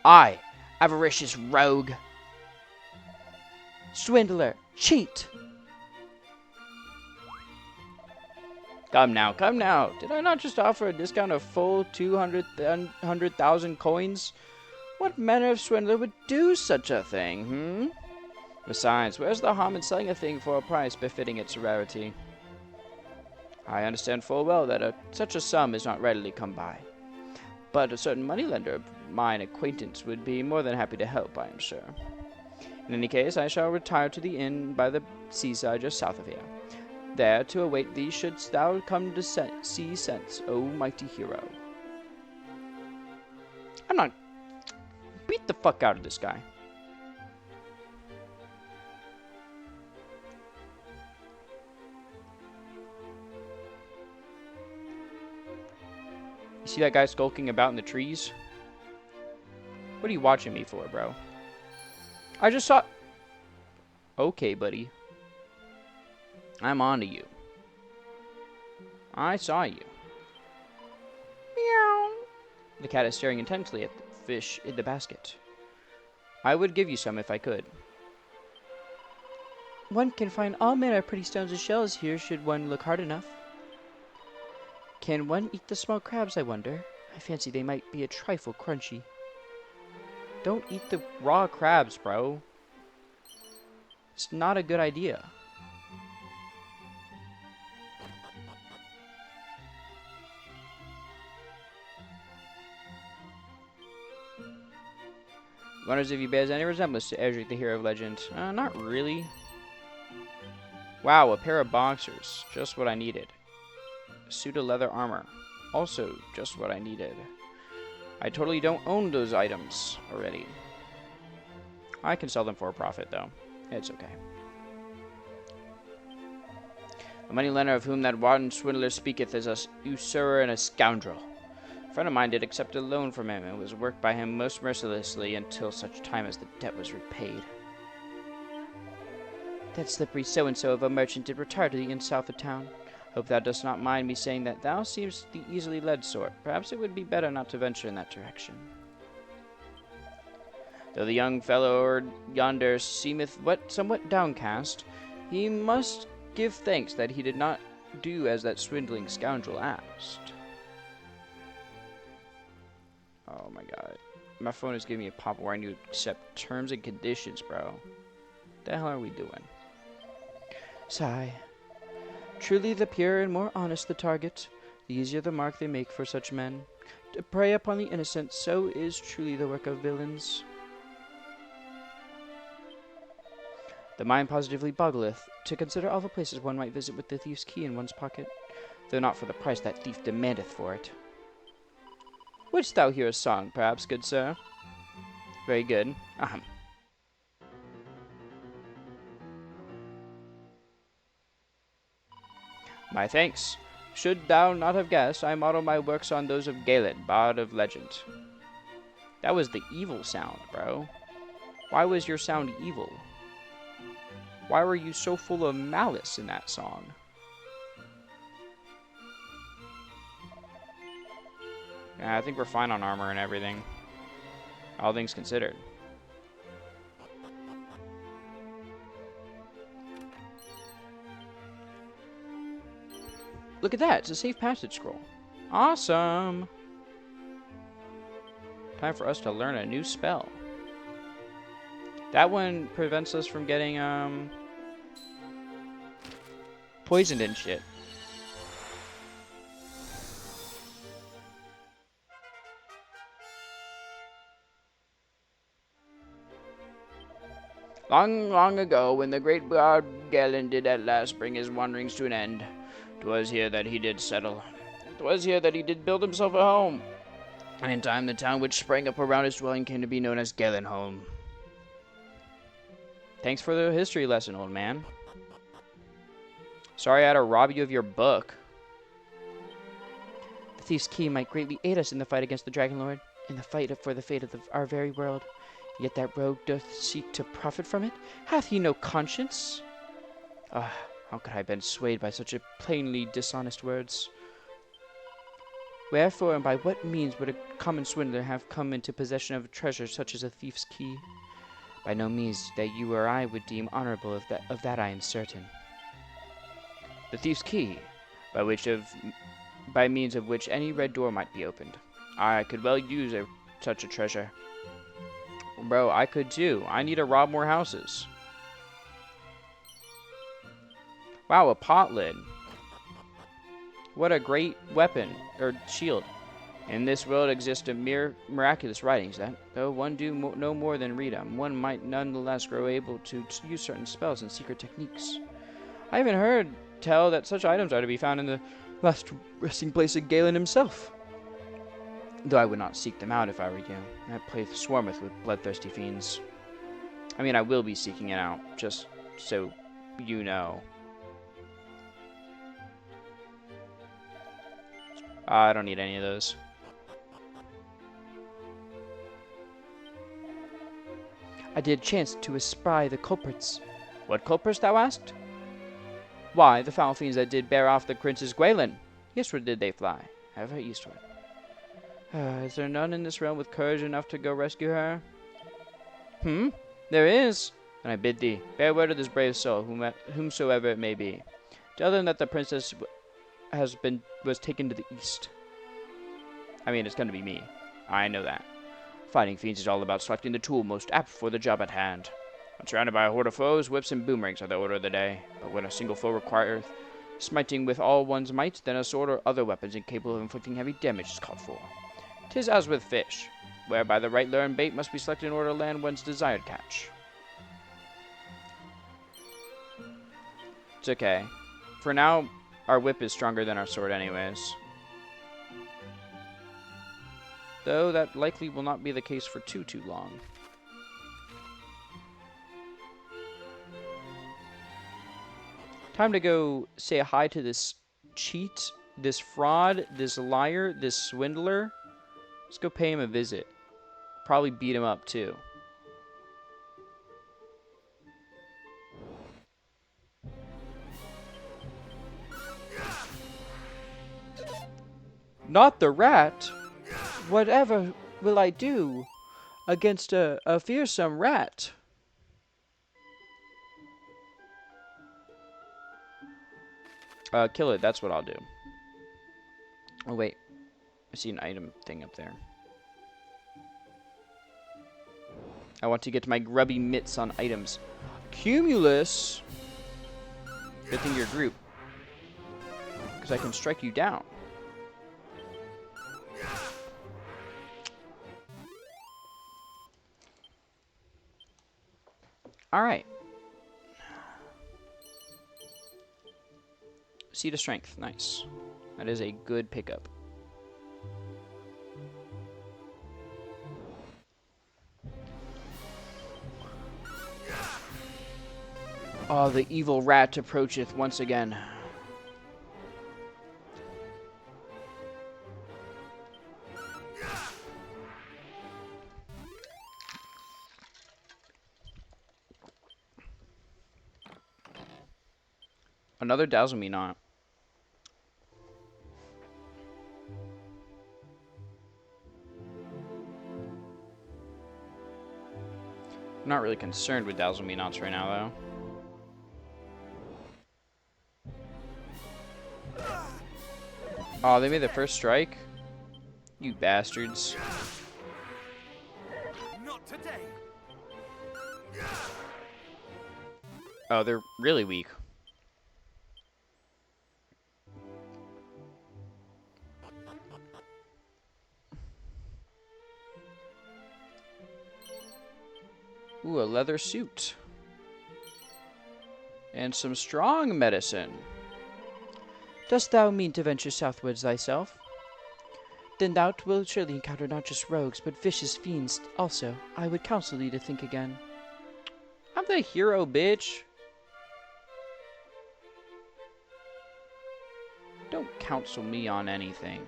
I, avaricious rogue, swindler, cheat. Come now, come now. Did I not just offer a discount of full 200,000 coins? What manner of swindler would do such a thing, Besides, where's the harm in selling a thing for a price befitting its rarity? I understand full well that such a sum is not readily come by. But a certain moneylender of mine acquaintance would be more than happy to help, I am sure. In any case, I shall retire to the inn by the seaside just south of here. There to await thee shouldst thou come to see sense, O mighty hero. I'm not... Beat the fuck out of this guy. You see that guy skulking about in the trees? What are you watching me for, bro? I just saw... Okay, buddy. I'm on to you. I saw you. Meow. The cat is staring intently at the fish in the basket. I would give you some if I could. One can find all manner of pretty stones and shells here should one look hard enough. Can one eat the small crabs, I wonder? I fancy they might be a trifle crunchy. Don't eat the raw crabs, bro. It's not a good idea. Wonders if he bears any resemblance to Edric, the hero of legend. Not really. Wow, a pair of boxers. Just what I needed. A suit of leather armor. Also, just what I needed. I totally don't own those items already. I can sell them for a profit, though. It's okay. A moneylender of whom that wanton swindler speaketh is a usurer and a scoundrel. A friend of mine did accept a loan from him and was worked by him most mercilessly until such time as the debt was repaid. That slippery so-and-so of a merchant did retire to the inn south of town. Hope thou dost not mind me saying that thou seemst the easily led sort. Perhaps it would be better not to venture in that direction. Though the young fellow yonder seemeth somewhat downcast, he must give thanks that he did not do as that swindling scoundrel asked. Oh my god. My phone is giving me a pop where I need to accept terms and conditions, bro. What the hell are we doing? Sigh. Truly the pure and more honest the target, the easier the mark they make for such men. To prey upon the innocent, so is truly the work of villains. The mind positively boggleth to consider all the places one might visit with the thief's key in one's pocket, though not for the price that thief demandeth for it. Wouldst thou hear a song, perhaps, good sir? Very good. Ahem. My thanks. Should thou not have guessed, I model my works on those of Galen, bard of legend. That was the evil sound, bro. Why was your sound evil? Why were you so full of malice in that song? Yeah, I think we're fine on armor and everything. All things considered. Look at that, it's a safe passage scroll. Awesome! Time for us to learn a new spell. That one prevents us from getting, poisoned and shit. Long, long ago, when the great god Galen did at last bring his wanderings to an end, 'twas here that he did settle. 'Twas here that he did build himself a home. And in time, the town which sprang up around his dwelling came to be known as Galenholm. Thanks for the history lesson, old man. Sorry I had to rob you of your book. The thief's key might greatly aid us in the fight against the Dragon Lord, in the fight for the fate of our very world. Yet that rogue doth seek to profit from it. Hath he no conscience? Ah, how could I have been swayed by such a plainly dishonest words? Wherefore and by what means would a common swindler have come into possession of a treasure such as a thief's key? By no means that you or I would deem honorable, of that I am certain. The thief's key, by means of which any red door might be opened. I could well use such a treasure. Bro, I could too. I need to rob more houses. Wow, a pot lid. What a great weapon, or shield. In this world exist a mere miraculous writings that, though one do no more than read them, one might nonetheless grow able to use certain spells and secret techniques. I even heard tell that such items are to be found in the last resting place of Galen himself. Though I would not seek them out if I were you. That place swarmeth with bloodthirsty fiends. I mean, I will be seeking it out, just so you know. I don't need any of those. I did chance to espy the culprits. What culprits, thou asked? Why, the foul fiends that did bear off the Princess Gwaelin. Eastward did they fly, ever eastward. Is there none in this realm with courage enough to go rescue her? There is. And I bid thee, bear word of this brave soul, whomsoever it may be. Tell them that the princess was taken to the east. I mean, it's going to be me. I know that. Fighting fiends is all about selecting the tool most apt for the job at hand. When surrounded by a horde of foes, whips and boomerangs are the order of the day. But when a single foe requires smiting with all one's might, then a sword or other weapons incapable of inflicting heavy damage is called for. 'Tis as with fish, whereby the right lure and bait must be selected in order to land one's desired catch. It's okay. For now, our whip is stronger than our sword anyways. Though that likely will not be the case for too long. Time to go say hi to this cheat, this fraud, this liar, this swindler. Let's go pay him a visit. Probably beat him up too. Not the rat. Whatever will I do against a fearsome rat? Kill it, that's what I'll do. Oh wait, I see an item thing up there. I want to get my grubby mitts on items. Cumulus! Good thing you're a group. Because I can strike you down. Alright. Seed of Strength. Nice. That is a good pickup. Oh, the evil rat approacheth once again. Another Dazzle Me Not. I'm not really concerned with Dazzle Me Nots right now, though. Oh, they made the first strike? You bastards. Not today. Oh, they're really weak. Ooh, a leather suit. And some strong medicine. Dost thou mean to venture southwards thyself? Then thou wilt surely encounter not just rogues, but vicious fiends also. I would counsel thee to think again. I'm the hero, bitch. Don't counsel me on anything.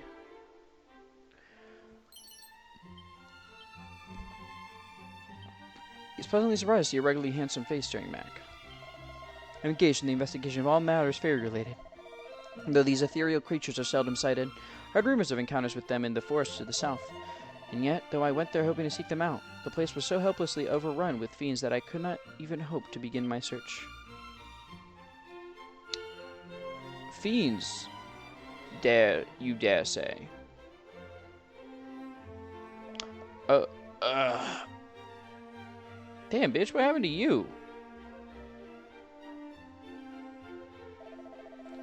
He's pleasantly surprised to see a regularly handsome face staring back. I'm engaged in the investigation of all matters fairy-related. Though these ethereal creatures are seldom sighted, I heard rumors of encounters with them in the forests to the south. And yet, though I went there hoping to seek them out, the place was so helplessly overrun with fiends that I could not even hope to begin my search. Fiends, you dare say? Damn, bitch, what happened to you?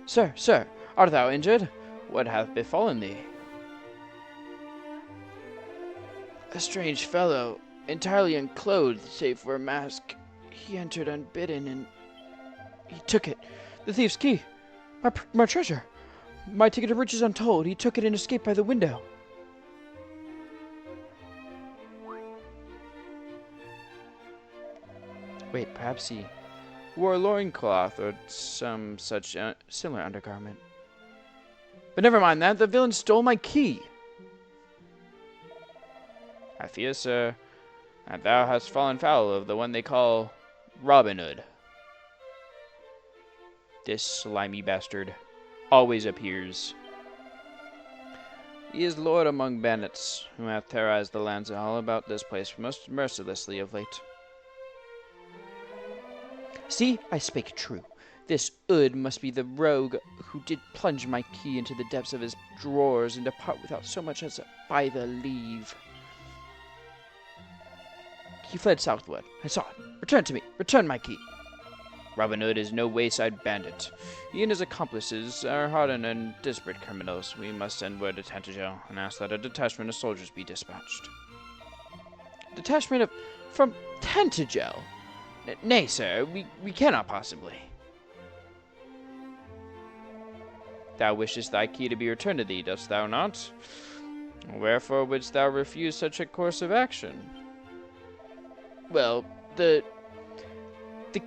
Sir, art thou injured? What hath befallen thee? A strange fellow, entirely unclothed save for a mask. He entered unbidden and he took it. The thief's key! My treasure! My ticket of riches untold. He took it and escaped by the window. Wait, perhaps he wore a loincloth or some such similar undergarment. But never mind that. The villain stole my key. I fear, sir, that thou hast fallen foul of the one they call Robin Hood. This slimy bastard always appears. He is lord among bandits, who hath terrorized the lands all about this place most mercilessly of late. See, I spake true. This Ud must be the rogue who did plunge my key into the depths of his drawers and depart without so much as by the leave. He fled southward. I saw it. Return to me. Return my key. Robin Hood is no wayside bandit. He and his accomplices are hardened and desperate criminals. We must send word to Tantagel and ask that a detachment of soldiers be dispatched. Detachment from Tantagel? Nay, sir, we cannot possibly. Thou wishest thy key to be returned to thee, dost thou not? Wherefore wouldst thou refuse such a course of action? Well, the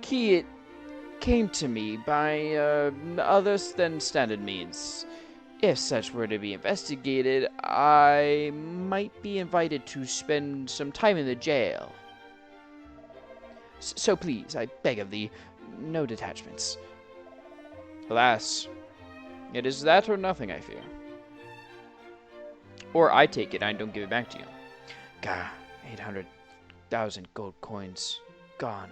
key, it came to me by other than standard means. If such were to be investigated, I might be invited to spend some time in the jail. So please, I beg of thee, no detachments. Alas, it is that or nothing, I fear. Or I take it and I don't give it back to you. Gah, 800,000 gold coins gone.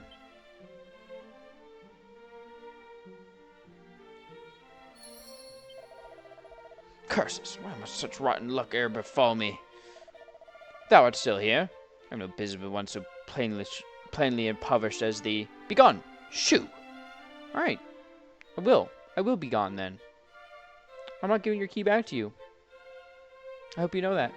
Curses, why must such rotten luck e'er befall me? Thou art still here. I have no business with one so plainly impoverished as thee. Begone! Shoo! Alright. I will be gone then. I'm not giving your key back to you. I hope you know that.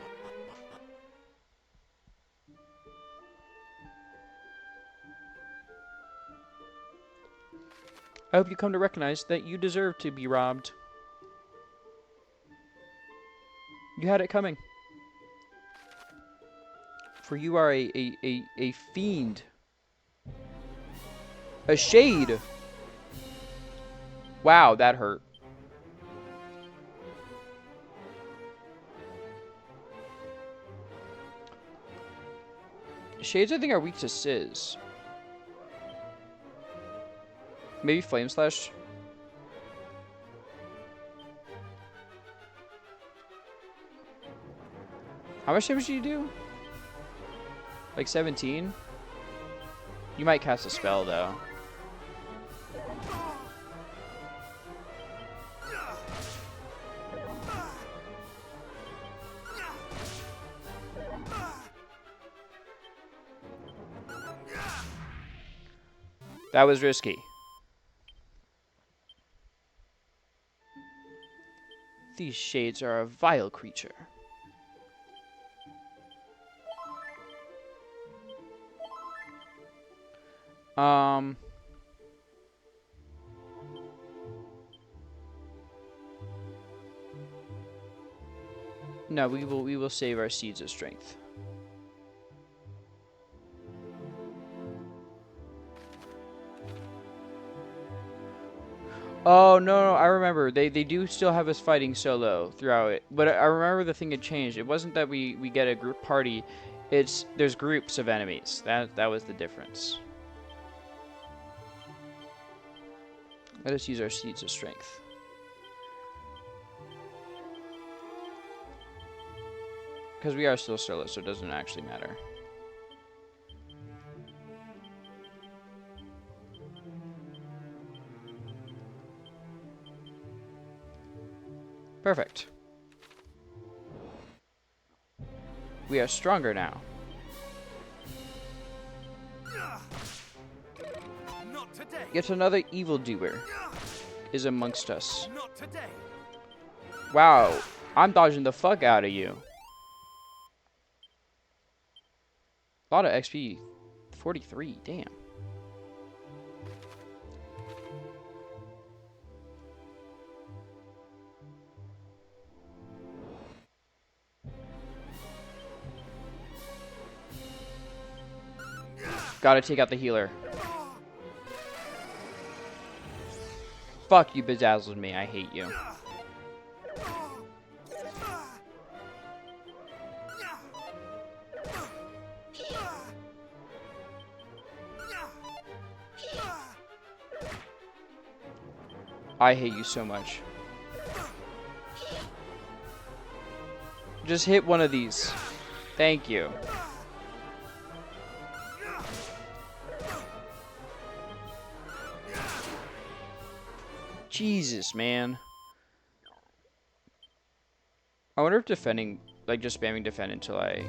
I hope you come to recognize that you deserve to be robbed. You had it coming. For you are a fiend. A shade. Wow, that hurt. Shades, I think, are weak to Sizz. Maybe Flame Slash. How much damage do you do? Like 17? You might cast a spell, though. That was risky. These shades are a vile creature. No, we will save our seeds of strength. Oh no, I remember. They do still have us fighting solo throughout it. But I remember the thing had changed. It wasn't that we get a group party. There's groups of enemies. That was the difference. Let us use our seeds of strength. Because we are still solo, so it doesn't actually matter. Perfect. We are stronger now. Not today. Yet another evildoer is amongst us. Not today. Wow, I'm dodging the fuck out of you. A lot of XP. 43, damn. Gotta take out the healer. Fuck, you bedazzled me. I hate you. I hate you so much. Just hit one of these. Thank you. Jesus, man. I wonder if defending, like just spamming defend until I...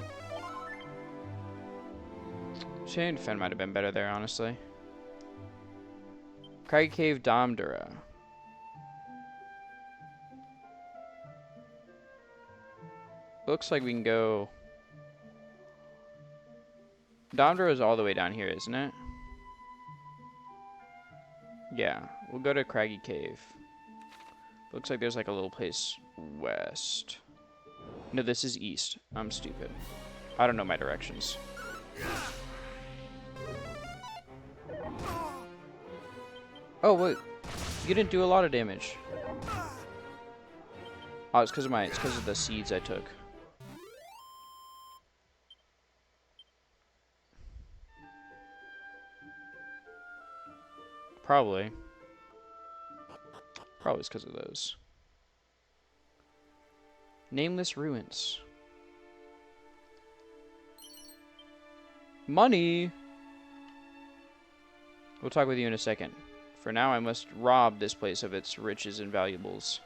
Spamming defend might have been better there, honestly. Craggy Cave Domdura. Looks like we can go... Domdura is all the way down here, isn't it? Yeah, we'll go to Craggy Cave. Looks like there's like a little place west. No, this is east. I'm stupid. I don't know my directions. Oh, wait. You didn't do a lot of damage. Oh, it's because of the seeds I took. Probably. Probably it's because of those. Nameless ruins. Money! We'll talk with you in a second. For now, I must rob this place of its riches and valuables.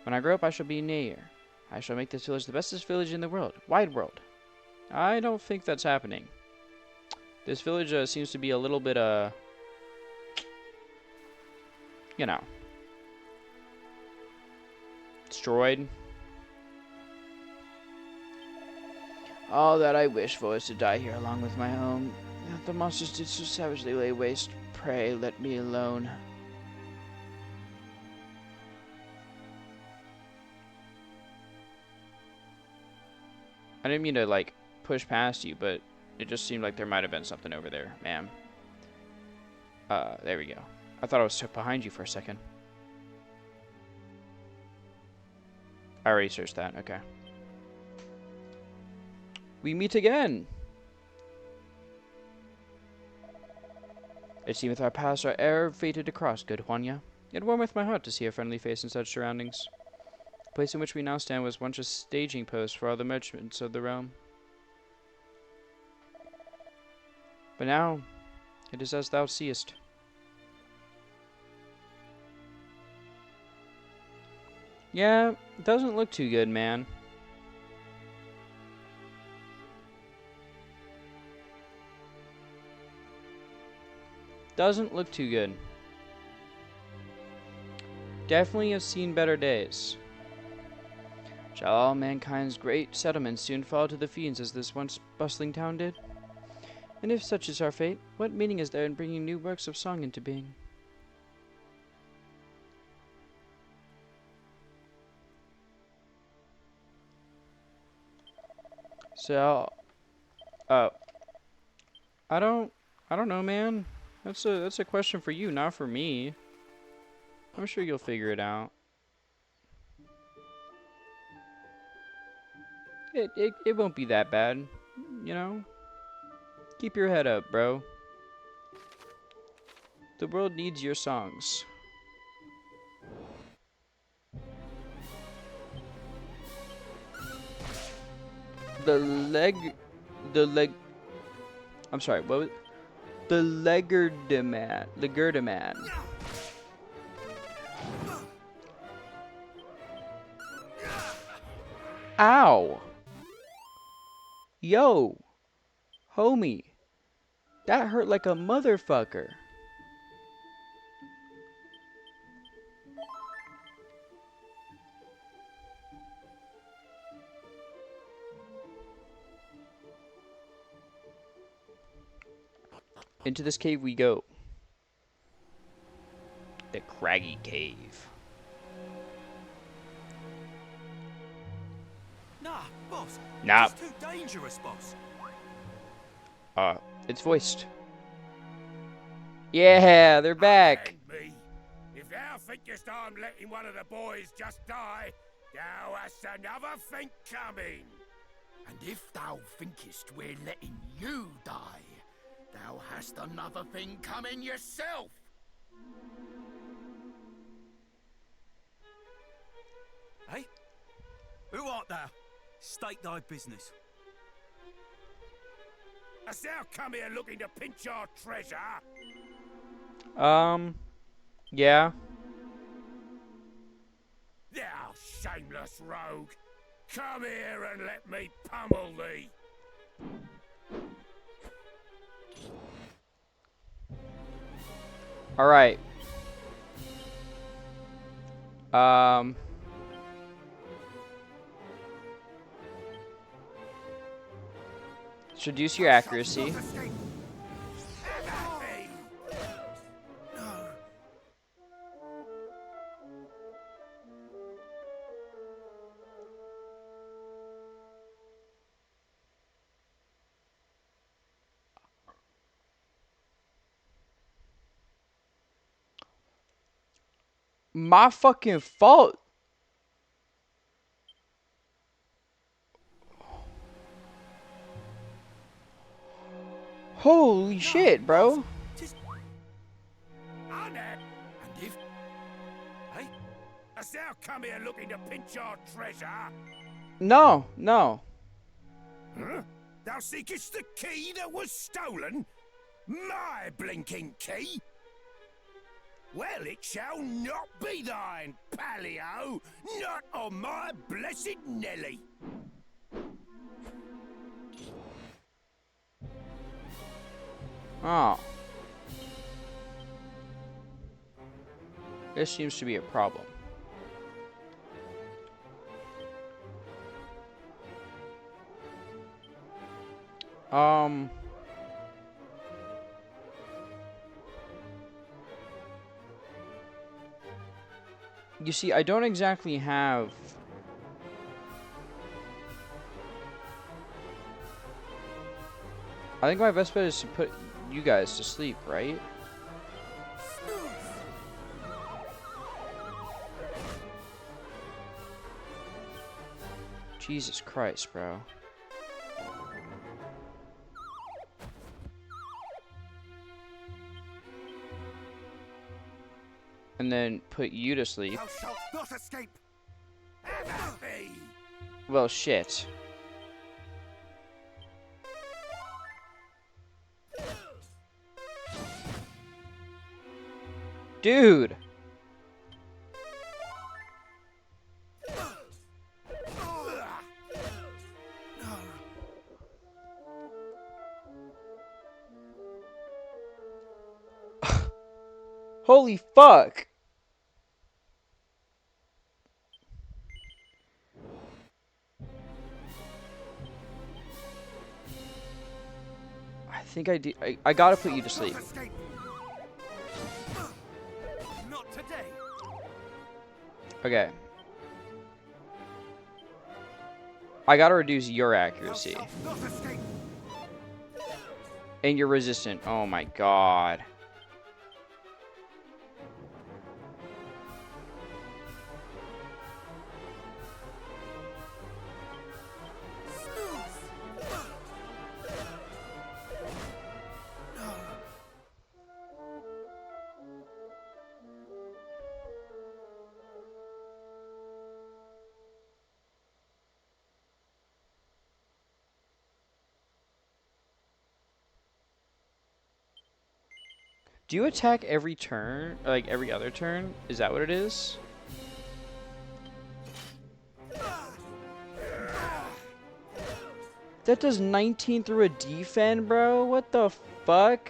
When I grow up, I shall be mayor. I shall make this village the bestest village in the world. Wide world. I don't think that's happening. This village seems to be a little bit, you know, destroyed. All that I wish for is to die here along with my home. The monsters did so savagely lay waste. Pray, let me alone. I didn't mean to, like, push past you, but it just seemed like there might have been something over there, ma'am. There we go. I thought I was stuck behind you for a second. I already searched that, okay. We meet again! It seemeth our paths are e'er fated to cross, good Juanya. It warmeth my heart to see a friendly face in such surroundings. The place in which we now stand was once a staging post for all the merchants of the realm. But now, it is as thou seest. Yeah, it doesn't look too good, man. Doesn't look too good. Definitely have seen better days. Shall all mankind's great settlements soon fall to the fiends as this once bustling town did? And if such is our fate, what meaning is there in bringing new works of song into being? So, I don't know, man. That's a question for you, not for me. I'm sure you'll figure it out. It won't be that bad, you know? Keep your head up, bro. The world needs your songs. I'm sorry, what was the Legurdaman. Ow! Yo! Homie! That hurt like a motherfucker. Into this cave we go. The Craggy Cave. Nah, boss. Nah. It's too dangerous, boss. It's voiced. Yeah, they're back. Me. If thou thinkest I'm letting one of the boys just die, thou hast another thing coming. And if thou thinkest we're letting you die, thou hast another thing coming yourself. Hey? Who art thou? State thy business. Hast thou come here looking to pinch our treasure? Yeah. Thou shameless rogue! Come here and let me pummel thee! Alright. Reduce your accuracy. My fucking fault. Holy shit, bro. And if... Hey? Hast thou come here looking to pinch our treasure? No, no. Huh? Thou seekest the key that was stolen? My blinking key? Well, it shall not be thine, Palio. Not on my blessed Nelly. Oh. This seems to be a problem. You see, I don't exactly have... I think my best bet is to put you guys to sleep, right? Jesus Christ, bro. And then put you to sleep. Thou shalt not escape. Well, shit. Dude. Holy fuck. I think I do. I gotta put you to sleep. Not today. Okay. I gotta reduce your accuracy. And you're resistant. Oh my god. Do you attack every turn? Like every other turn? Is that what it is? That does 19 through a defend, bro? What the fuck?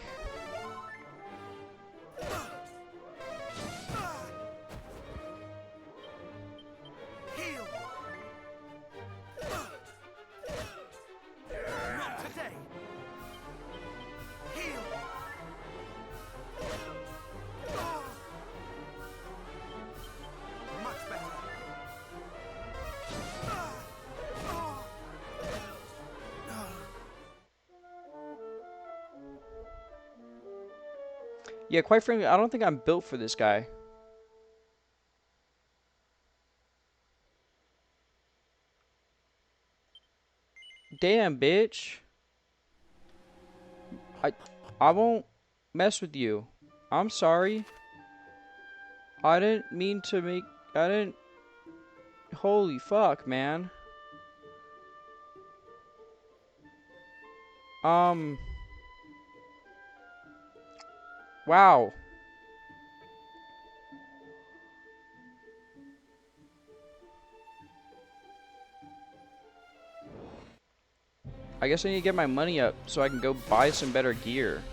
Yeah, quite frankly, I don't think I'm built for this guy. Damn, bitch. I won't mess with you. I'm sorry. I didn't mean to make... I didn't... Holy fuck, man. Wow. I guess I need to get my money up so I can go buy some better gear.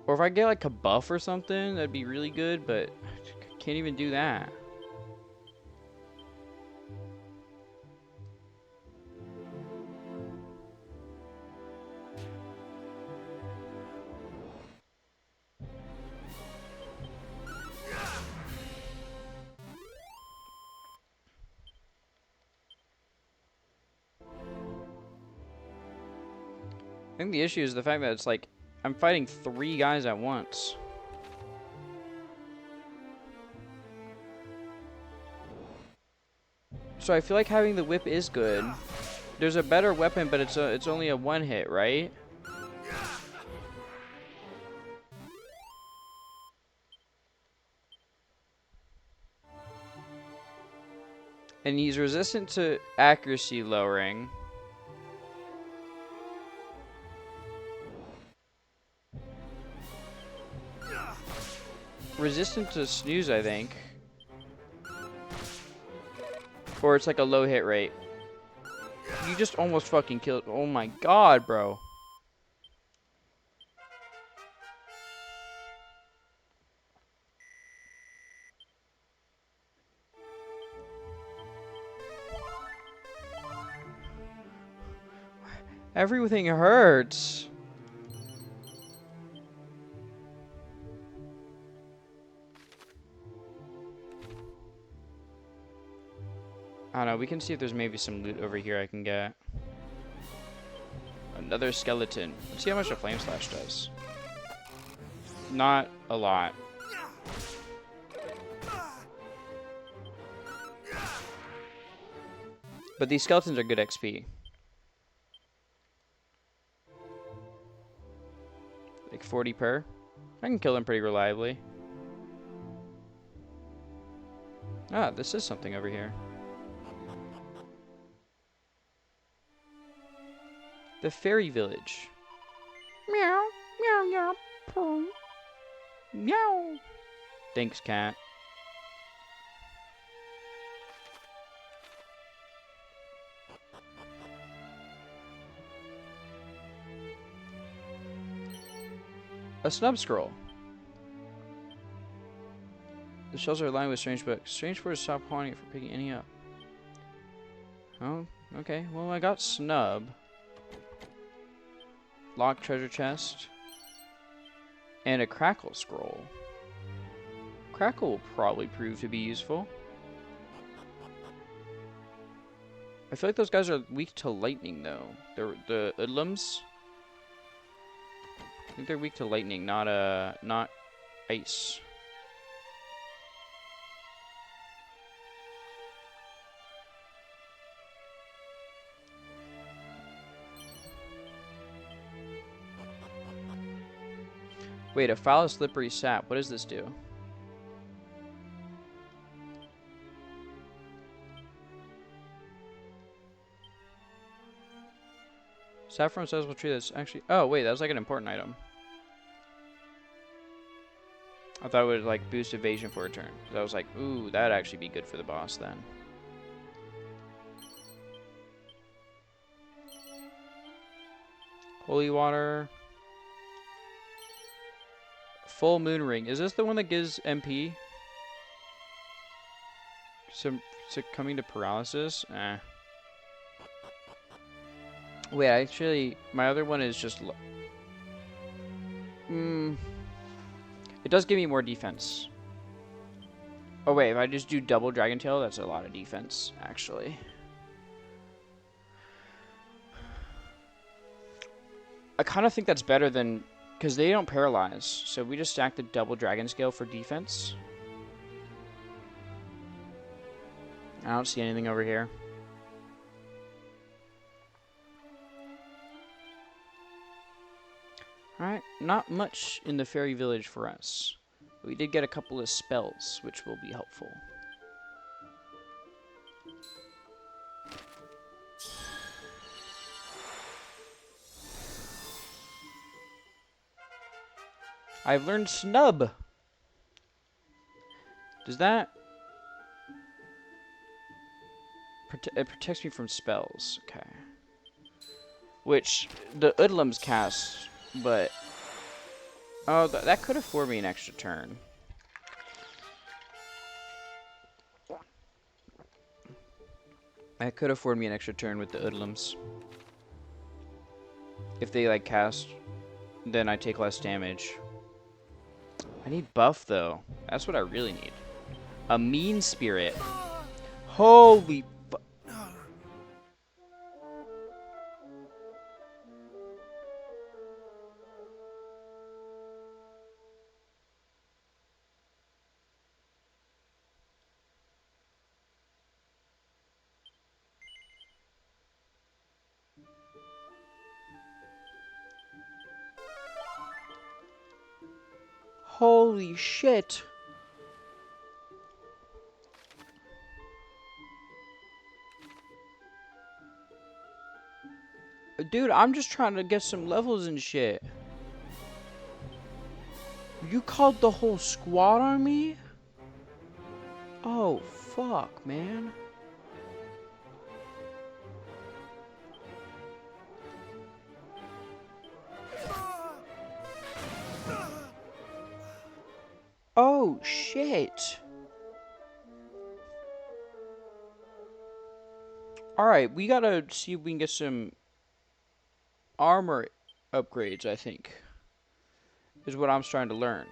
Or if I get like a buff or something, that'd be really good, but I can't even do that. I think the issue is the fact that it's like I'm fighting 3 guys at once. So I feel like having the whip is good. There's a better weapon, but it's only a 1-hit, right? And he's resistant to accuracy lowering. Resistant to snooze, I think. Or it's like a low hit rate. You just almost fucking killed. Oh my god, bro. Everything hurts. I don't know, we can see if there's maybe some loot over here I can get. Another skeleton. Let's see how much a flame slash does. Not a lot. But these skeletons are good XP. Like 40 per. I can kill them pretty reliably. Ah, this is something over here. The fairy village. Meow, meow, meow, purr. Meow. Thanks, cat. A snub scroll. The shells are lined with strange books. Strange words stop haunting it from picking any up. Oh, okay. Well, I got snub. Locked treasure chest. And a crackle scroll. Crackle will probably prove to be useful. I feel like those guys are weak to lightning, though. They're the hoodlums. I think they're weak to lightning, not ice. Wait, a foul slippery sap. What does this do? Saffron sensible tree that's actually... Oh, wait, that was like an important item. I thought it would like boost evasion for a turn. So I was like, ooh, that'd actually be good for the boss then. Holy water. Full moon ring. Is this the one that gives MP? Succumbing to paralysis? Eh. Wait, actually, my other one is just... It does give me more defense. Oh wait, if I just do double Dragon Tail, that's a lot of defense, actually. I kind of think that's better than... Because they don't paralyze, so we just stack the double Dragon Scale for defense. I don't see anything over here. Alright, not much in the fairy village for us. But we did get a couple of spells, which will be helpful. I've learned Snub! Does that... It protects me from spells. Okay. Which the hoodlums cast, but... Oh, that could afford me an extra turn. That could afford me an extra turn with the hoodlums. If they, like, cast, then I take less damage. I need buff, though. That's what I really need. A mean spirit. Holy fu- Holy shit. Dude, I'm just trying to get some levels and shit. You called the whole squad on me? Oh, fuck, man. Oh, shit. Alright, we gotta see if we can get some armor upgrades, I think. Is what I'm trying to learn.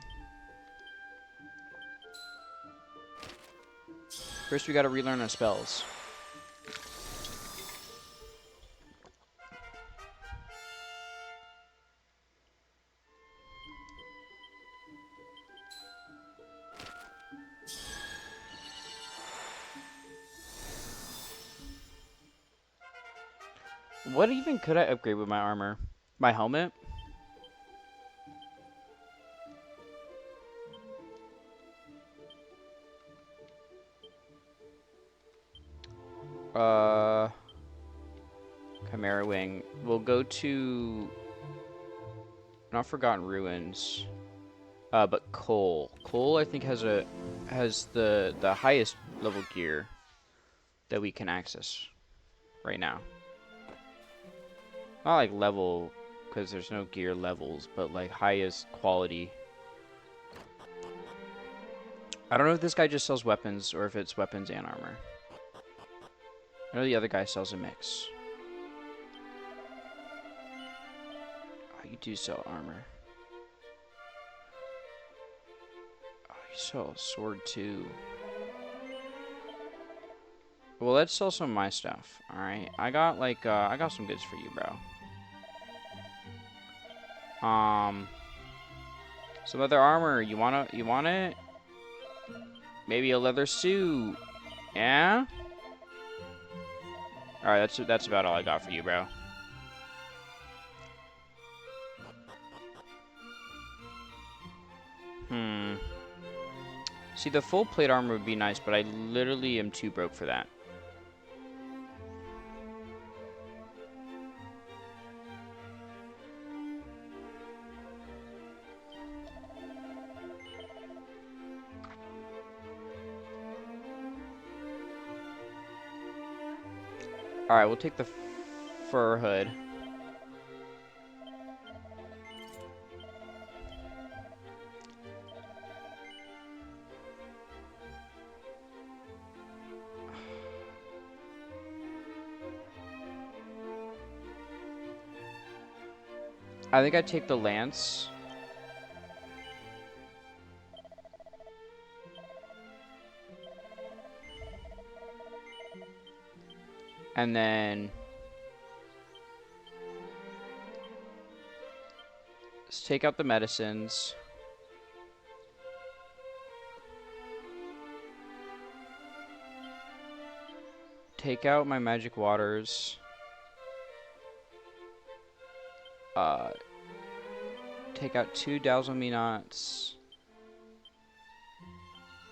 First, we gotta relearn our spells. What even could I upgrade with my armor? My helmet? Chimera Wing. We'll go to... Not Forgotten Ruins. But Cole. Cole, I think, has the highest level gear that we can access right now. Not like level, because there's no gear levels, but like highest quality. I don't know if this guy just sells weapons or if it's weapons and armor. I know the other guy sells a mix. Oh, you do sell armor. Oh, you sell a sword too. Well, let's sell some of my stuff. Alright. I got like I got some goods for you, bro. Some other armor. You want it? Maybe a leather suit. Yeah? Alright, that's about all I got for you, bro. See, the full plate armor would be nice, but I literally am too broke for that. Alright, we'll take the fur hood. I think I'd take the lance. And then let's take out the medicines. Take out my magic waters. Take out 2 dazzle me knots.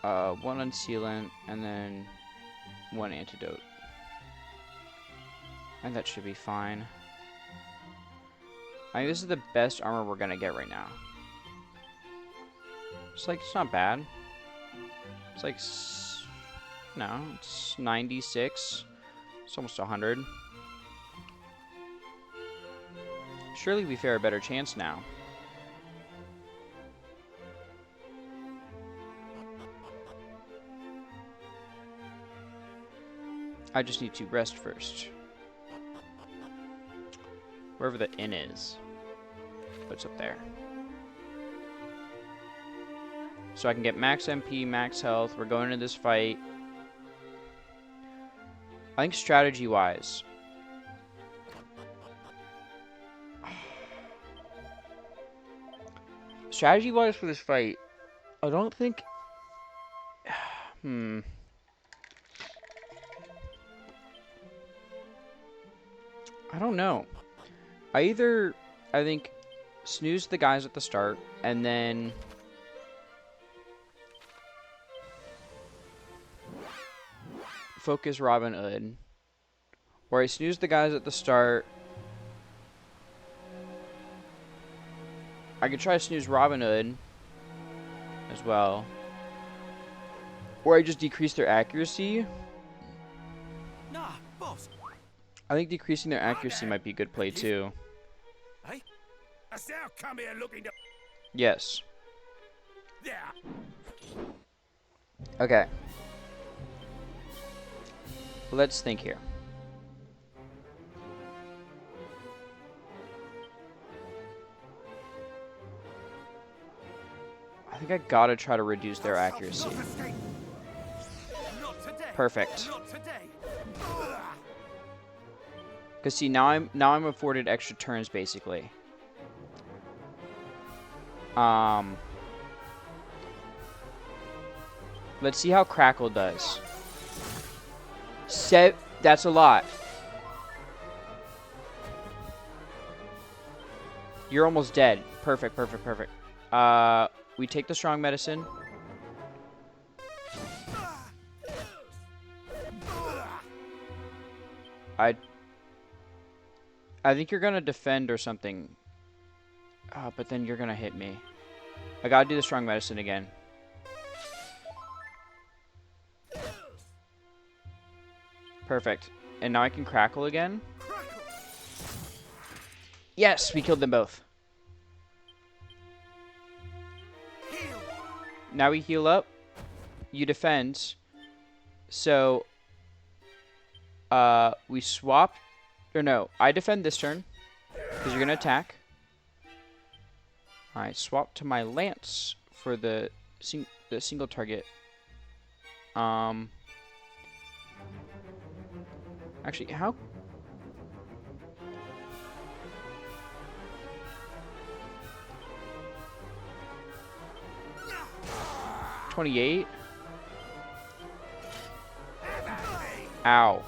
1 unsealant, and then 1 antidote. And that should be fine. I think this is the best armor we're gonna get right now. It's like, it's not bad. It's like, no, it's 96. It's almost 100. Surely we fare a better chance now. I just need to rest first. Wherever the inn is. What's up there? So I can get max MP, max health. We're going into this fight. I think strategy-wise, for this fight, I don't think... I don't know. I think, snooze the guys at the start, and then... focus Robin Hood. Or I snooze the guys at the start. I could try to snooze Robin Hood as well. Or I just decrease their accuracy. Nah, boss. I think decreasing their accuracy might be a good play too. Hey? Hast thou come here looking to... Yes. Yeah. Okay. Let's think here. I think I gotta try to reduce their accuracy. Perfect. Cause see, now I'm afforded extra turns basically. Let's see how Crackle does. That's a lot. You're almost dead. Perfect, perfect, perfect. We take the strong medicine. I think you're gonna defend or something. But then you're gonna hit me. I gotta do the strong medicine again. Perfect. And now I can Crackle again. Yes, we killed them both. Now we heal up. You defend. So We swap, or no, I defend this turn because you're gonna attack. I swap to my lance for the single target. Actually, how? $28. Ow.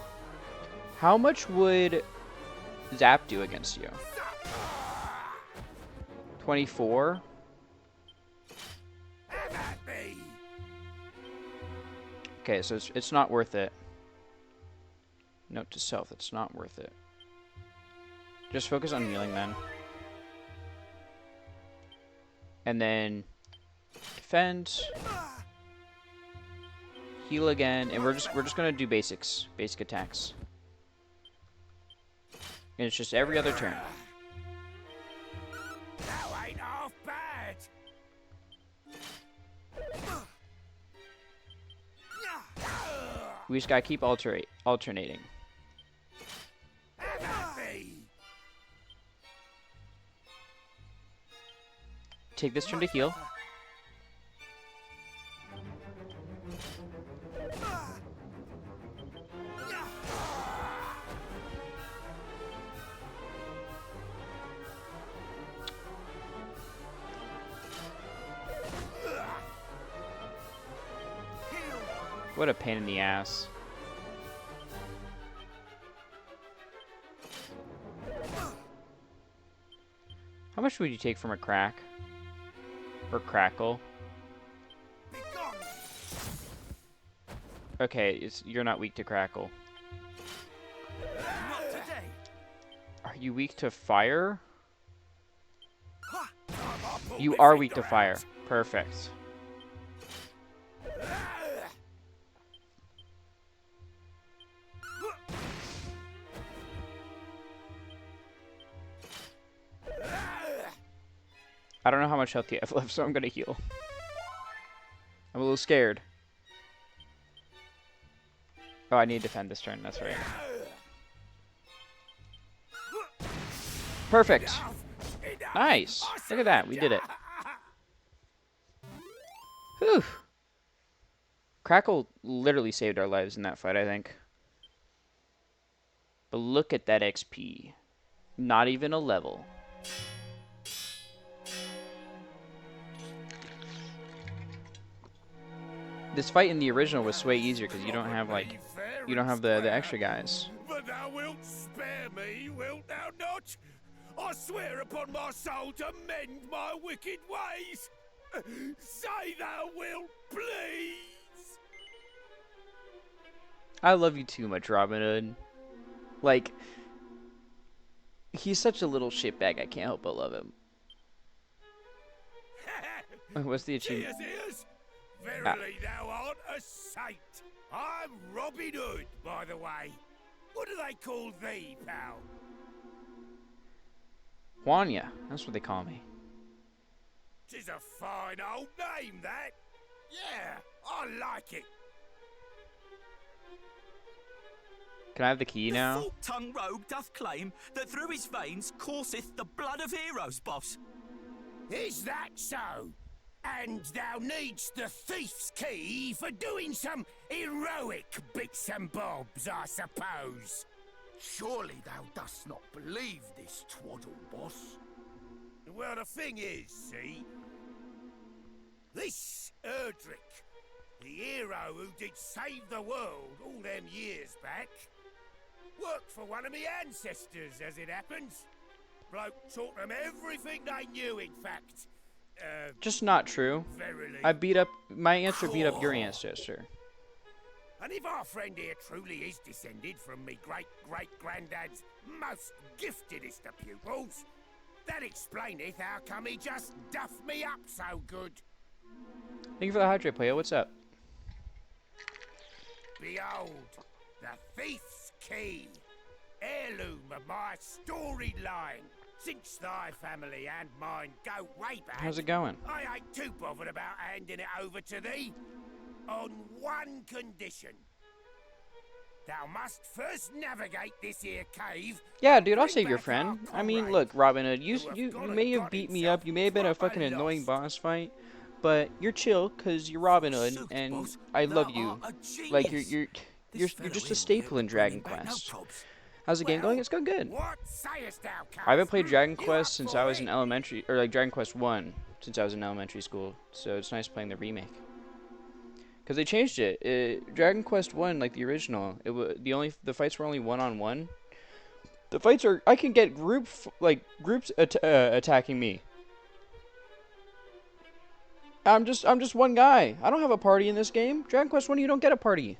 How much would Zap do against you? 24. Okay, so it's not worth it. Note to self, it's not worth it. Just focus on healing then. And then defend. Heal again, and we're just gonna do basic attacks. And it's just every other turn. That ain't half bad. We just gotta keep alternating. Take this turn to heal. What a pain in the ass. How much would you take from a crack? Or crackle? Okay, you're not weak to crackle. Are you weak to fire? You are weak to fire. Perfect. I don't know how much health you have left, so I'm gonna heal. I'm a little scared. Oh, I need to defend this turn, that's right. Perfect! Nice! Look at that, we did it. Whew! Crackle literally saved our lives in that fight, I think. But look at that XP. Not even a level. This fight in the original was way easier because you don't have the extra guys. But thou wilt spare me, wilt thou not? I swear upon my soul to mend my wicked ways. Say thou wilt, please. I love you too much, Robin Hood. Like, he's such a little shitbag. I can't help but love him. What's the achievement? Cheers. Verily thou art a saint. I'm Robin Hood, by the way. What do they call thee, pal? Juanya, that's what they call me. 'Tis a fine old name, that. Yeah, I like it. Can I have the key now? The fork-tongued rogue doth claim that through his veins courseth the blood of heroes, boss. Is that so? And thou needst the thief's key for doing some heroic bits and bobs, I suppose. Surely thou dost not believe this twaddle, boss? Well, the thing is, see, this Erdrick, the hero who did save the world all them years back, worked for one of me ancestors, as it happens. Bloke taught them everything they knew, in fact. Just not true. Verily. My ancestor beat up your ancestor. And if our friend here truly is descended from me great-great-granddad's most giftedest of pupils, that explaineth how come he just duffed me up so good. Thank you for the hydrate, player. What's up? Behold, the thief's key, heirloom of my storied line. Since thy family and mine go way back, How's it going? I ain't too bothered about handing it over to thee. On one condition. thou must first navigate this here cave. Yeah, dude, I'll bring save your back friend. our I mean, comrade, look, Robin Hood, you who have you gone you and may have got beat me himself up, you may have been a proper fucking annoying lost. boss fight, but you're chill because you're Robin Hood, Shoot, and boss, I thou love you. art a Like genius. you're This just fellow a staple in could bring Dragon him back no Quest. probs. How's the game Well, going? It's going good. what sayest thou, I haven't cuz? played Dragon You Quest up since for I was it? in elementary, or like Dragon Quest 1 since I was in elementary school. So it's nice playing the remake. Cause they changed it. Dragon Quest 1, like the original, the fights were only one-on-one. The fights are I can get groups attacking me. I'm just one guy. I don't have a party in this game. Dragon Quest 1, you don't get a party.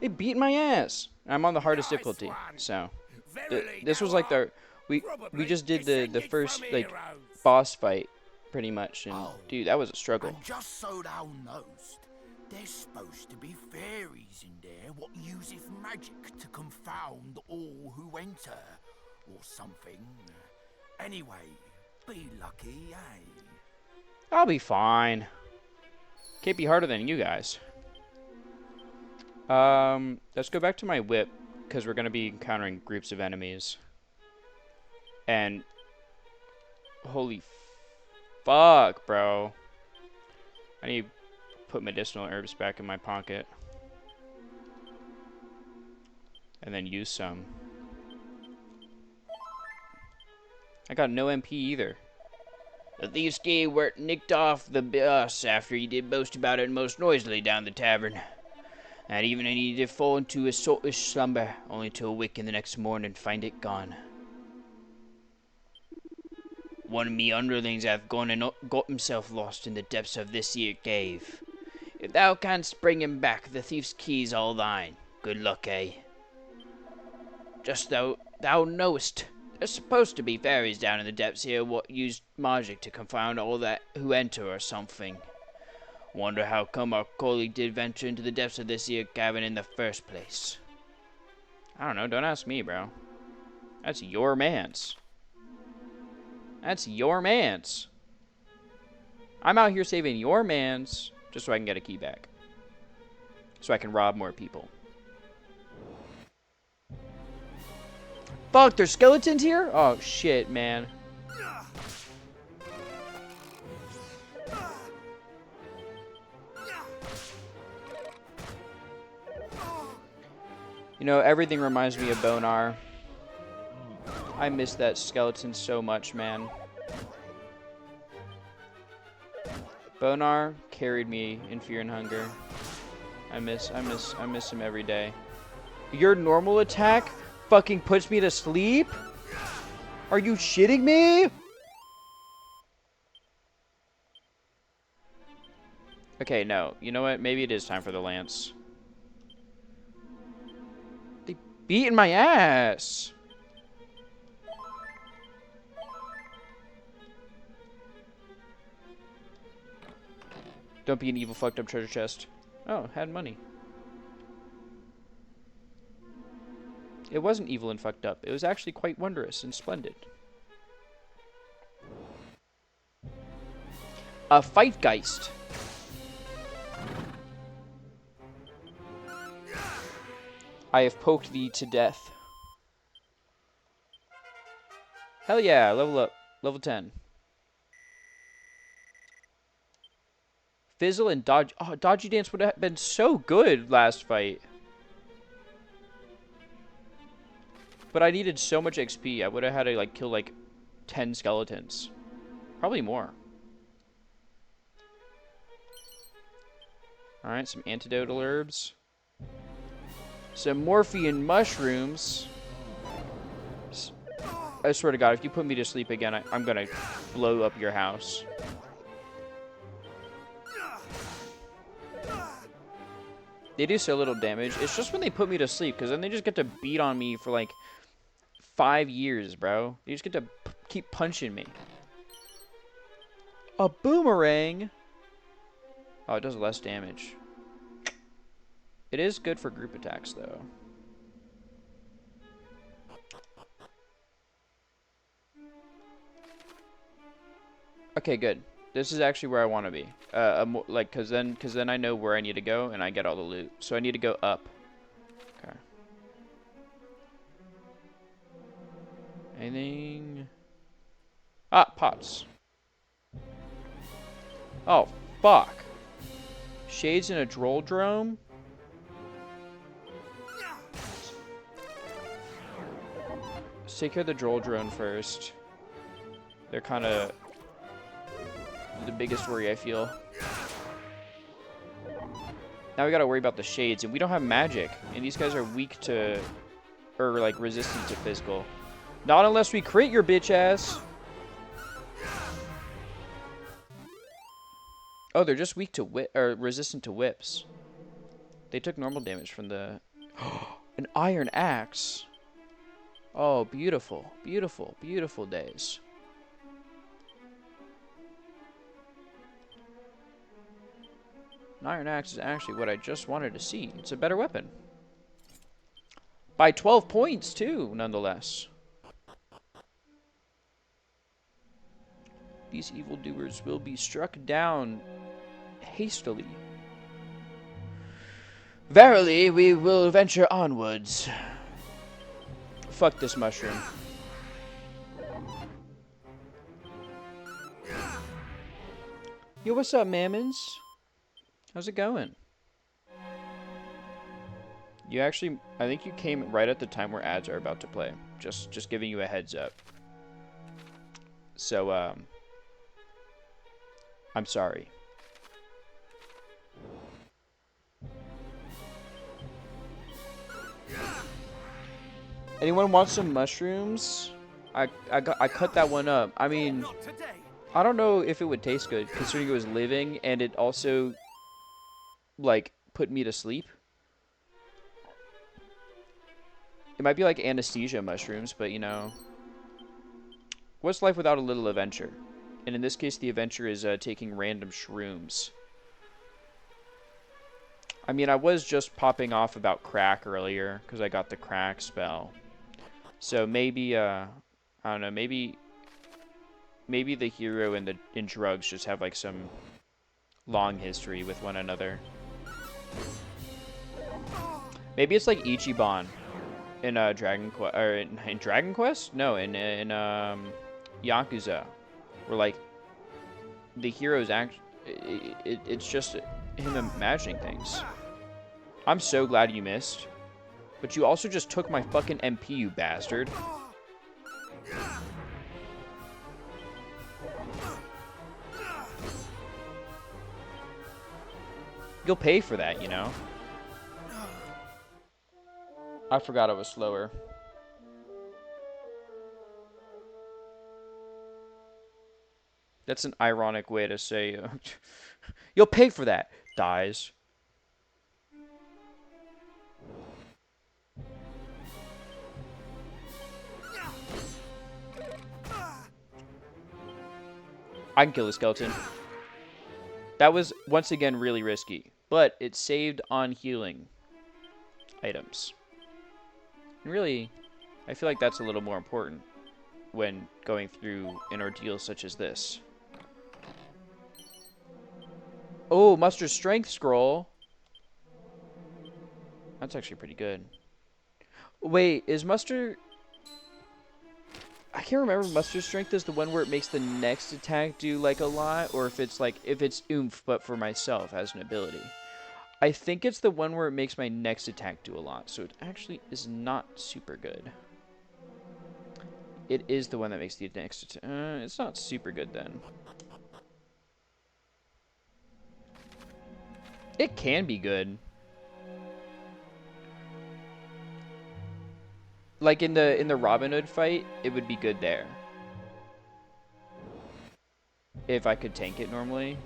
They beat my ass. I'm on the hardest Nice difficulty, one. so Verily this thou was like art we probably just did the descended first from like heroes. boss fight pretty much, and Oh, dude, that was a struggle. And just so thou knowest, there's supposed to be fairies in there what useth magic to confound all who enter, or something. Anyway, be lucky, eh? I'll be fine. Can't be harder than you guys. Let's go back to my whip, because we're going to be encountering groups of enemies. And holy fuck, bro. I need to put medicinal herbs back in my pocket. And then use some. I got no MP either. The thief's key were nicked off the bus after he did boast about it most noisily down the tavern. And even he did fall into a saltish slumber, only to awaken the next morning and find it gone. One of me underlings hath gone and got himself lost in the depths of this here cave. If thou canst bring him back, the thief's key's all thine. Good luck, eh? Just thou knowest, there's supposed to be fairies down in the depths here what use magic to confound all that who enter or something. Wonder how come our colleague did venture into the depths of this here cavern in the first place. I don't know, don't ask me, bro. That's your man's. That's your man's. I'm out here saving your man's just so I can get a key back. So I can rob more people. Fuck, there's skeletons here? Oh, shit, man. You know, everything reminds me of Bonar. I miss that skeleton so much, man. Bonar carried me in Fear and Hunger. I miss him every day. Your normal attack fucking puts me to sleep? Are you shitting me? Okay, no. You know what? Maybe it is time for the lance. They beating my ass. Don't be an evil fucked up treasure chest. Oh, had money. It wasn't evil and fucked up. It was actually quite wondrous and splendid. A Fightgeist. I have poked thee to death. Hell yeah, level up. Level 10. Fizzle and dodge. Oh, Dodgy Dance would have been so good last fight. But I needed so much XP. I would have had to like kill like 10 skeletons. Probably more. Alright, some antidotal herbs. Some morphine mushrooms. I swear to God, if you put me to sleep again, I'm gonna blow up your house. They do so little damage. It's just when they put me to sleep, because then they just get to beat on me for like 5 years, bro. You just get to keep punching me. A boomerang? Oh, it does less damage. It is good for group attacks, though. Okay, good. This is actually where I want to be. Like, cause then I know where I need to go, and I get all the loot. So I need to go up. Anything? Ah, pots. Oh, fuck. Shades in a Droldrome? Let's take care of the Droldrone first. They're kind of the biggest worry, I feel. Now we gotta worry about the Shades, and we don't have magic. And these guys are weak to... or, like, resistant to physical. Not unless we crit your bitch ass! Oh, they're just weak to whip... or resistant to whips. They took normal damage from the... An iron axe! Oh, beautiful. Beautiful, beautiful days. An iron axe is actually what I just wanted to see. It's a better weapon. By 12 points, too, nonetheless. These evildoers will be struck down hastily. Verily, we will venture onwards. Fuck this mushroom. Yo, what's up, Mammons? How's it going? You actually, I think you came right at the time where ads are about to play. Just giving you a heads up. So, I'm sorry. Anyone want some mushrooms? I cut that one up. I mean, I don't know if it would taste good, considering it was living, and it also, like, put me to sleep. It might be like anesthesia mushrooms, but, you know, what's life without a little adventure? And in this case, the adventure is taking random shrooms. I mean, I was just popping off about crack earlier, because I got the crack spell. So maybe, I don't know, maybe the hero and drugs just have, like, some long history with one another. Maybe it's like Ichiban in Dragon Quest, or in Dragon Quest? No, in Yakuza, where, like, the hero's it's just him imagining things. I'm so glad you missed. But you also just took my fucking MP, you bastard. You'll pay for that, you know? I forgot I was slower. That's an ironic way to say, you'll pay for that. Dies. I can kill the skeleton. That was, once again, really risky. But it saved on healing items. And really, I feel like that's a little more important when going through an ordeal such as this. Oh, Muster Strength Scroll. That's actually pretty good. Wait, is Muster... I can't remember if Muster Strength is the one where it makes the next attack do, like, a lot, or if it's, like, if it's oomph, but for myself as an ability. I think it's the one where it makes my next attack do a lot, so it actually is not super good. It is the one that makes the next attack. It's not super good, then. It can be good. Like in the Robin Hood fight, it would be good there. If I could tank it normally.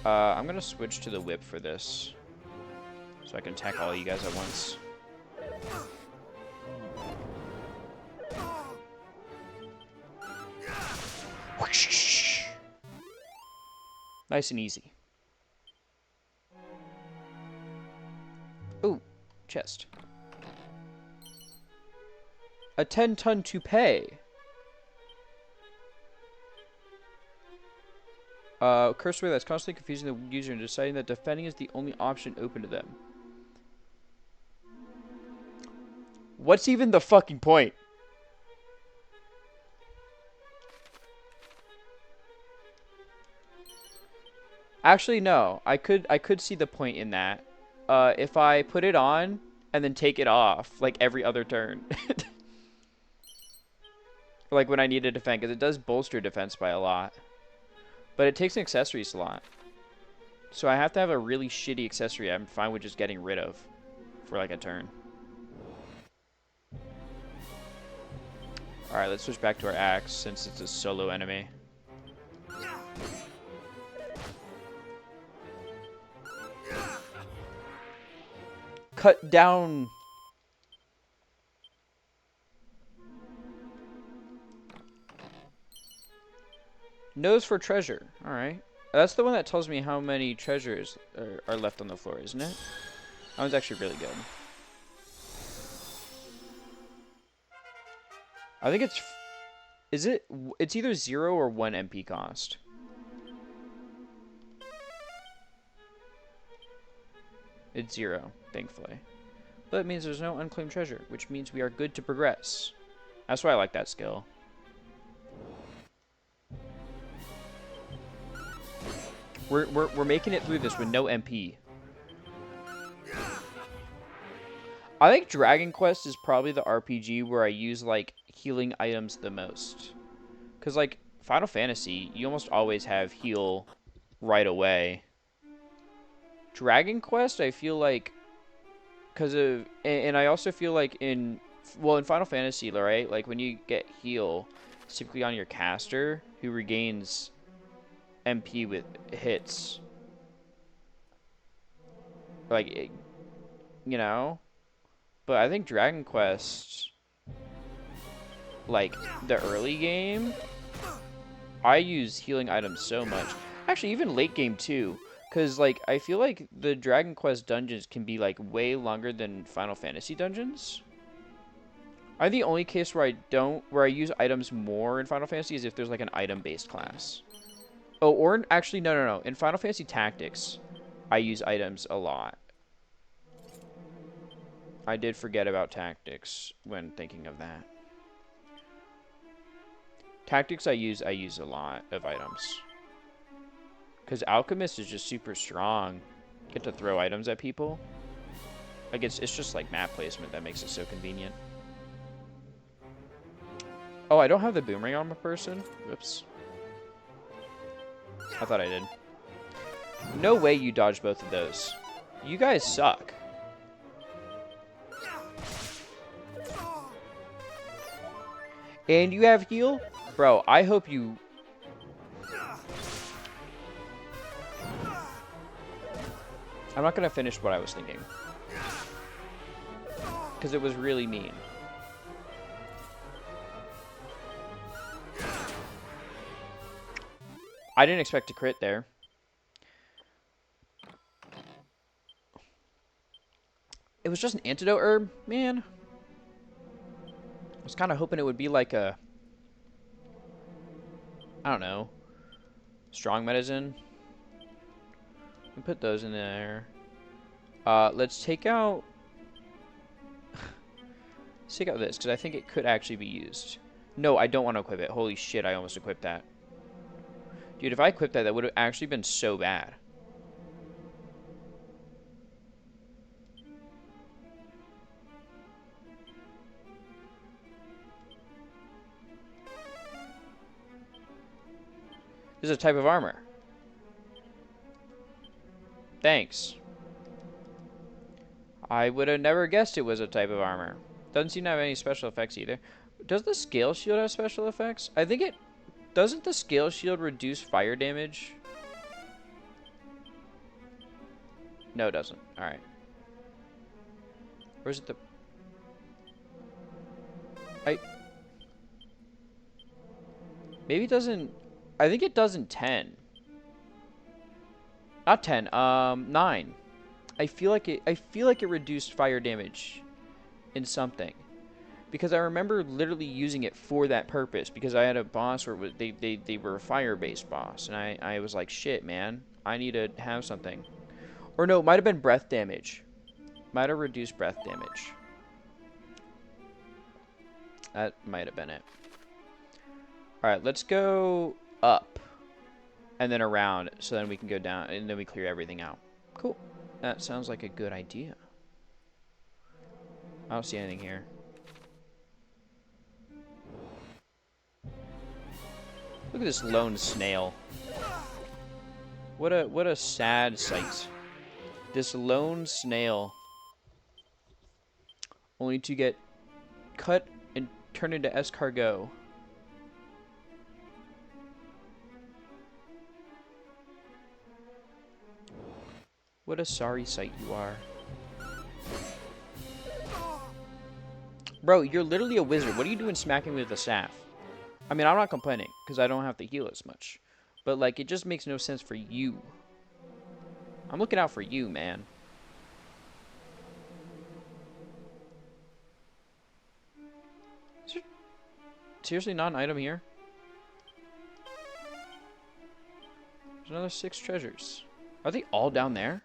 I'm gonna switch to the whip for this. So I can attack all you guys at once. Nice and easy. Ooh, chest. A 10-ton toupee. Cursor that's constantly confusing the user and deciding that defending is the only option open to them. What's even the fucking point? Actually, no. I could see the point in that. If I put it on and then take it off like every other turn. Like when I need to defend, because it does bolster defense by a lot. But it takes an accessory slot. So I have to have a really shitty accessory I'm fine with just getting rid of for like a turn. Alright, let's switch back to our axe since it's a solo enemy. Cut down. Nose for treasure. Alright. That's the one that tells me how many treasures are left on the floor, isn't it? That one's actually really good. I think it's... Is it... It's either 0 or 1 MP cost. It's 0, thankfully. But it means there's no unclaimed treasure, which means we are good to progress. That's why I like that skill. We're making it through this with no MP. I think Dragon Quest is probably the RPG where I use, like, healing items the most. Because, like, Final Fantasy, you almost always have heal right away. Dragon Quest, I feel like, because of... And I also feel like in... Well, in Final Fantasy, right? Like, when you get heal, it's typically on your caster, who regains MP with hits. Like, you know? But I think Dragon Quest, like, the early game, I use healing items so much. Actually, even late game, too. Because, like, I feel like the Dragon Quest dungeons can be, like, way longer than Final Fantasy dungeons. I think the only case where I use items more in Final Fantasy is if there's, like, an item-based class. Oh, or, actually, no. In Final Fantasy Tactics, I use items a lot. I did forget about Tactics when thinking of that. Tactics I use a lot of items. Because Alchemist is just super strong. Get to throw items at people. Like, it's just like map placement that makes it so convenient. Oh, I don't have the boomerang on my person? Whoops. I thought I did. No way you dodged both of those. You guys suck. And you have heal? Bro, I hope you... I'm not going to finish what I was thinking. Because it was really mean. I didn't expect to crit there. It was just an antidote herb, man. I was kind of hoping it would be like a... I don't know. Strong medicine. We put those in there. Let's take out... Let's take out this, because I think it could actually be used. No, I don't want to equip it. Holy shit, I almost equipped that. Dude, if I equipped that, that would have actually been so bad. This is a type of armor. Thanks. I would have never guessed it was a type of armor. Doesn't seem to have any special effects either. Does the scale shield have special effects? I think it... Doesn't the scale shield reduce fire damage? No, it doesn't. Alright. Or is it the... Maybe it doesn't... I think it does in 10. Not 10, 9. I feel like it reduced fire damage in something. Because I remember literally using it for that purpose. Because I had a boss where they were a fire-based boss. And I was like, shit, man. I need to have something. Or no, it might have been breath damage. Might have reduced breath damage. That might have been it. Alright, let's go up. and then around, so then we can go down, and then we clear everything out. Cool. That sounds like a good idea. I don't see anything here. Look at this lone snail. What a sad sight. This lone snail, only to get cut and turned into escargot. What a sorry sight you are. Bro, you're literally a wizard. What are you doing smacking me with a staff? I mean, I'm not complaining, because I don't have to heal as much. But, like, it just makes no sense for you. I'm looking out for you, man. Is there seriously not an item here? There's another 6 treasures. Are they all down there?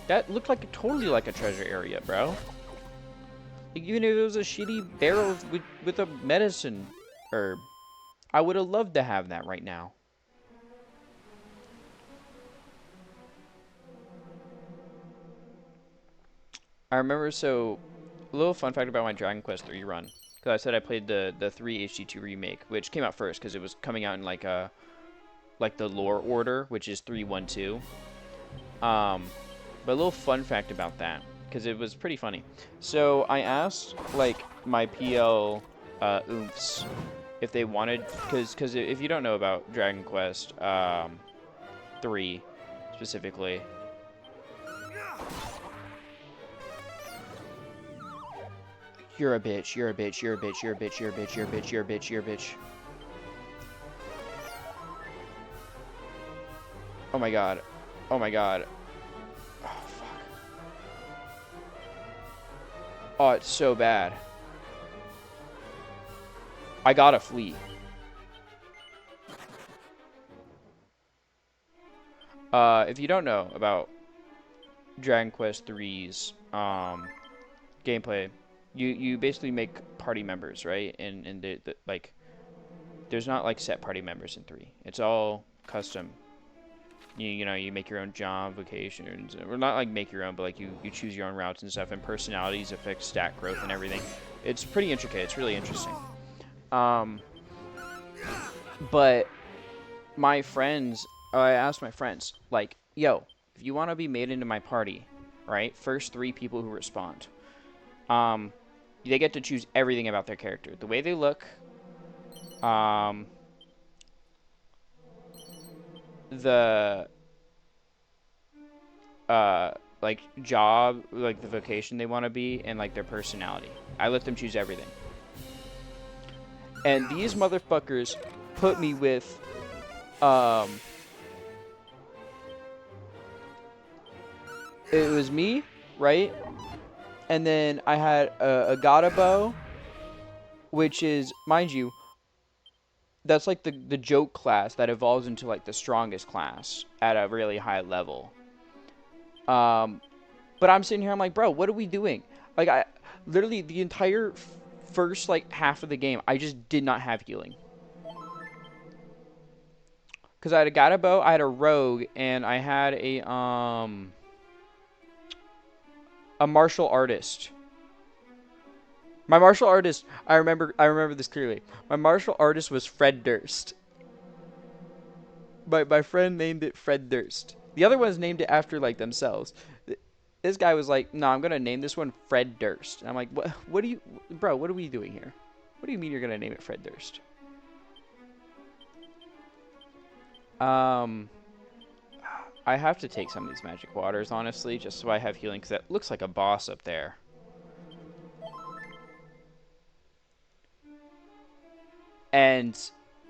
That looked like totally like a treasure area, bro. Like, even if it was a shitty barrel with a medicine herb, I would have loved to have that right now. I remember, so, a little fun fact about my Dragon Quest 3 run. Because I said I played the 3 HD2 Remake, which came out first because it was coming out in like the lore order, which is 312. But a little fun fact about that, because it was pretty funny. So I asked like my PL oomphs if they wanted, because if you don't know about Dragon Quest 3 specifically, you're a bitch, you're a bitch, you're a bitch, you're a bitch, you're a bitch, you're a bitch, you're a bitch, you're a bitch. Oh my god. Oh my god. Oh, fuck. Oh, it's so bad. I gotta flee. If you don't know about Dragon Quest 3's gameplay, you basically make party members, right? And like, there's not like set party members in 3. It's all custom. You know, you make your own job, vocations, or not like make your own, but like you choose your own routes and stuff, and personalities affect stat growth and everything. It's pretty intricate. It's really interesting. But my friends, I asked my friends, like, yo, if you want to be made into my party, right? First 3 people who respond, they get to choose everything about their character. The way they look, the like job, like the vocation they want to be, and like their personality. I let them choose everything. And these motherfuckers put me with it was me, right? And then I had a Gadabo, which is, mind you, that's like the joke class that evolves into like the strongest class at a really high level. But I'm sitting here, I'm like, bro, what are we doing? Like, I literally the entire first like half of the game, I just did not have healing. Because I had a Gadabo, I had a Rogue, and I had a martial artist. My martial artist, I remember this clearly. My martial artist was Fred Durst. My friend named it Fred Durst. The other ones named it after like themselves. This guy was like, "No, I'm gonna name this one Fred Durst." And I'm like, "What? What do you, bro? What are we doing here? What do you mean you're gonna name it Fred Durst?" I have to take some of these magic waters, honestly, just so I have healing, because that looks like a boss up there. And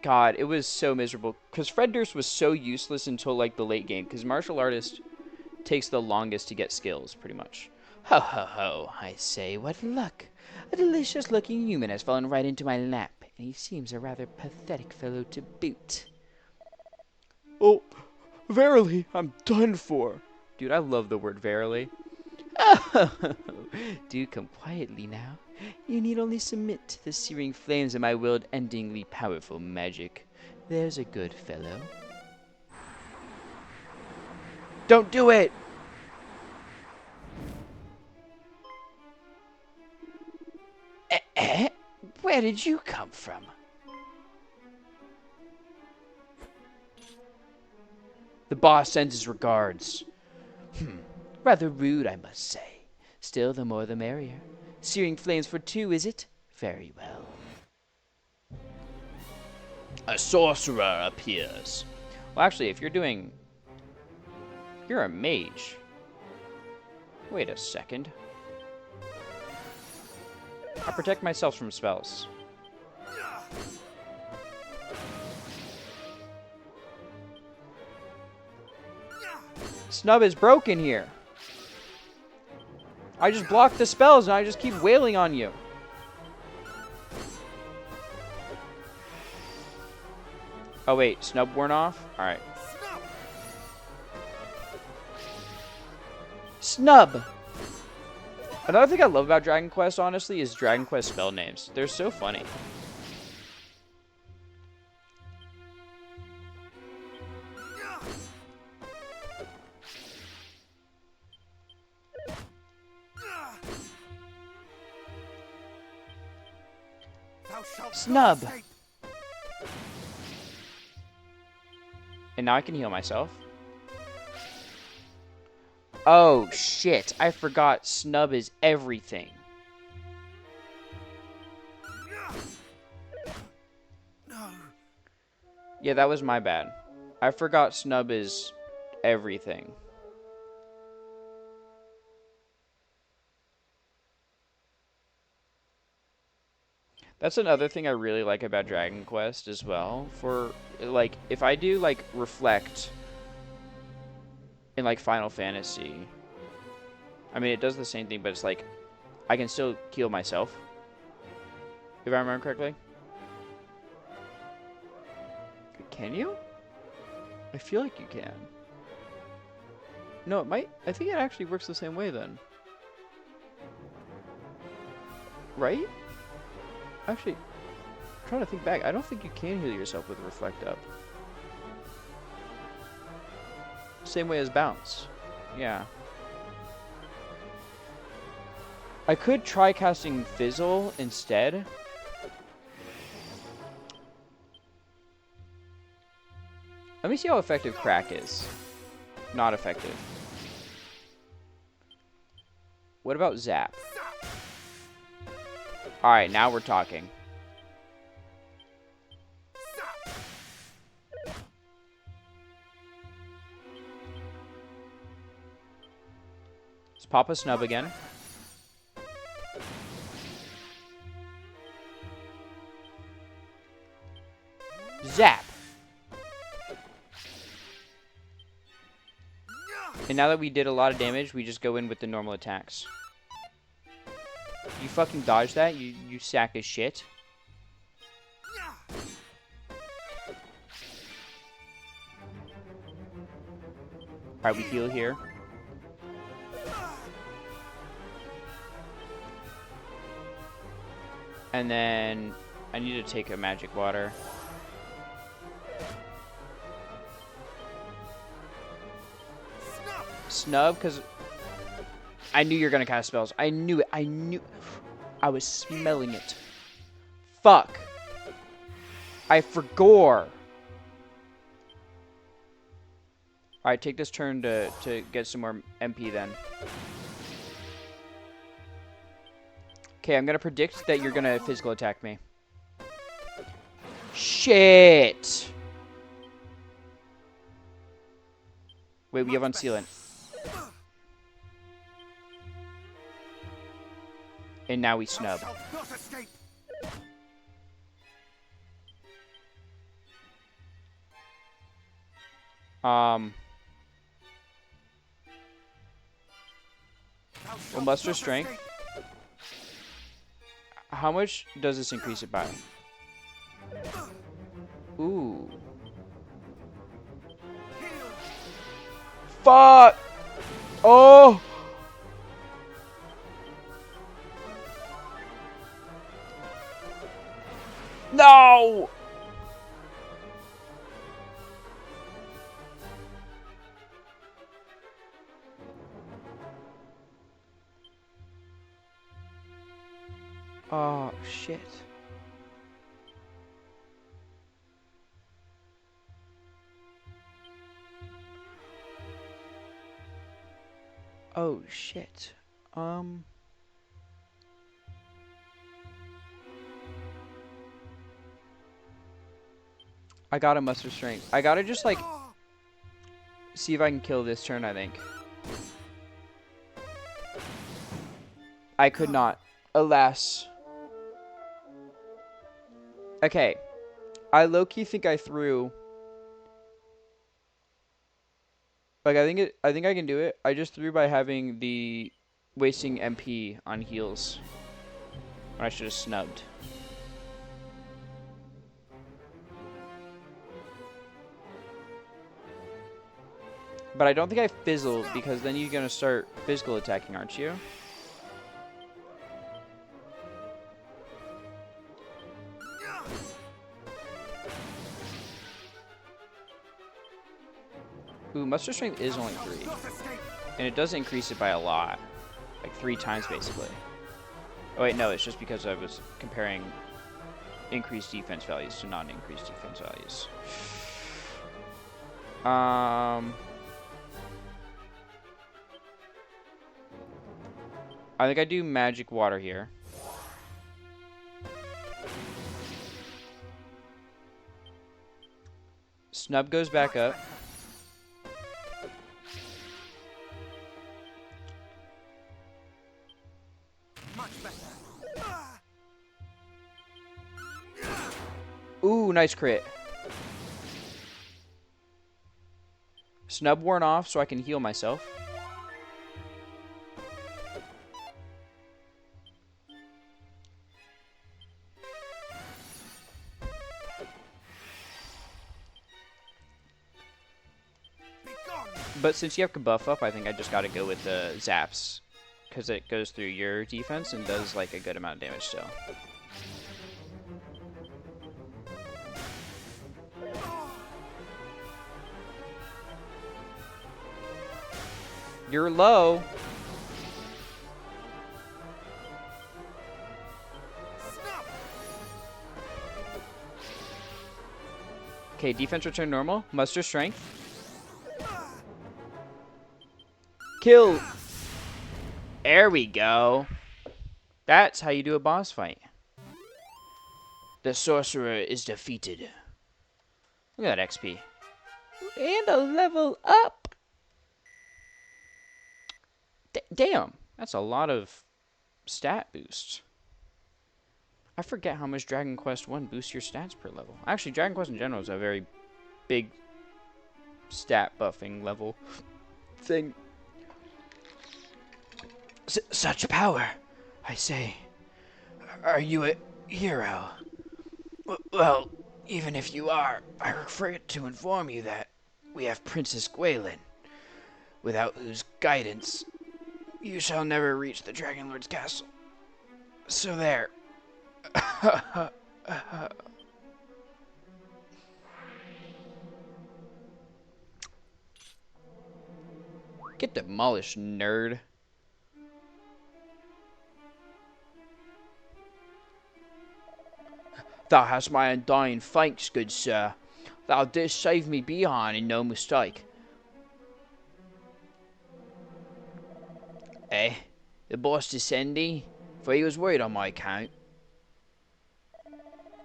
God, it was so miserable, because Fred Durst was so useless until like the late game, because martial artist takes the longest to get skills, pretty much. Ho ho ho, I say, what luck. A delicious looking human has fallen right into my lap, and he seems a rather pathetic fellow to boot. Oh, verily, I'm done for. Dude, I love the word verily. Oh, do come quietly now. You need only submit to the searing flames of my world-endingly powerful magic. There's a good fellow. Don't do it! Where did you come from? The boss sends his regards. Rather rude, I must say. Still, the more the merrier. Searing flames for two, is it? Very well. A sorcerer appears. Well, actually, if you're doing... You're a mage. Wait a second. I protect myself from spells. Snub is broken here. I just blocked the spells and I just keep wailing on you. Oh wait, Snub worn off? Alright. Snub! Another thing I love about Dragon Quest, honestly, is Dragon Quest spell names. They're so funny. Snub! And now I can heal myself. Oh, shit. I forgot Snub is everything. No. Yeah, that was my bad. I forgot Snub is everything. That's another thing I really like about Dragon Quest as well. For, like, if I do, like, Reflect in, like, Final Fantasy, I mean, it does the same thing, but it's like, I can still heal myself. If I remember correctly. Can you? I feel like you can. No, it might. I think it actually works the same way then. Right? Actually, I'm trying to think back. I don't think you can heal yourself with Reflect Up. Same way as Bounce. Yeah. I could try casting Fizzle instead. Let me see how effective Crack is. Not effective. What about Zap? Alright, now we're talking. Let's pop a Snub again. Zap! And now that we did a lot of damage, we just go in with the normal attacks. You fucking dodge that, you sack of shit. Alright, we heal here. And then I need to take a magic water. Snub, because I knew you were going to cast spells. I knew it. I was smelling it. Fuck. I forgot. Alright, take this turn to get some more MP then. Okay, I'm going to predict that you're going to physical attack me. Shit. Wait, we have Unsealant. And now we Snub. Well, muster strength. How much does this increase it by? Ooh. Fuck! Oh! No! Oh, shit. Oh, shit. I gotta muster strength. I gotta just, like, see if I can kill this turn, I think. I could not. Alas. Okay. I low-key think I threw... Like, I think I can do it. I just threw by having the... wasting MP on heals. When I should have snubbed. But I don't think I fizzled, because then you're gonna start physical attacking, aren't you? Ooh, muster strength is only 3. And it does increase it by a lot. Like 3 times, basically. Oh, wait, no, it's just because I was comparing increased defense values to non-increased defense values. I think I do magic water here. Snub goes back up. Ooh, nice crit. Snub worn off so I can heal myself. But since you have to buff up, I think I just gotta go with the zaps. Because it goes through your defense and does like a good amount of damage still. You're low. Okay, defense return normal. Muster strength. Kill. There we go. That's how you do a boss fight. The sorcerer is defeated. Look at that XP. And a level up. Damn, that's a lot of stat boosts. I forget how much Dragon Quest 1 boosts your stats per level. Actually, Dragon Quest in general is a very big stat buffing level thing. Such power, I say. Are you a hero? Well, even if you are, I regret to inform you that we have Princess Gwaelin, without whose guidance you shall never reach the Dragon Lord's castle. So there. Get demolished, nerd. Thou hast my undying thanks, good sir. Thou didst save me behind, and no mistake. Eh? The boss descending? For he was worried on my account.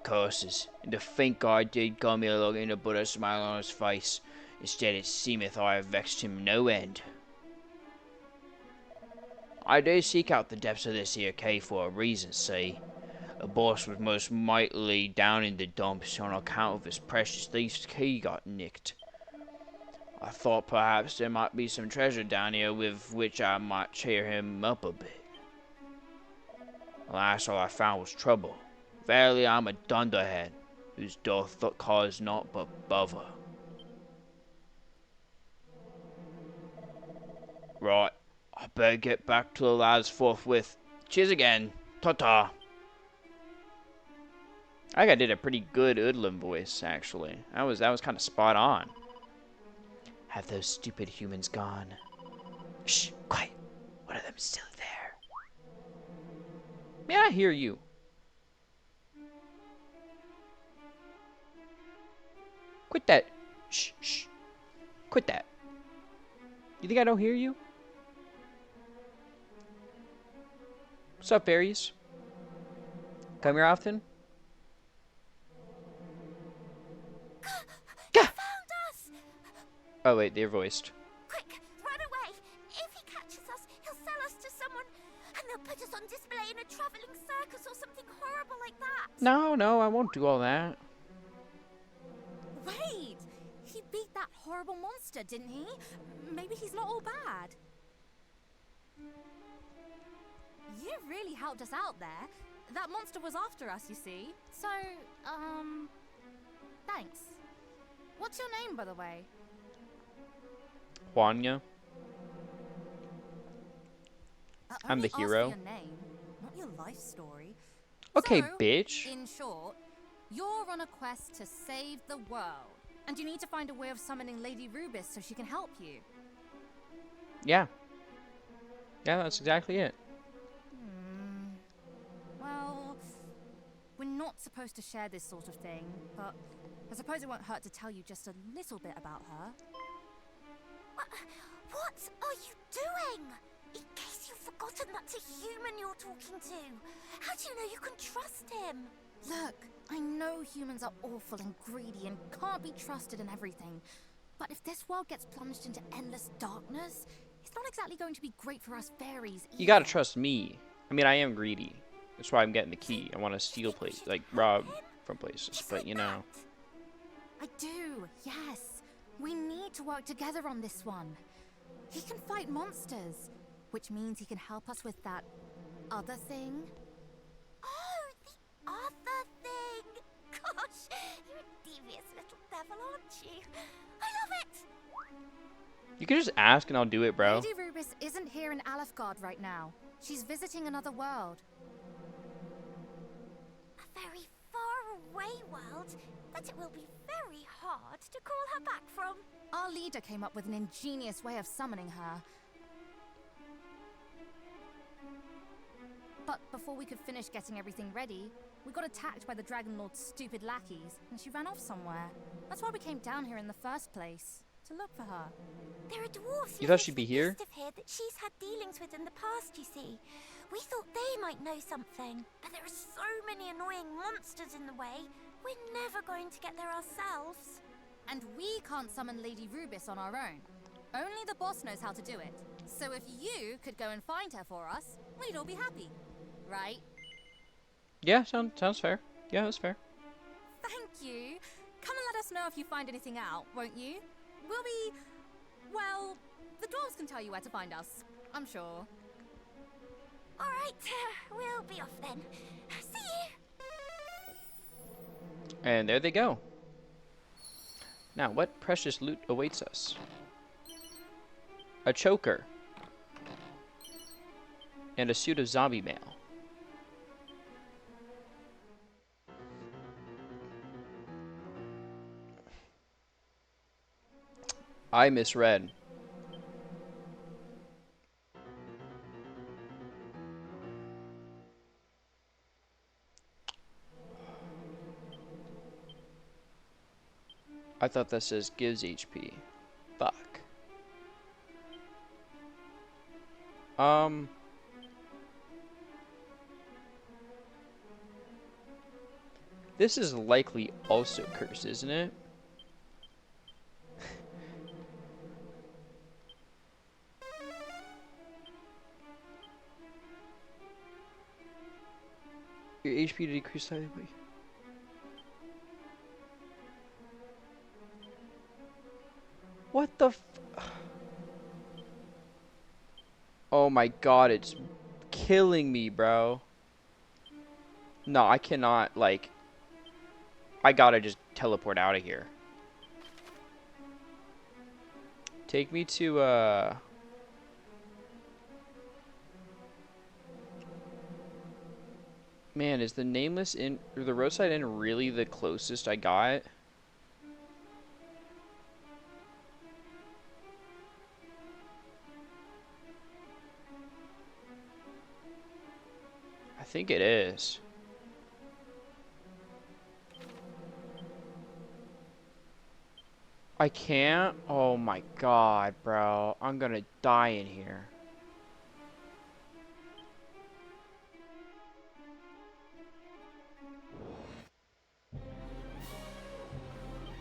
Curses, and to think I did come here looking to put a smile on his face. Instead it seemeth I have vexed him no end. I do seek out the depths of this here cave for a reason, see. The boss was most mightily down in the dumps on account of his precious thief's key got nicked. I thought perhaps there might be some treasure down here with which I might cheer him up a bit. Alas, all I found was trouble. Verily, I'm a dunderhead, whose doth cause naught but bother. Right, I better get back to the lads forthwith. Cheers again. Ta-ta. I think I did a pretty good Udlum voice, actually. That was kind of spot on. Have those stupid humans gone? Shh, quiet. One of them still there. May I hear you? Quit that. Shh, shh. Quit that. You think I don't hear you? What's up, berries? Come here often? He found us! Oh, wait, they're voiced. Quick, run away! If he catches us, he'll sell us to someone, and they'll put us on display in a traveling circus or something horrible like that. No, no, I won't do all that. Wait! He beat that horrible monster, didn't he? Maybe he's not all bad. You really helped us out there. That monster was after us, you see. So, thanks. What's your name, by the way? Juanya. I'm the hero. Your name, not your life story. Okay, So, bitch. In short, you're on a quest to save the world, and you need to find a way of summoning Lady Rubis so she can help you. Yeah. Yeah, that's exactly it. Well, we're not supposed to share this sort of thing, but I suppose it won't hurt to tell you just a little bit about her. What are you doing? In case you've forgotten that's a human you're talking to. How do you know you can trust him? Look, I know humans are awful and greedy and can't be trusted in everything. But if this world gets plunged into endless darkness, it's not exactly going to be great for us fairies either. You gotta trust me. I mean, I am greedy. That's why I'm getting the key. I want to steal places, like rob from places. But you know. I do, yes. We need to work together on this one. He can fight monsters, which means he can help us with that other thing. Oh, the other thing. Gosh, you're a devious little devil, aren't you? I love it. You can just ask and I'll do it, bro. Lady Rubis isn't here in Alefgard right now. She's visiting another world. A very far away world that it will be very hard to call her back from. Our leader came up with an ingenious way of summoning her. But before we could finish getting everything ready, we got attacked by the Dragon Lord's stupid lackeys, and she ran off somewhere. That's why we came down here in the first place, to look for her. There are dwarves You thought she'd be living here? east of here that she's had dealings with in the past, you see. We thought they might know something, but there are so many annoying monsters in the way, we're never going to get there ourselves. And we can't summon Lady Rubis on our own. Only the boss knows how to do it. So if you could go and find her for us, we'd all be happy. Right? Yeah, sounds fair. Yeah, that's fair. Thank you. Come and let us know if you find anything out, won't you? We'll be... well, the dwarves can tell you where to find us, I'm sure. Alright, we'll be off then. See you! And there they go. Now, what precious loot awaits us? A choker. And a suit of zombie mail. I misread. I thought that says gives HP. Fuck. This is likely also cursed, isn't it? Your HP to decrease slightly. What the f— oh my god, it's killing me, bro. No, I cannot, like— I gotta just teleport out of here. Take me to, man, is the Nameless Inn, or the Roadside Inn, really the closest I got? I think it is. I can't? Oh my god, bro. I'm gonna die in here.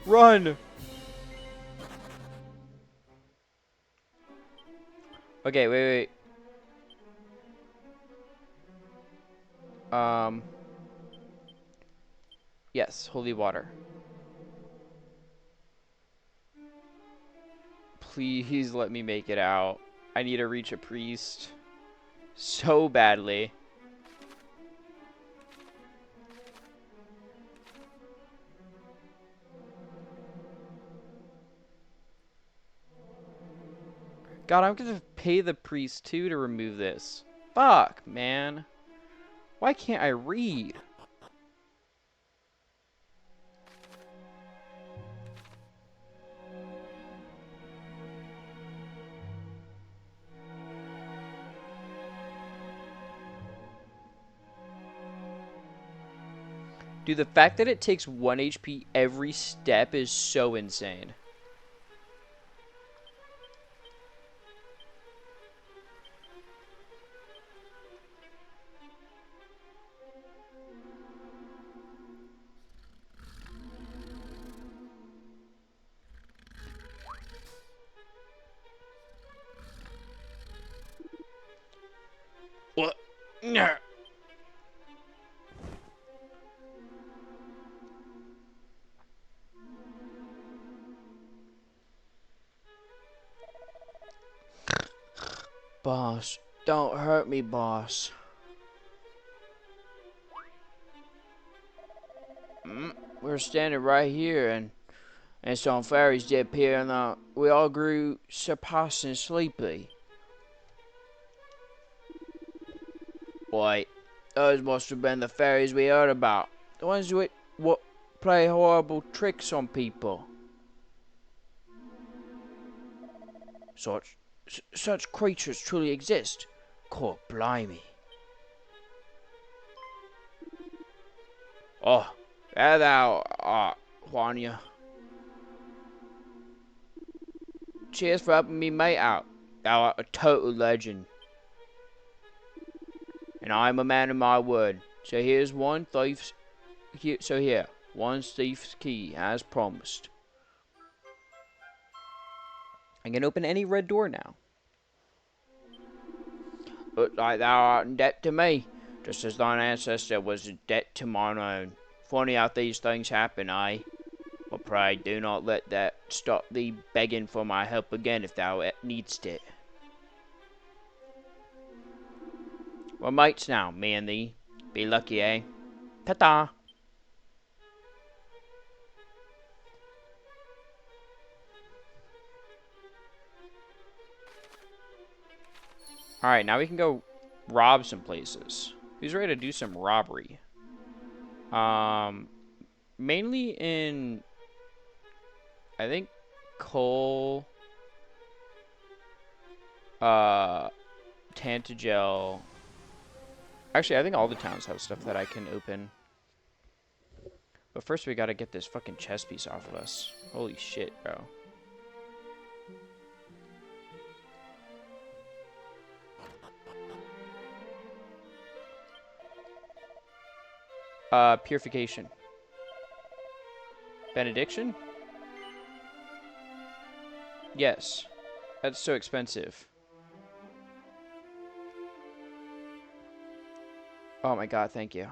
Run! Okay, wait. Yes, holy water. Please let me make it out. I need to reach a priest so badly. God, I'm gonna pay the priest too to remove this. Fuck, man. Why can't I read? Dude, the fact that it takes 1 HP every step is so insane. What? No. Boss, don't hurt me, boss. We're standing right here, and some fairies did appear, and we all grew surpassing sleepy. Wait, those must have been the fairies we heard about. The ones who what play horrible tricks on people. Such creatures truly exist. God blimey. Oh, there thou art, Juania. Cheers for helping me mate out. Thou art a total legend. And I am a man of my word. So here's one thief's key as promised. I can open any red door now. Looks like thou art in debt to me, just as thine ancestor was in debt to mine own. Funny how these things happen, eh? But pray do not let that stop thee begging for my help again if thou needst it. We're mates now, me and thee. Be lucky, eh? Ta-ta! Alright, now we can go rob some places. Who's ready to do some robbery? Mainly in, I think, Cole, Tantagel. Actually, I think all the towns have stuff that I can open. But first we gotta get this fucking chess piece off of us. Holy shit, bro. Purification. Benediction? Yes. That's so expensive. Oh my god, thank you.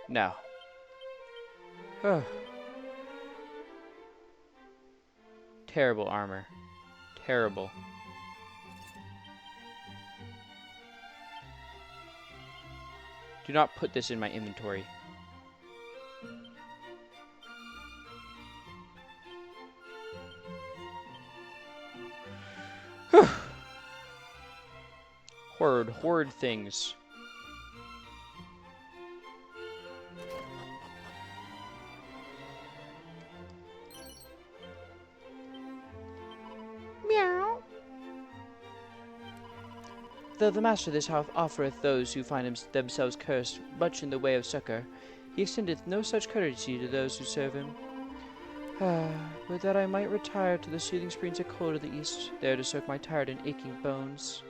No. Terrible armor. Terrible. Do not put this in my inventory. Horrid things. Meow. Though the master of this house offereth those who find themselves cursed much in the way of succor, He extendeth no such courtesy to those who serve him. Would that I might retire to the soothing springs of cold of the east, there to soak my tired and aching bones.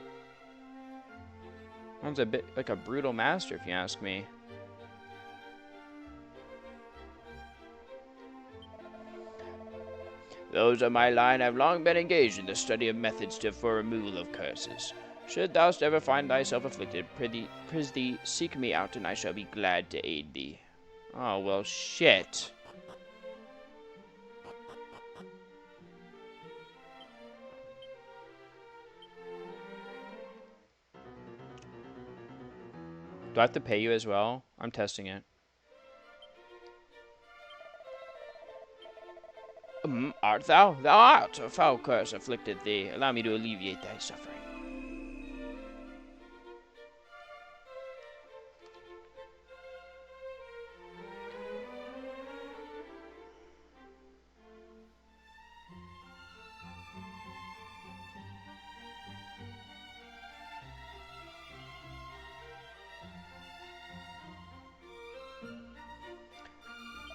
Sounds a bit like a brutal master, if you ask me. Those of my line have long been engaged in the study of methods for removal of curses. Should thou ever find thyself afflicted, prithee seek me out, and I shall be glad to aid thee. Oh, well, shit. Do I have to pay you as well? I'm testing it. Art thou? Thou art. A foul curse afflicted thee. Allow me to alleviate thy suffering.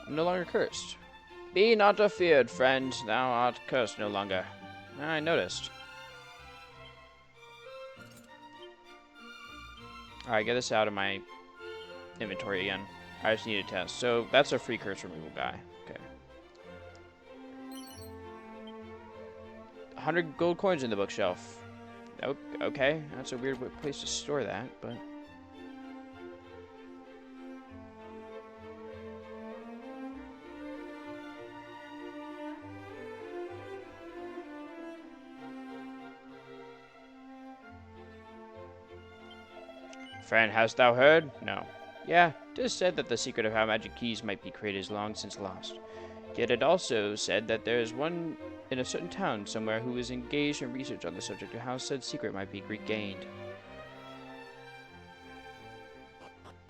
I'm no longer cursed. Be not afeard, friend. Thou art cursed no longer. I noticed. Alright, get this out of my inventory again. I just need a test. So, that's a free curse removal guy. Okay. 100 gold coins in the bookshelf. Okay, that's a weird place to store that, but... Friend, hast thou heard? No. Yeah, 'tis said that the secret of how magic keys might be created is long since lost. Yet it also said that there is one in a certain town somewhere who is engaged in research on the subject of how said secret might be regained.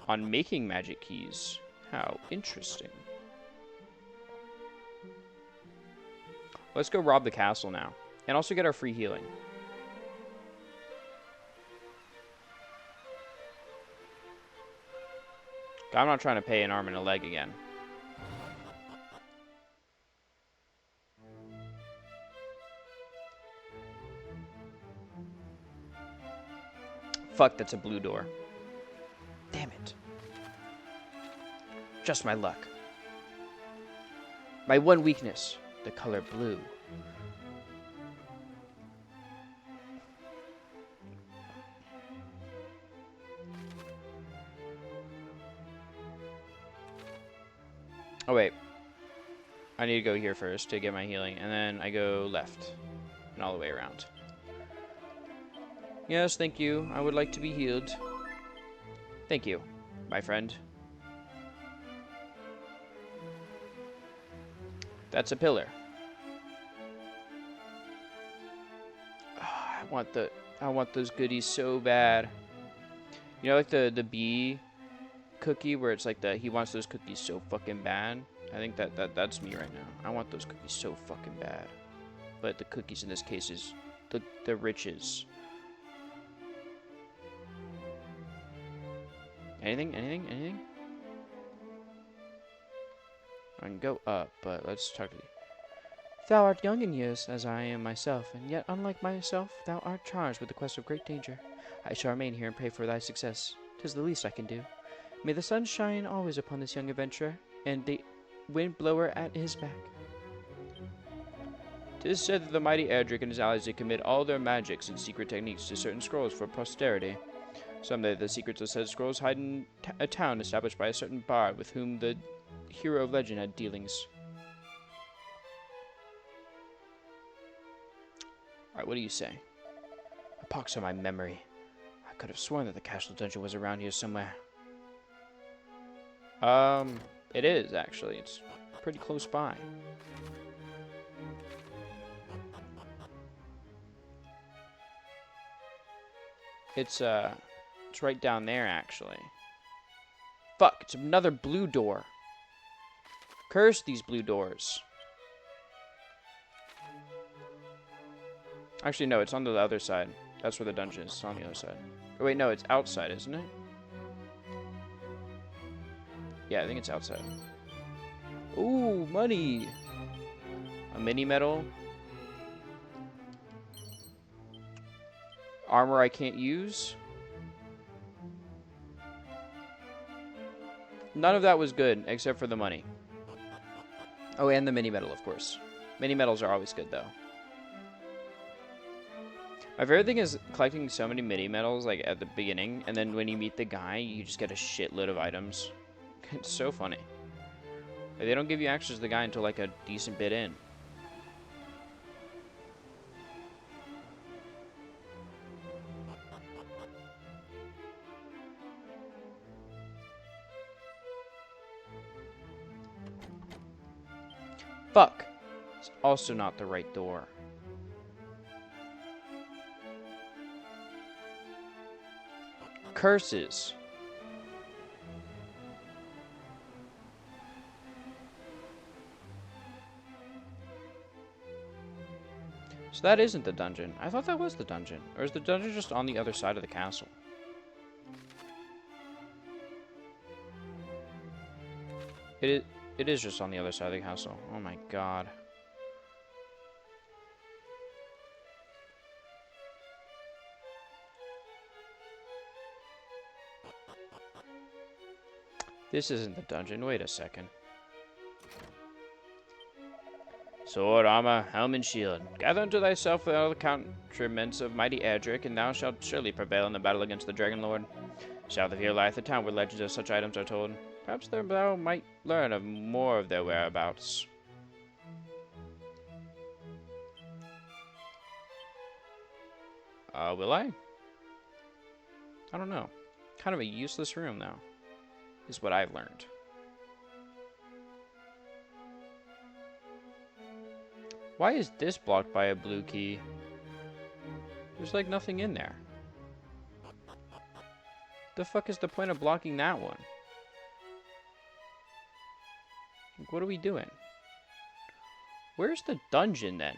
On making magic keys. How interesting. Let's go rob the castle now. And also get our free healing. I'm not trying to pay an arm and a leg again. Fuck, that's a blue door. Damn it. Just my luck. My one weakness, the color blue. Oh, wait. I need to go here first to get my healing, and then I go left and all the way around. Yes, thank you. I would like to be healed. Thank you, my friend. That's a pillar. Oh, I want those goodies so bad. You know, like the bee cookie where it's like he wants those cookies so fucking bad. I think that's me right now. I want those cookies so fucking bad. But the cookies in this case is the riches. Anything? I can go up, but let's talk to you. Thou art young in years, as I am myself, and yet, unlike myself, thou art charged with the quest of great danger. I shall remain here and pray for thy success. 'Tis the least I can do. May the sun shine always upon this young adventurer, and the wind blower at his back. 'Tis said that the mighty Erdrick and his allies did commit all their magics and secret techniques to certain scrolls for posterity. Someday the secrets of said scrolls hide in a town established by a certain bard with whom the hero of legend had dealings. Alright, what do you say? A pox on my memory. I could have sworn that the castle dungeon was around here somewhere. It is, actually. It's pretty close by. It's right down there, actually. Fuck, it's another blue door. Curse these blue doors. Actually, no, it's on the other side. That's where the dungeon is. It's on the other side. Oh, wait, no, it's outside, isn't it? Yeah, I think it's outside. Ooh, money! A mini medal. Armor I can't use. None of that was good, except for the money. Oh, and the mini medal, of course. Mini medals are always good, though. My favorite thing is collecting so many mini medals, like, at the beginning, and then when you meet the guy, you just get a shitload of items. It's so funny. Like, they don't give you access to the guy until, like, a decent bit in. Fuck. It's also not the right door. Curses. So that isn't the dungeon. I thought that was the dungeon. Or is the dungeon just on the other side of the castle? It is just on the other side of the castle. Oh my god. This isn't the dungeon. Wait a second. Sword, armor, helm, and shield. Gather unto thyself all the accoutrements of mighty Erdrick, and thou shalt surely prevail in the battle against the Dragon Lord. South of here lieth a town where legends of such items are told. Perhaps there thou might learn of more of their whereabouts. Will I? I don't know. Kind of a useless room, though, is what I've learned. Why is this blocked by a blue key? There's like nothing in there. The fuck is the point of blocking that one? Like, what are we doing? Where's the dungeon then?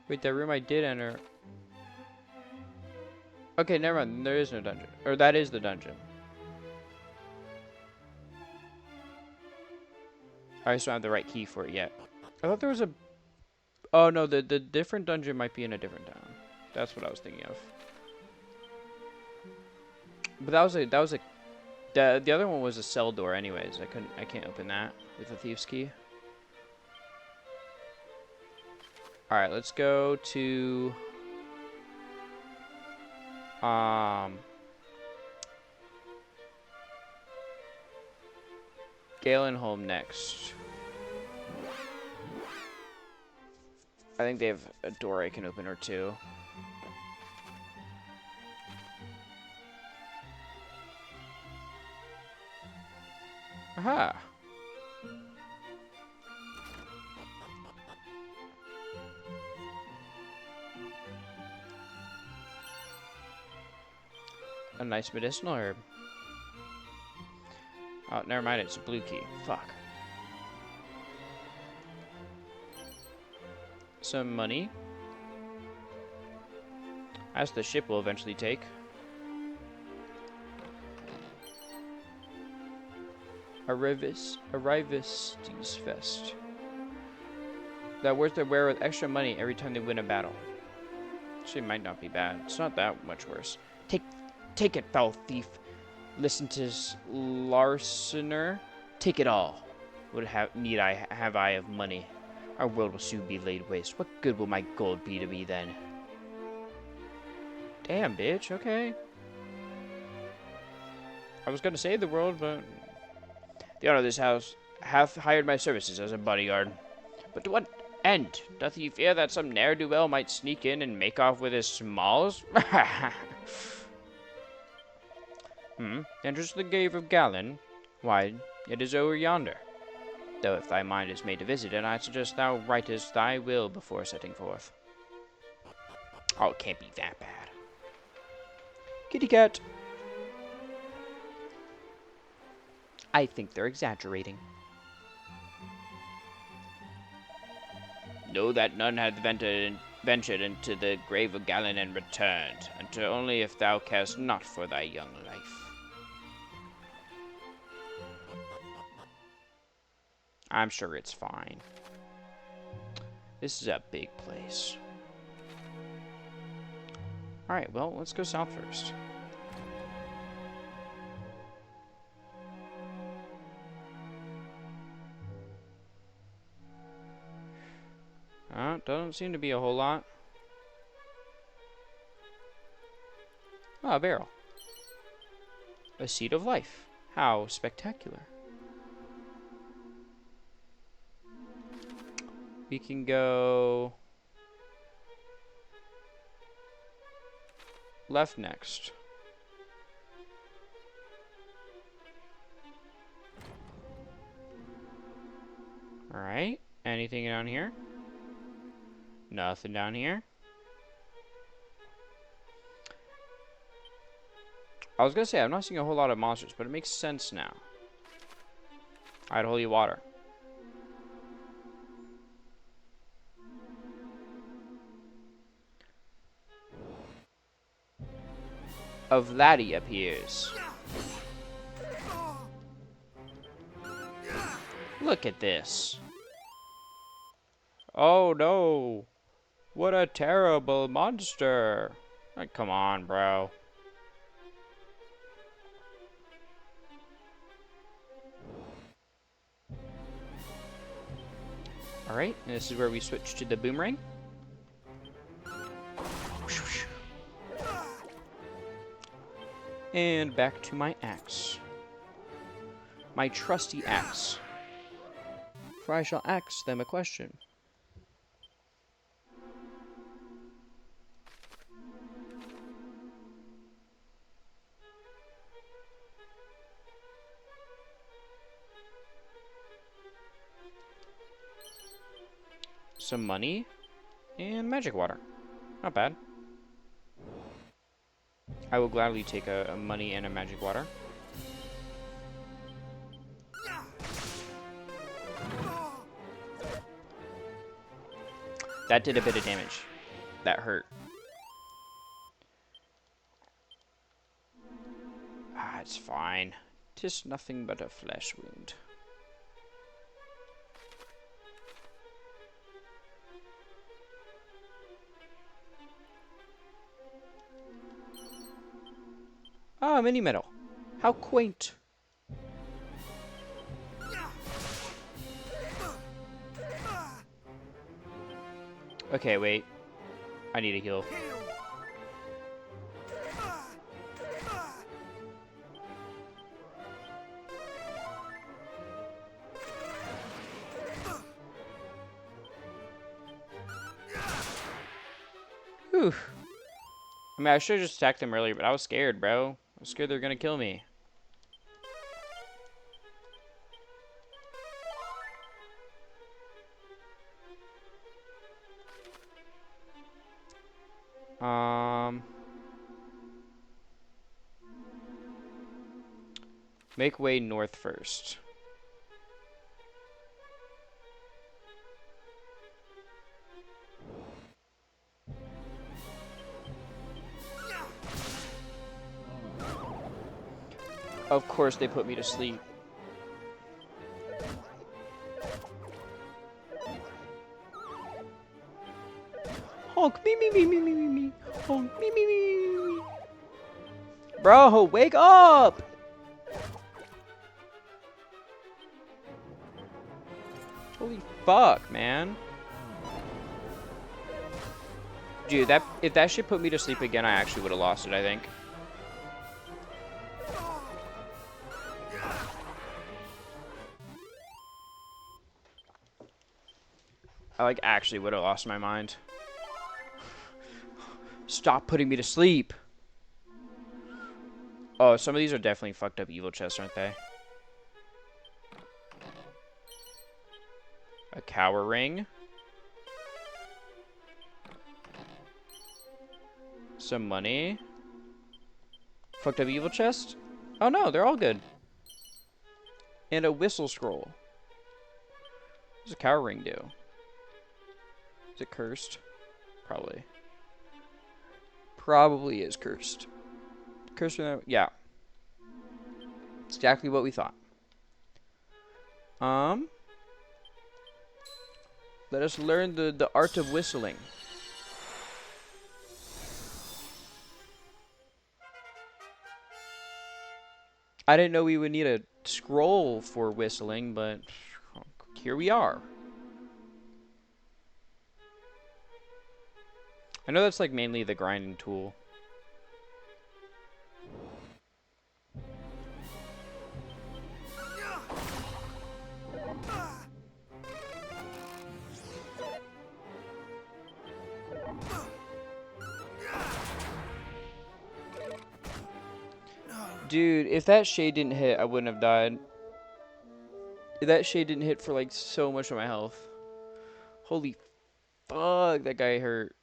Wait, that room I did enter. Okay, never mind. There is no dungeon. Or that is the dungeon. I just don't have the right key for it yet. I thought there was a... Oh, no, the different dungeon might be in a different town. That's what I was thinking of. But the other one was a cell door anyways. I can't open that with a thief's key. Alright, let's go to Galenholm next. I think they have a door I can open or two. Aha! A nice medicinal herb. Oh, never mind, it's a blue key. Fuck. Some money. As the ship will eventually take. Arrivistes Fest. That worth their wear with extra money every time they win a battle. Actually, it might not be bad. It's not that much worse. Take it, foul thief. Listen to larcener. Take it all. What need I have I of money? Our world will soon be laid waste. What good will my gold be to me then? Damn, bitch. Okay. I was gonna save the world, but the owner of this house hath hired my services as a bodyguard. But to what end. Doth he fear that some ne'er-do-well might sneak in and make off with his smalls? Enters the cave of Galen. Why, it is over yonder. Though if thy mind is made to visit it, I suggest thou writest thy will before setting forth. Oh, it can't be that bad. Kitty cat. I think they're exaggerating. Know that none hath ventured into the grave of Galen and returned, until only if thou carest not for thy young life. I'm sure it's fine. This is a big place. Alright, well, let's go south first. Doesn't seem to be a whole lot. Oh, a barrel. A seed of life. How spectacular. We can go left next. Alright. Anything down here? Nothing down here. I was gonna say, I'm not seeing a whole lot of monsters, but it makes sense now. Alright, holy water. A Vladdy appears. Look at this. Oh no. What a terrible monster. Like, come on, bro. Alright, and this is where we switch to the boomerang. And back to my axe. My trusty axe. For I shall ask them a question. Some money and magic water. Not bad. I will gladly take a money and a magic water. That did a bit of damage. That hurt. Ah, it's fine. 'Tis nothing but a flesh wound. Ah, mini medal. How quaint. Okay, wait. I need a heal. Whew. I mean, I should have just attacked them earlier, but I was scared, bro. I was scared they were gonna kill me. Make way north first. Of course they put me to sleep. Honk, me, me, me, me, me, me, me. Honk, me, me, me, me, me. Bro, wake up! Holy fuck, man. Dude, if that shit put me to sleep again, I actually would have lost it, I think. I like actually would have lost my mind. Stop putting me to sleep. Oh, some of these are definitely fucked up evil chests, aren't they? A cower ring. Some money. Fucked up evil chest. Oh no, they're all good. And a whistle scroll. What does a cower ring do? Is it cursed? Probably. Probably is cursed. Cursed? Yeah. Exactly what we thought. Let us learn the art of whistling. I didn't know we would need a scroll for whistling, but here we are. I know that's like mainly the grinding tool. Dude, if that shade didn't hit, I wouldn't have died. If that shade didn't hit for like so much of my health. Holy fuck, that guy hurt.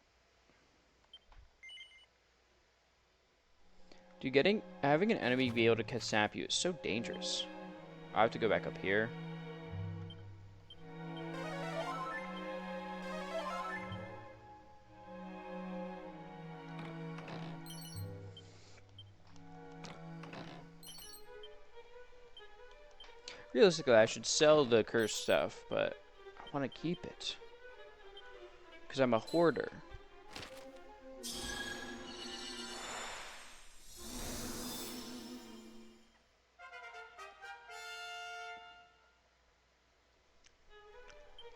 Dude, having an enemy be able to sap you is so dangerous. I have to go back up here. Realistically, I should sell the cursed stuff, but I want to keep it. Because I'm a hoarder.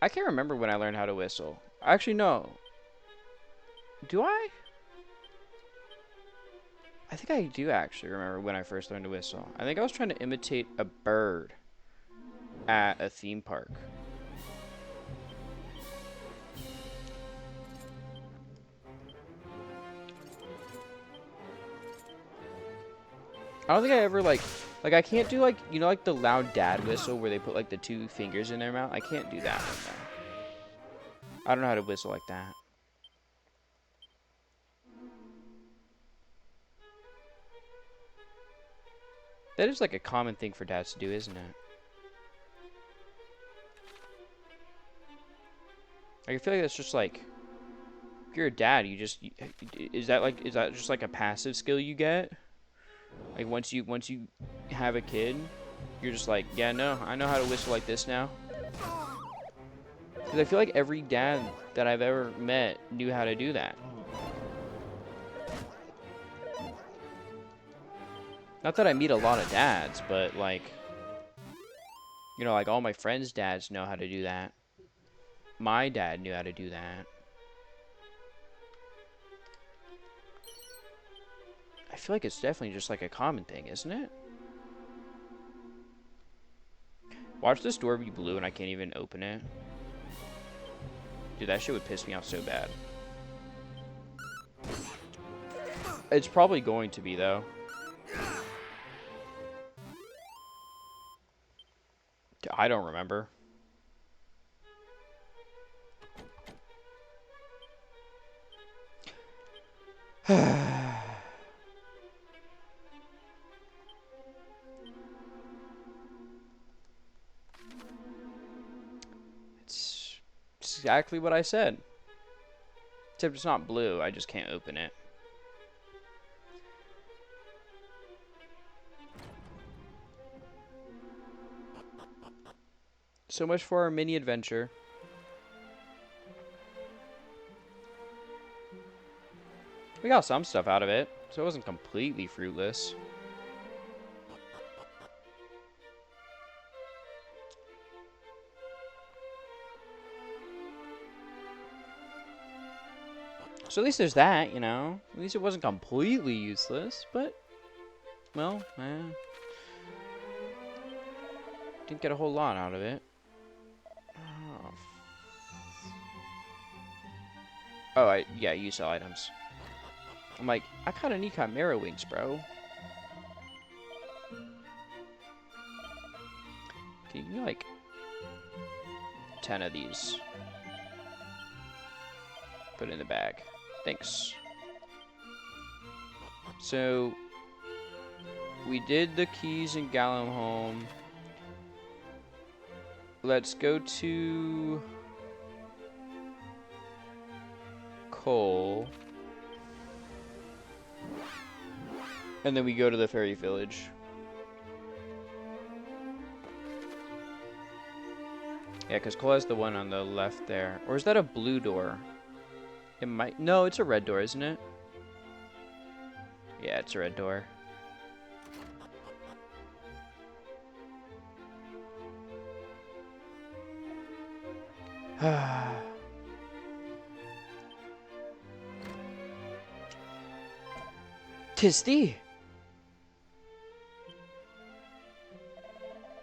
I can't remember when I learned how to whistle. Actually, no. Do I? I think I do actually remember when I first learned to whistle. I think I was trying to imitate a bird at a theme park. I don't think I ever like I can't do like, you know, like the loud dad whistle where they put like the 2 fingers in their mouth. I can't do that one though. I don't know how to whistle like that. That is like a common thing for dads to do, isn't it? I feel like that's just like, if you're a dad, you just, is that just like a passive skill you get? Like once you have a kid, you're just like, yeah, no, I know how to whistle like this now. Because I feel like every dad that I've ever met knew how to do that. Not that I meet a lot of dads, but like, you know, like all my friends' dads know how to do that. My dad knew how to do that. I feel like it's definitely just like a common thing, isn't it? Watch this door be blue and I can't even open it. Dude, that shit would piss me off so bad. It's probably going to be, though. I don't remember. It's exactly what I said. Except it's not blue, I just can't open it. So much for our mini adventure. We got some stuff out of it, so it wasn't completely fruitless. So at least there's that, you know. At least it wasn't completely useless, but, well, didn't get a whole lot out of it. Oh. Oh, yeah, you sell items. I'm like, I kind of need Chimera Wings, bro. Can you give me, like, 10 of these? Put it in the bag. Thanks. So, we did the keys in Gallenholm. Let's go to Cole. And then we go to the fairy village. Yeah, because Cole has the one on the left there. Or is that a blue door? It might... No, it's a red door, isn't it? Yeah, it's a red door. "'Tis thee!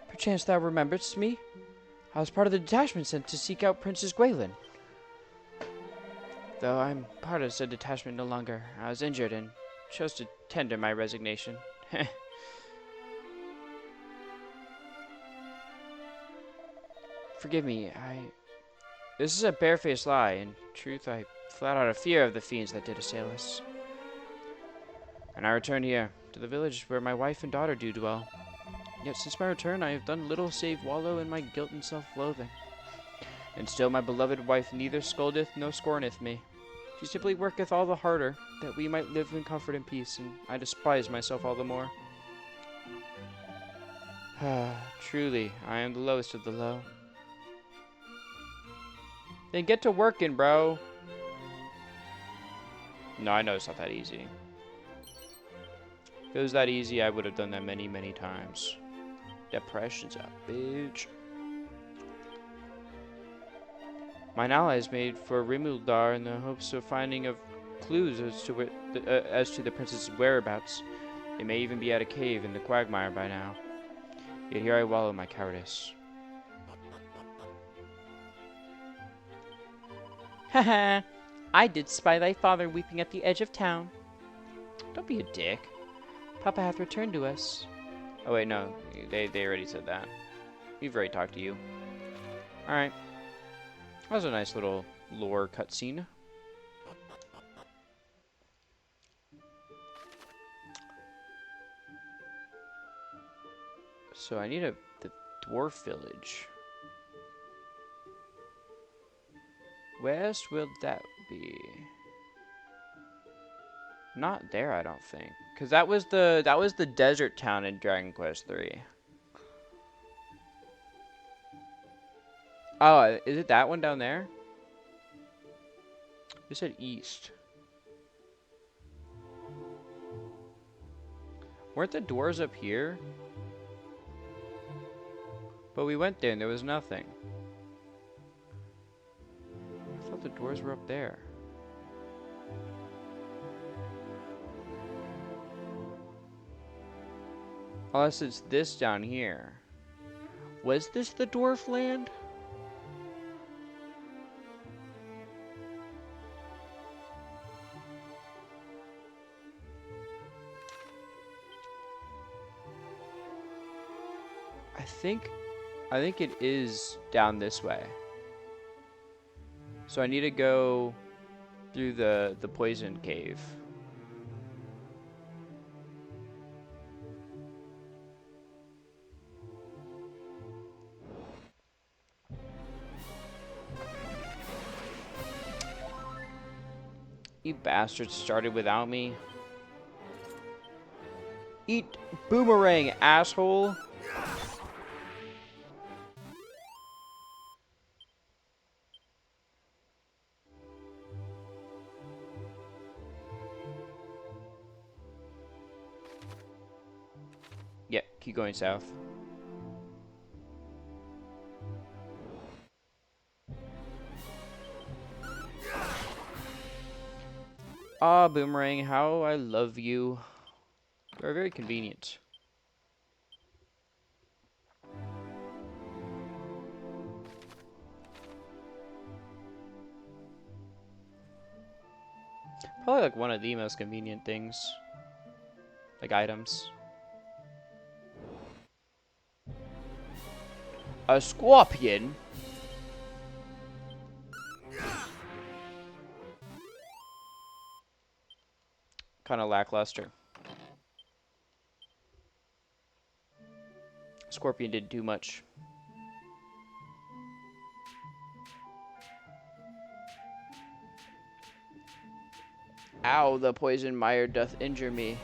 Perchance thou rememberest me? I was part of the detachment sent to seek out Princess Gwaelin. Though I'm part of said detachment no longer, I was injured and chose to tender my resignation. Forgive me, This is a barefaced lie. In truth, I fled out of fear of the fiends that did assail us. And I returned here, to the village where my wife and daughter do dwell. Yet since my return, I have done little save wallow in my guilt and self-loathing. And still my beloved wife neither scoldeth nor scorneth me. She simply worketh all the harder, that we might live in comfort and peace, and I despise myself all the more. Truly, I am the lowest of the low. Then get to working, bro. No, I know it's not that easy. If it was that easy, I would have done that many, many times. Depression's a bitch. Mine allies made for Rimuldar in the hopes of finding of clues as to the princess's whereabouts. It may even be at a cave in the quagmire by now. Yet here I wallow my cowardice. Haha! I did spy thy father weeping at the edge of town. Don't be a dick. Papa hath returned to us. Oh wait, no. They already said that. We've already talked to you. Alright. That was a nice little lore cutscene. So I need the dwarf village. Where's will that be? Not there, I don't think. Cause that was the desert town in Dragon Quest III. Oh, is it that one down there? You said east. Weren't the doors up here? But we went there and there was nothing. I thought the doors were up there. Unless it's this down here. Was this the dwarf land? I think it is down this way. So I need to go through the poison cave. You bastards started without me. Eat boomerang, asshole. Yeah, keep going south. Ah, Boomerang, how I love you. You are very convenient. Probably like one of the most convenient things. Like items. A scorpion? Kind of lackluster. Scorpion didn't do much. Ow, the poison mire doth injure me.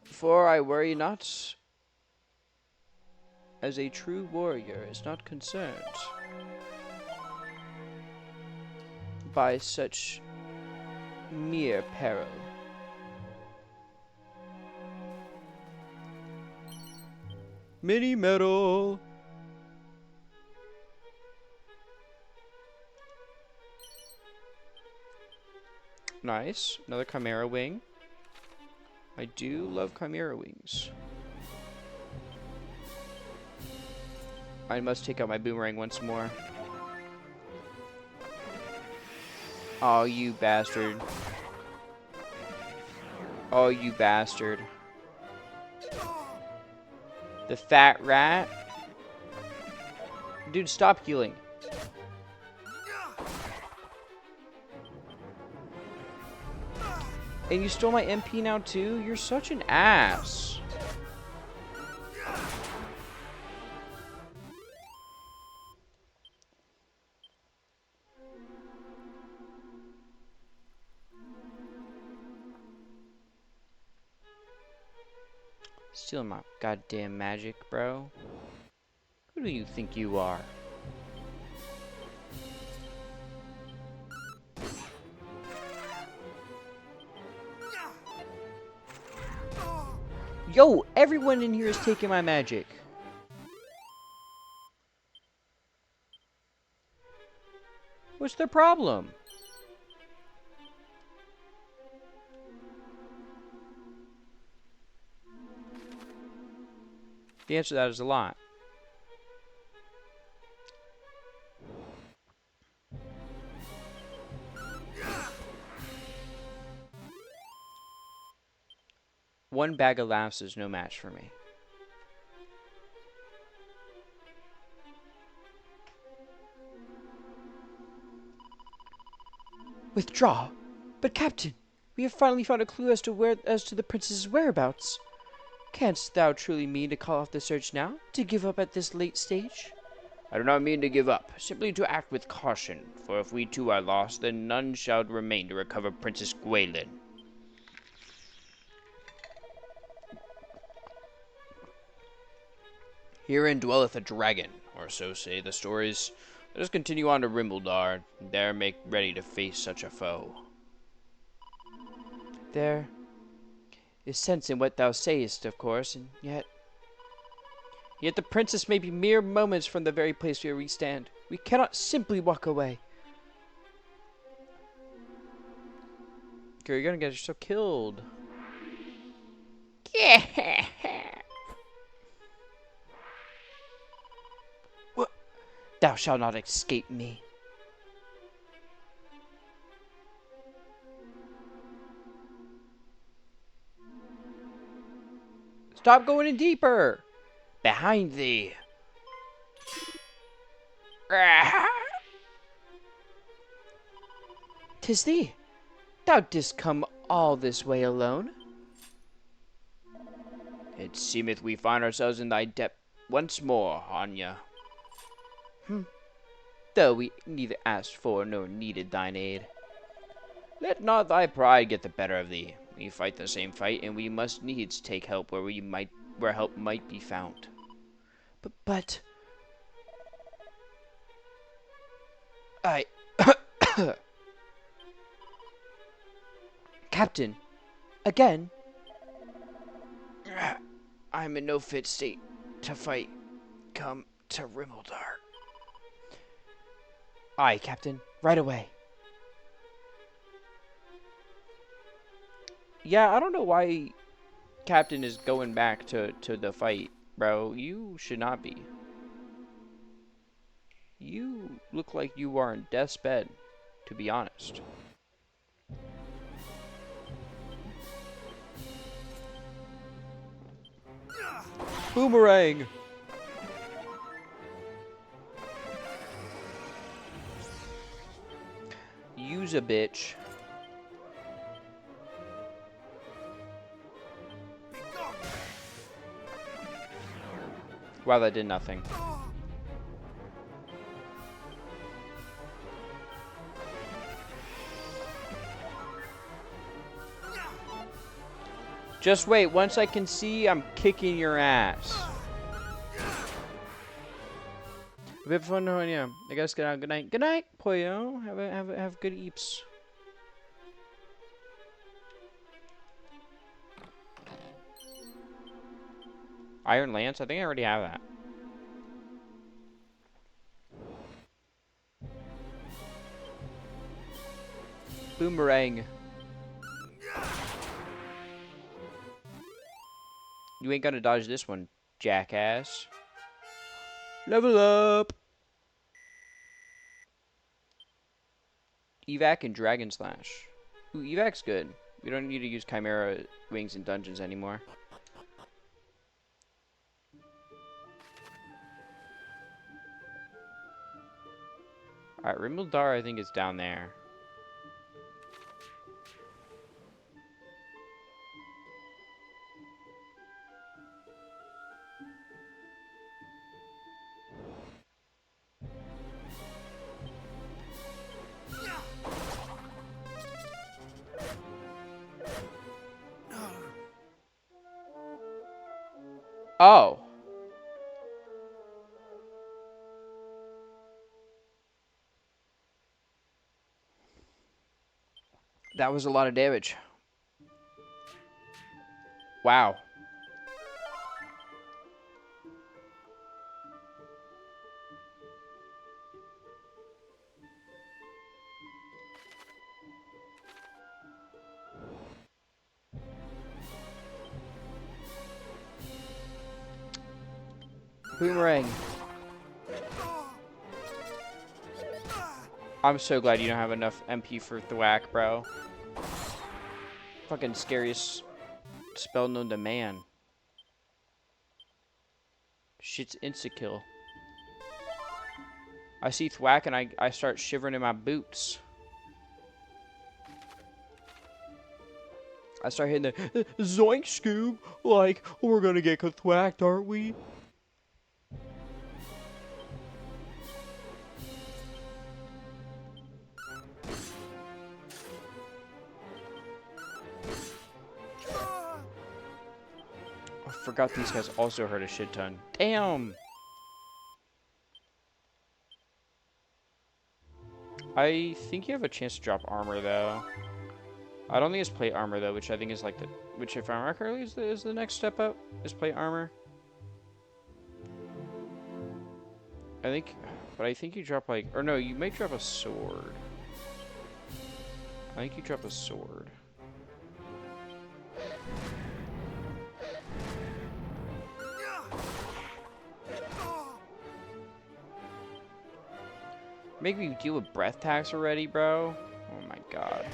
For I worry not, as a true warrior is not concerned by such mere peril. Mini medal. Nice. Another chimera wing. I do love chimera wings. I must take out my boomerang once more. Oh, you bastard. Oh, you bastard. The fat rat. Dude, stop healing. And you stole my MP now too? You're such an ass. Stealing my goddamn magic, bro. Who do you think you are? Yo, everyone in here is taking my magic. What's their problem? The answer to that is a lot. One bag of laughs is no match for me. Withdraw? But Captain, we have finally found a clue as to the princess's whereabouts. Canst thou truly mean to call off the search now? To give up at this late stage? I do not mean to give up, simply to act with caution, for if we too are lost, then none shall remain to recover Princess Gwaelin. Herein dwelleth a dragon, or so say the stories. Let us continue on to Rimbledar, and there make ready to face such a foe. There is sense in what thou sayest, of course, and yet the princess may be mere moments from the very place where we stand. We cannot simply walk away. Girl, you're gonna get yourself killed. Yeah. What? Thou shalt not escape me. Stop going in deeper. Behind thee. Tis thee. Thou didst come all this way alone. It seemeth we find ourselves in thy depth once more, Anya. Though we neither asked for nor needed thine aid. Let not thy pride get the better of thee. We fight the same fight, and we must needs take help where help might be found. But I Captain, again? I'm in no fit state to fight. Come to Rimmildar. Aye, Captain, right away. Yeah, I don't know why captain is going back to the fight, bro. You should not be. You look like you are in death's bed, to be honest. Boomerang! Use a bitch. Wow, that did nothing. Just wait, once I can see, I'm kicking your ass. A bit fun knowing you. I guess get out. Good night. Good night, Pollo. Have good eeps. Iron Lance? I think I already have that. Boomerang. You ain't gonna dodge this one, jackass. Level up! Evac and Dragon Slash. Ooh, Evac's good. We don't need to use Chimera Wings in dungeons anymore. Alright, Rimuldar I think is down there. Oh. That was a lot of damage. Wow. Boomerang. I'm so glad you don't have enough MP for Thwack, bro. Fucking scariest spell known to man. Shit's insta-kill. I see Thwack and I start shivering in my boots. I start hitting the zoink Scoob. Like, we're gonna get thwacked, aren't we? I forgot these guys also hurt a shit ton. Damn! I think you have a chance to drop armor, though. I don't think it's plate armor, though, which I think is like the... Which, if I remember correctly, is the next step up, is plate armor. I think... But I think you drop, like... Or no, you might drop a sword. I think you drop a sword. Make me deal with breath tax already, bro. Oh my god.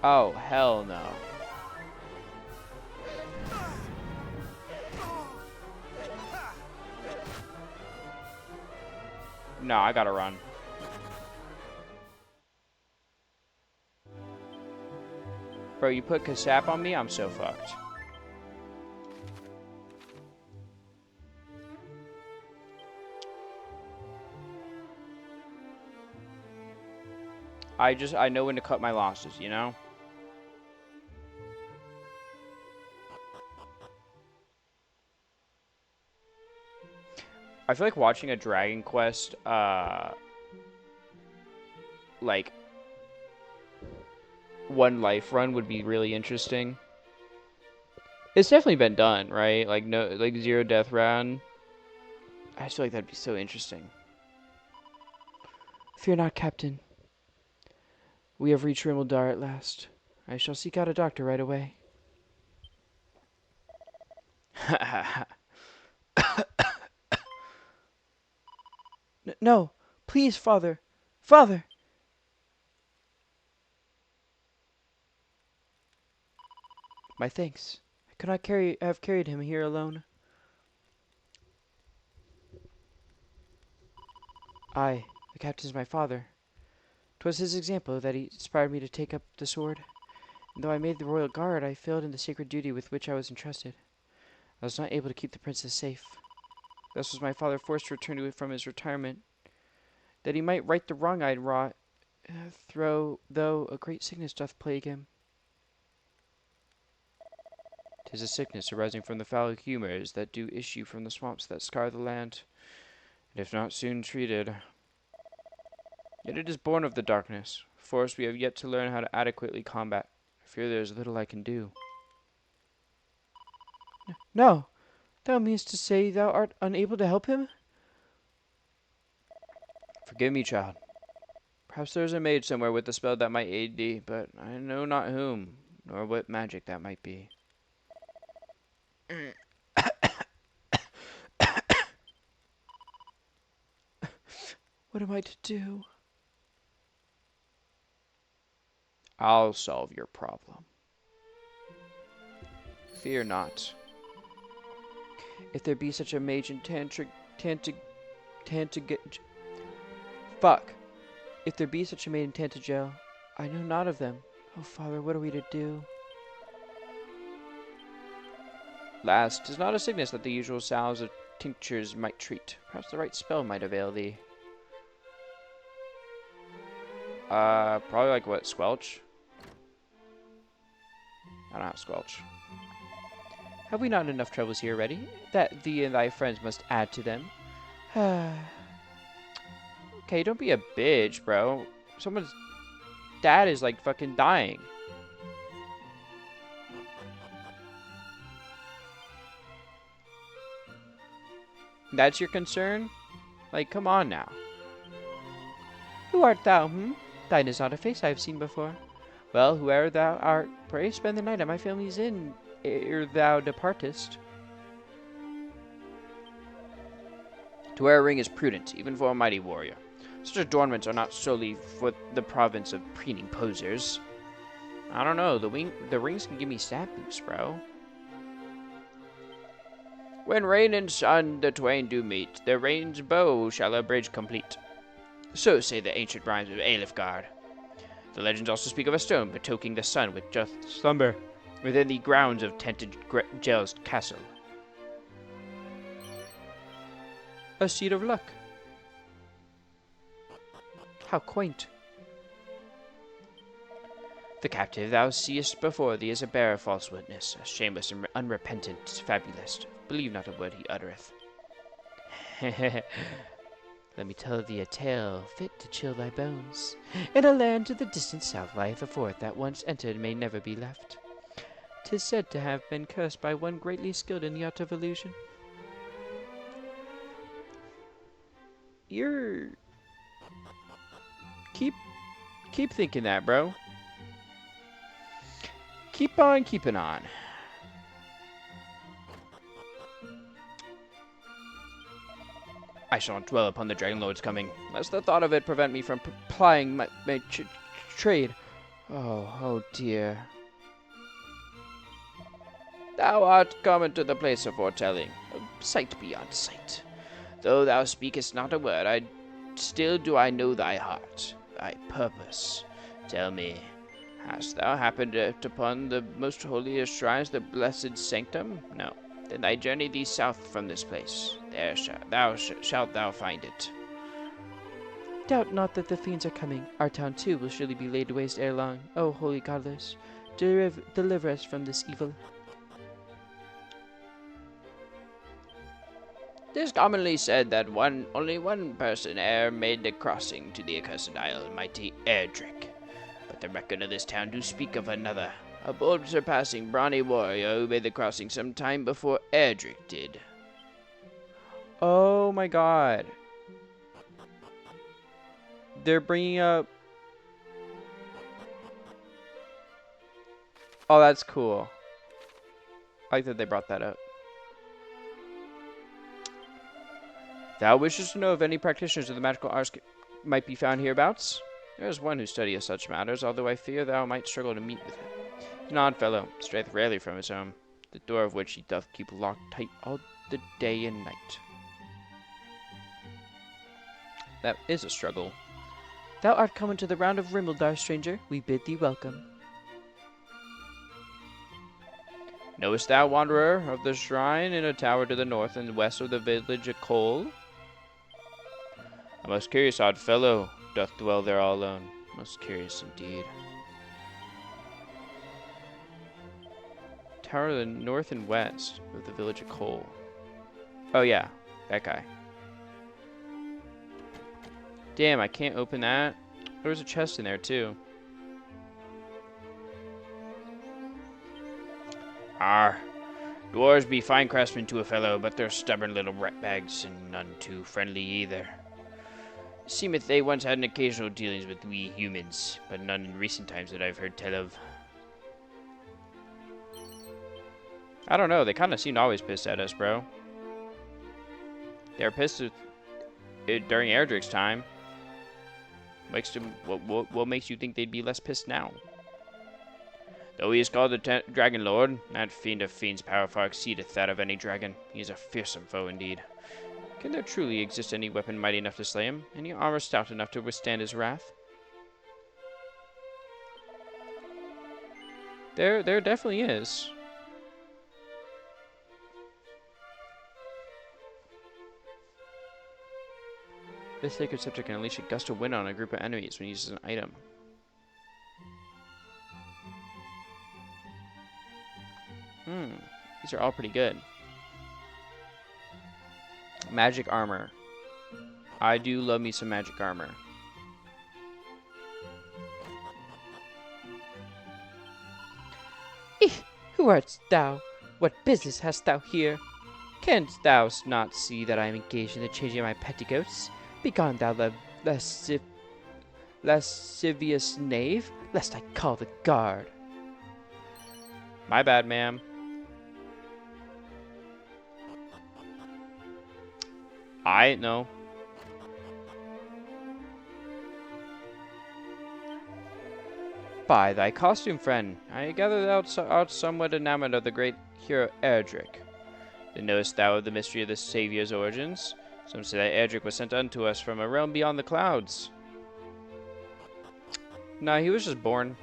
Oh, hell no. No, I gotta run. Bro, you put Kasap on me, I'm so fucked. I know when to cut my losses, you know? I feel like watching a Dragon Quest, like, one life run would be really interesting. It's definitely been done, right? Like, no, like, zero death run. I just feel like that'd be so interesting. Fear not, Captain. We have reached Rimildar at last. I shall seek out a doctor right away. No, please, Father. Father! My thanks. I could not have carried him here alone. I, the captain, is my father. 'Twas his example that inspired me to take up the sword. And though I made the royal guard, I failed in the sacred duty with which I was entrusted. I was not able to keep the princess safe. Thus was my father forced to return to it from his retirement, that he might right the wrong I'd wrought, though a great sickness doth plague him. 'Tis a sickness arising from the foul humours that do issue from the swamps that scar the land, and if not soon treated. Yet it is born of the darkness, a force we have yet to learn how to adequately combat. I fear there is little I can do. No! Thou meanest to say thou art unable to help him? Forgive me, child. Perhaps there is a mage somewhere with a spell that might aid thee, but I know not whom, nor what magic that might be. What am I to do? I'll solve your problem. Fear not. If there be such a mage in Fuck. If there be such a maid in Tantagel, I know not of them. Oh, Father, what are we to do? Last, 'tis not a sickness that the usual salves of tinctures might treat. Perhaps the right spell might avail thee. Probably like what, Squelch? I don't have Squelch. Have we not enough troubles here already, that thee and thy friends must add to them? Okay, don't be a bitch, bro. Someone's dad is like fucking dying. That's your concern? Like, come on now. Who art thou, Thine is not a face I have seen before. Well, whoe'er thou art, pray spend the night at my family's inn ere thou departest. To wear a ring is prudent, even for a mighty warrior. Such adornments are not solely for the province of preening posers. I don't know, the rings can give me stat boosts, bro. When rain and sun the twain do meet, their rain's bow shall a bridge complete. So say the ancient rhymes of Alefgard. The legends also speak of a stone betokening the sun which doth slumber within the grounds of Tantagil's castle. A seed of luck. How quaint. The captive thou seest before thee is a bearer of false witness, a shameless and unrepentant fabulist. Believe not a word he uttereth. Let me tell thee a tale fit to chill thy bones. In a land to the distant south lieth a fort that once entered may never be left. 'Tis said to have been cursed by one greatly skilled in the art of illusion. You're... Keep thinking that, bro. Keep on keeping on. I shall not dwell upon the Dragon Lord's coming, lest the thought of it prevent me from plying my trade. Oh dear. Thou art come into the place of foretelling, a sight beyond sight. Though thou speakest not a word, still do I know thy heart, thy purpose. Tell me, hast thou happened upon the most holiest shrines, the blessed sanctum? No. Then thy journey thee south from this place. There shalt thou find it. Doubt not that the fiends are coming. Our town too will surely be laid waste ere long. O holy godless, deliver us from this evil. 'Tis commonly said that only one person e'er made the crossing to the accursed isle, mighty Erdrick. But the record of this town do speak of another, a bold surpassing brawny warrior who made the crossing some time before Erdrick did. Oh my god. They're bringing up Oh, that's cool. I like that they brought that up. Thou wishes to know if any practitioners of the magical arts might be found hereabouts? There is one who studieth such matters, although I fear thou might struggle to meet with him. He is an odd fellow, strayeth rarely from his home, the door of which he doth keep locked tight all the day and night. That is a struggle. Thou art come into the round of Rimmildar, stranger. We bid thee welcome. Knowest thou, wanderer, of the shrine in a tower to the north and west of the village of Cole? A most curious odd fellow doth dwell there all alone. Most curious indeed. Tower to the north and west of the village of Cole. Oh yeah, that guy. Damn, I can't open that. There was a chest in there too. Arr, dwarves be fine craftsmen to a fellow, but they're stubborn little ratbags, and none too friendly either. Seemeth they once had an occasional dealings with we humans, but none in recent times that I've heard tell of. I don't know, they kind of seemed always pissed at us, bro. They were pissed during Erdrick's time. What makes you think they'd be less pissed now? Though he is called the Dragon Lord, that fiend of fiends' power far exceedeth that of any dragon. He is a fearsome foe indeed. Can there truly exist any weapon mighty enough to slay him? Any armor stout enough to withstand his wrath? There definitely is. This sacred scepter can unleash a gust of wind on a group of enemies when used as an item. These are all pretty good. Magic armor. I do love me some magic armor. Who art thou? What business hast thou here? Canst thou not see that I am engaged in the changing of my petticoats? Begone, thou lascivious knave, lest I call the guard. My bad, ma'am. I know. By thy costume, friend, I gather thou art somewhat enamored of the great hero Erdrick. Then knowest thou of the mystery of the Saviour's origins? Some say that Erdrick was sent unto us from a realm beyond the clouds. Nah, he was just born.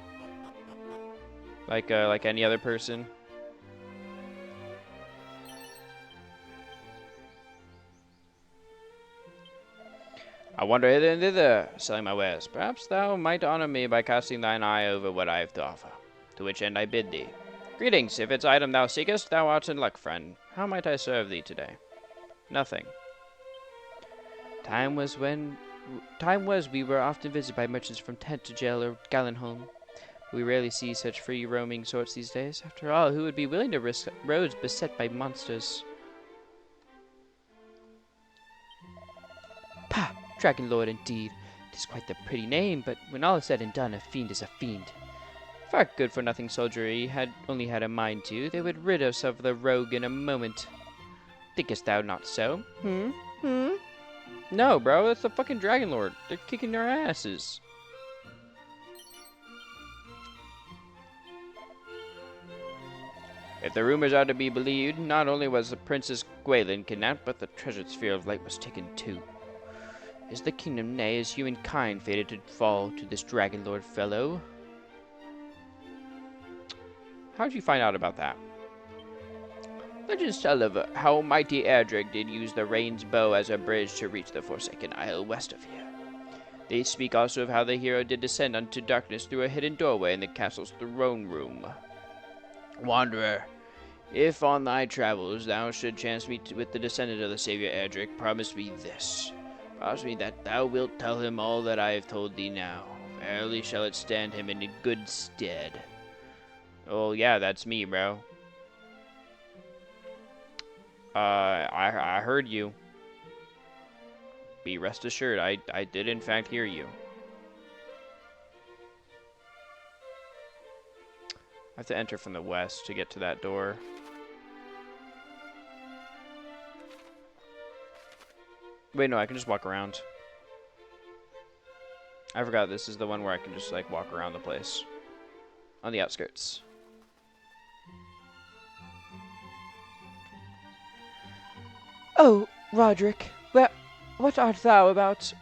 Like any other person. I wander hither and thither, selling my wares. Perhaps thou might honor me by casting thine eye over what I have to offer. To which end I bid thee. Greetings, if it's item thou seekest, thou art in luck, friend. How might I serve thee today? Nothing. Time was we were often visited by merchants from Tent to Jail or Gallenholm. We rarely see such free roaming sorts these days. After all, who would be willing to risk roads beset by monsters? Pah! Dragon Lord indeed. 'Tis quite the pretty name, but when all is said and done, a fiend is a fiend. If our good-for-nothing soldiery had only had a mind to, they would rid us of the rogue in a moment. Thinkest thou not so? No, bro, that's the fucking Dragon Lord. They're kicking their asses. If the rumors are to be believed, not only was the Princess Gwaelin kidnapped, but the treasured Sphere of Light was taken too. Is the kingdom, nay, is humankind fated to fall to this Dragon Lord fellow? How'd you find out about that? Legends tell of how mighty Erdrick did use the Rain's bow as a bridge to reach the Forsaken Isle west of here. They speak also of how the hero did descend unto darkness through a hidden doorway in the castle's throne room. Wanderer, if on thy travels thou should chance meet with the descendant of the Savior Erdrick, promise me this. Promise me that thou wilt tell him all that I have told thee now. Verily shall it stand him in good stead. Oh yeah, that's me, bro. I heard you. Be rest assured, I did in fact hear you. have to enter from the west to get to that door. Wait, no, I can just walk around. I forgot this is the one where I can just, like, walk around the place. On the outskirts. Oh, Roderick, what art thou about?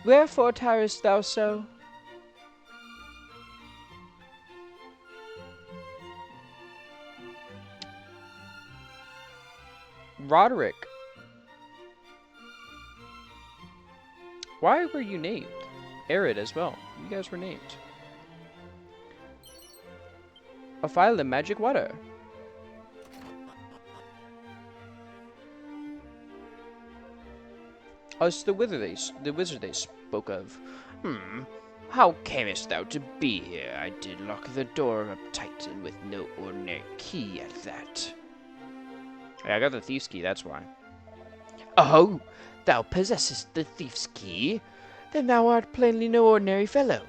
Wherefore tarriest thou so? Roderick. Why were you named? Arid as well. You guys were named. A phial of magic water. Oh, it's the wizard they spoke of. How camest thou to be here? I did lock the door up tight, and with no ordinary key at that. Yeah, I got the thief's key, that's why. Oh, thou possessest the thief's key? Then thou art plainly no ordinary fellow.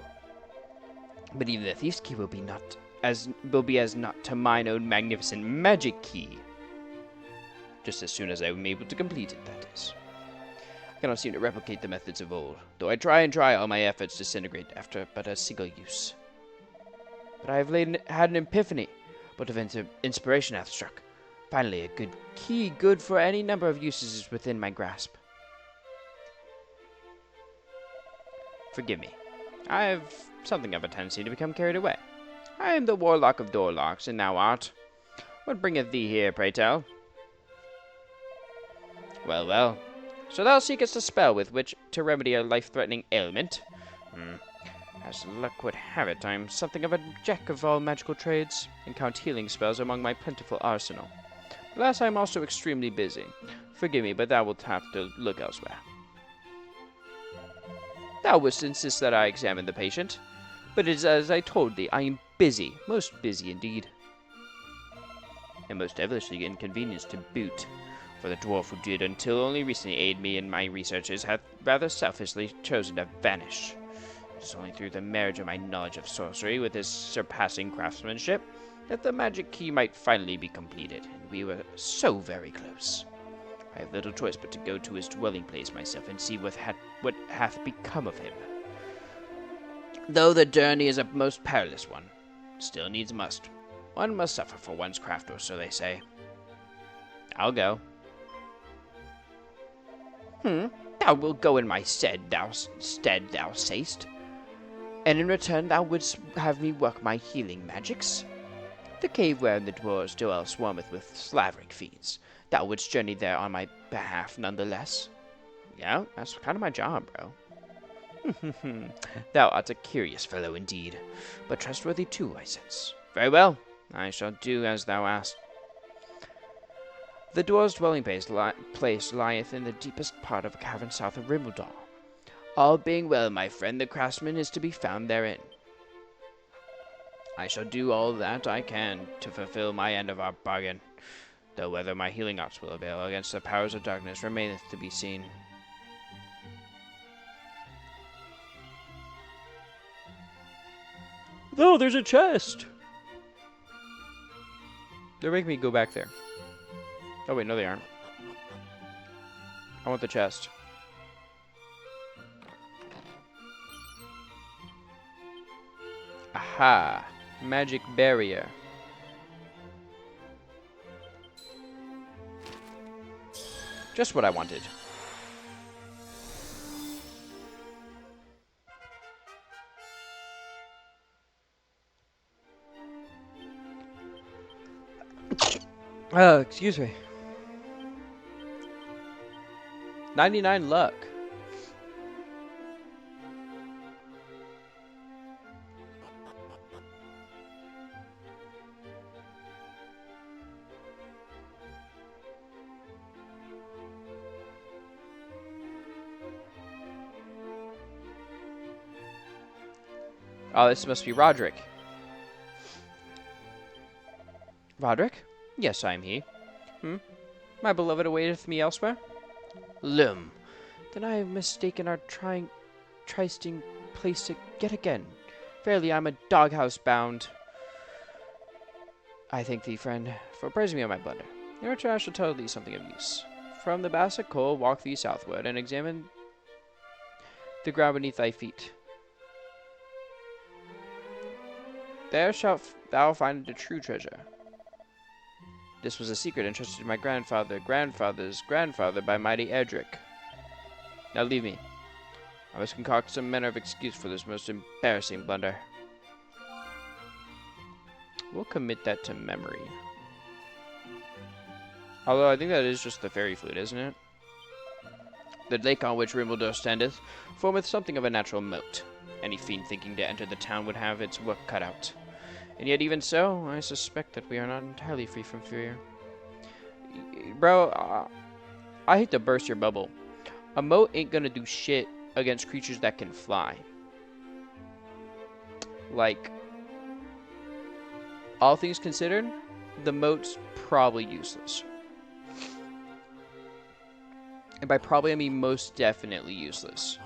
But even the thief's key will be as not to mine own magnificent magic key. Just as soon as I am able to complete it, that is. I cannot seem to replicate the methods of old, though I try and try, all my efforts disintegrate after but a single use. But I have had an epiphany, but of inspiration hath struck. Finally, a good key, good for any number of uses, is within my grasp. Forgive me. I have something of a tendency to become carried away. I am the warlock of doorlocks, and thou art. What bringeth thee here, pray tell? Well, well. So thou seekest a spell with which to remedy a life-threatening ailment? As luck would have it, I am something of a jack of all magical trades, and count healing spells among my plentiful arsenal. Alas, I am also extremely busy. Forgive me, but thou wilt have to look elsewhere. Thou wouldst insist that I examine the patient, but it is as I told thee, I am busy, most busy indeed. And most devilishly inconvenienced to boot. For the dwarf who did until only recently aid me in my researches hath rather selfishly chosen to vanish. It is only through the marriage of my knowledge of sorcery with his surpassing craftsmanship that the magic key might finally be completed, and we were so very close. I have little choice but to go to his dwelling place myself and see what hath become of him. Though the journey is a most perilous one, still needs must. One must suffer for one's craft, or so they say. I'll go. Thou wilt go in my stead, thou sayst. And in return thou wouldst have me work my healing magics? The cave wherein the dwarves dwell swarmeth with slaveric fiends. Thou wouldst journey there on my behalf nonetheless. Yeah, that's kind of my job, bro. Thou art a curious fellow indeed, but trustworthy too, I sense. Very well, I shall do as thou asked. The dwarves' dwelling place lieth in the deepest part of a cavern south of Rimmledal. All being well, my friend, the craftsman is to be found therein. I shall do all that I can to fulfill my end of our bargain, though whether my healing arts will avail against the powers of darkness remaineth to be seen. Oh, there's a chest! They're making me go back there. Oh wait, no they aren't. I want the chest. Aha! Magic barrier. Just what I wanted. Excuse me. 99 luck. Oh, this must be Roderick. Roderick? Yes, I am he. My beloved awaiteth me elsewhere? Lum. Then I have mistaken our trysting place yet again. Verily, I'm a doghouse bound. I thank thee, friend, for praising me on my blunder. In return, I shall tell thee something of use. From the Basset Coal, walk thee southward, and examine the ground beneath thy feet. There shalt thou find the true treasure. This was a secret entrusted to my grandfather's grandfather by mighty Erdrick. Now leave me. I must concoct some manner of excuse for this most embarrassing blunder. We'll commit that to memory. Although I think that is just the fairy flute, isn't it? The lake on which Rimbledore standeth formeth something of a natural moat. Any fiend thinking to enter the town would have its work cut out. And yet even so, I suspect that we are not entirely free from fear. Bro, I hate to burst your bubble. A moat ain't gonna do shit against creatures that can fly. Like, all things considered, the moat's probably useless. And by probably, I mean most definitely useless.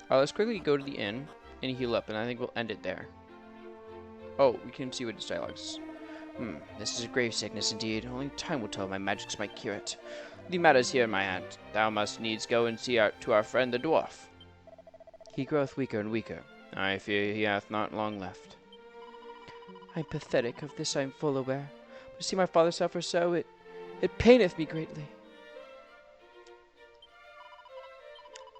Alright, let's quickly go to the inn and heal up, and I think we'll end it there. Oh, we can see what his dialogue is. This is a grave sickness indeed. Only time will tell if my magics might cure it. The matter's here in my hand. Thou must needs go and see to our friend the dwarf. He groweth weaker and weaker. I fear he hath not long left. I'm pathetic, of this I am full aware. But to see my father suffer so, it paineth me greatly.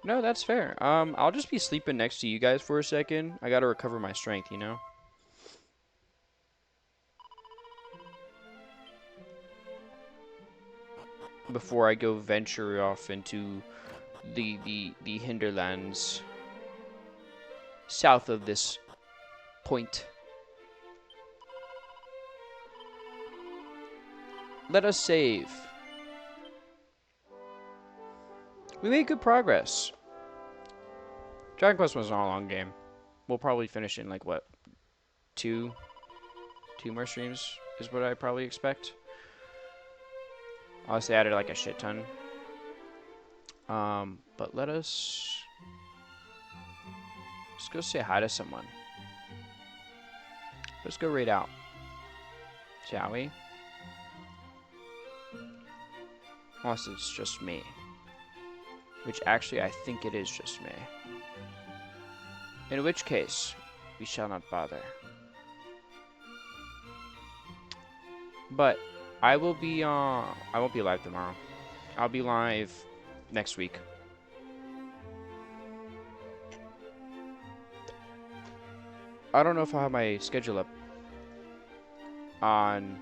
No, that's fair. I'll just be sleeping next to you guys for a second. I gotta recover my strength, you know? Before I go venture off into the hinterlands south of this point. Let us save. We made good progress. Dragon Quest was not a long game. We'll probably finish in like what? Two more streams is what I probably expect. Honestly, I added like a shit ton. But let's go say hi to someone. Let's go raid out. Shall we? Unless it's just me. Which actually I think it is just me. In which case, we shall not bother. But I won't be live tomorrow. I'll be live next week. I don't know if I'll have my schedule up on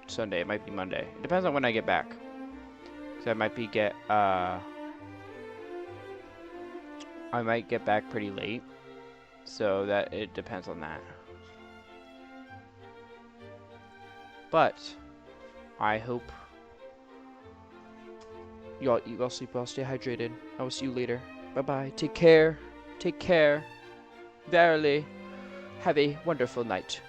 Sunday. It might be Monday. It depends on when I get back. So I might get back pretty late. So that it depends on that. But I hope you all eat well, sleep well, stay hydrated. I will see you later. Bye-bye. Take care. Take care. Verily. Have a wonderful night.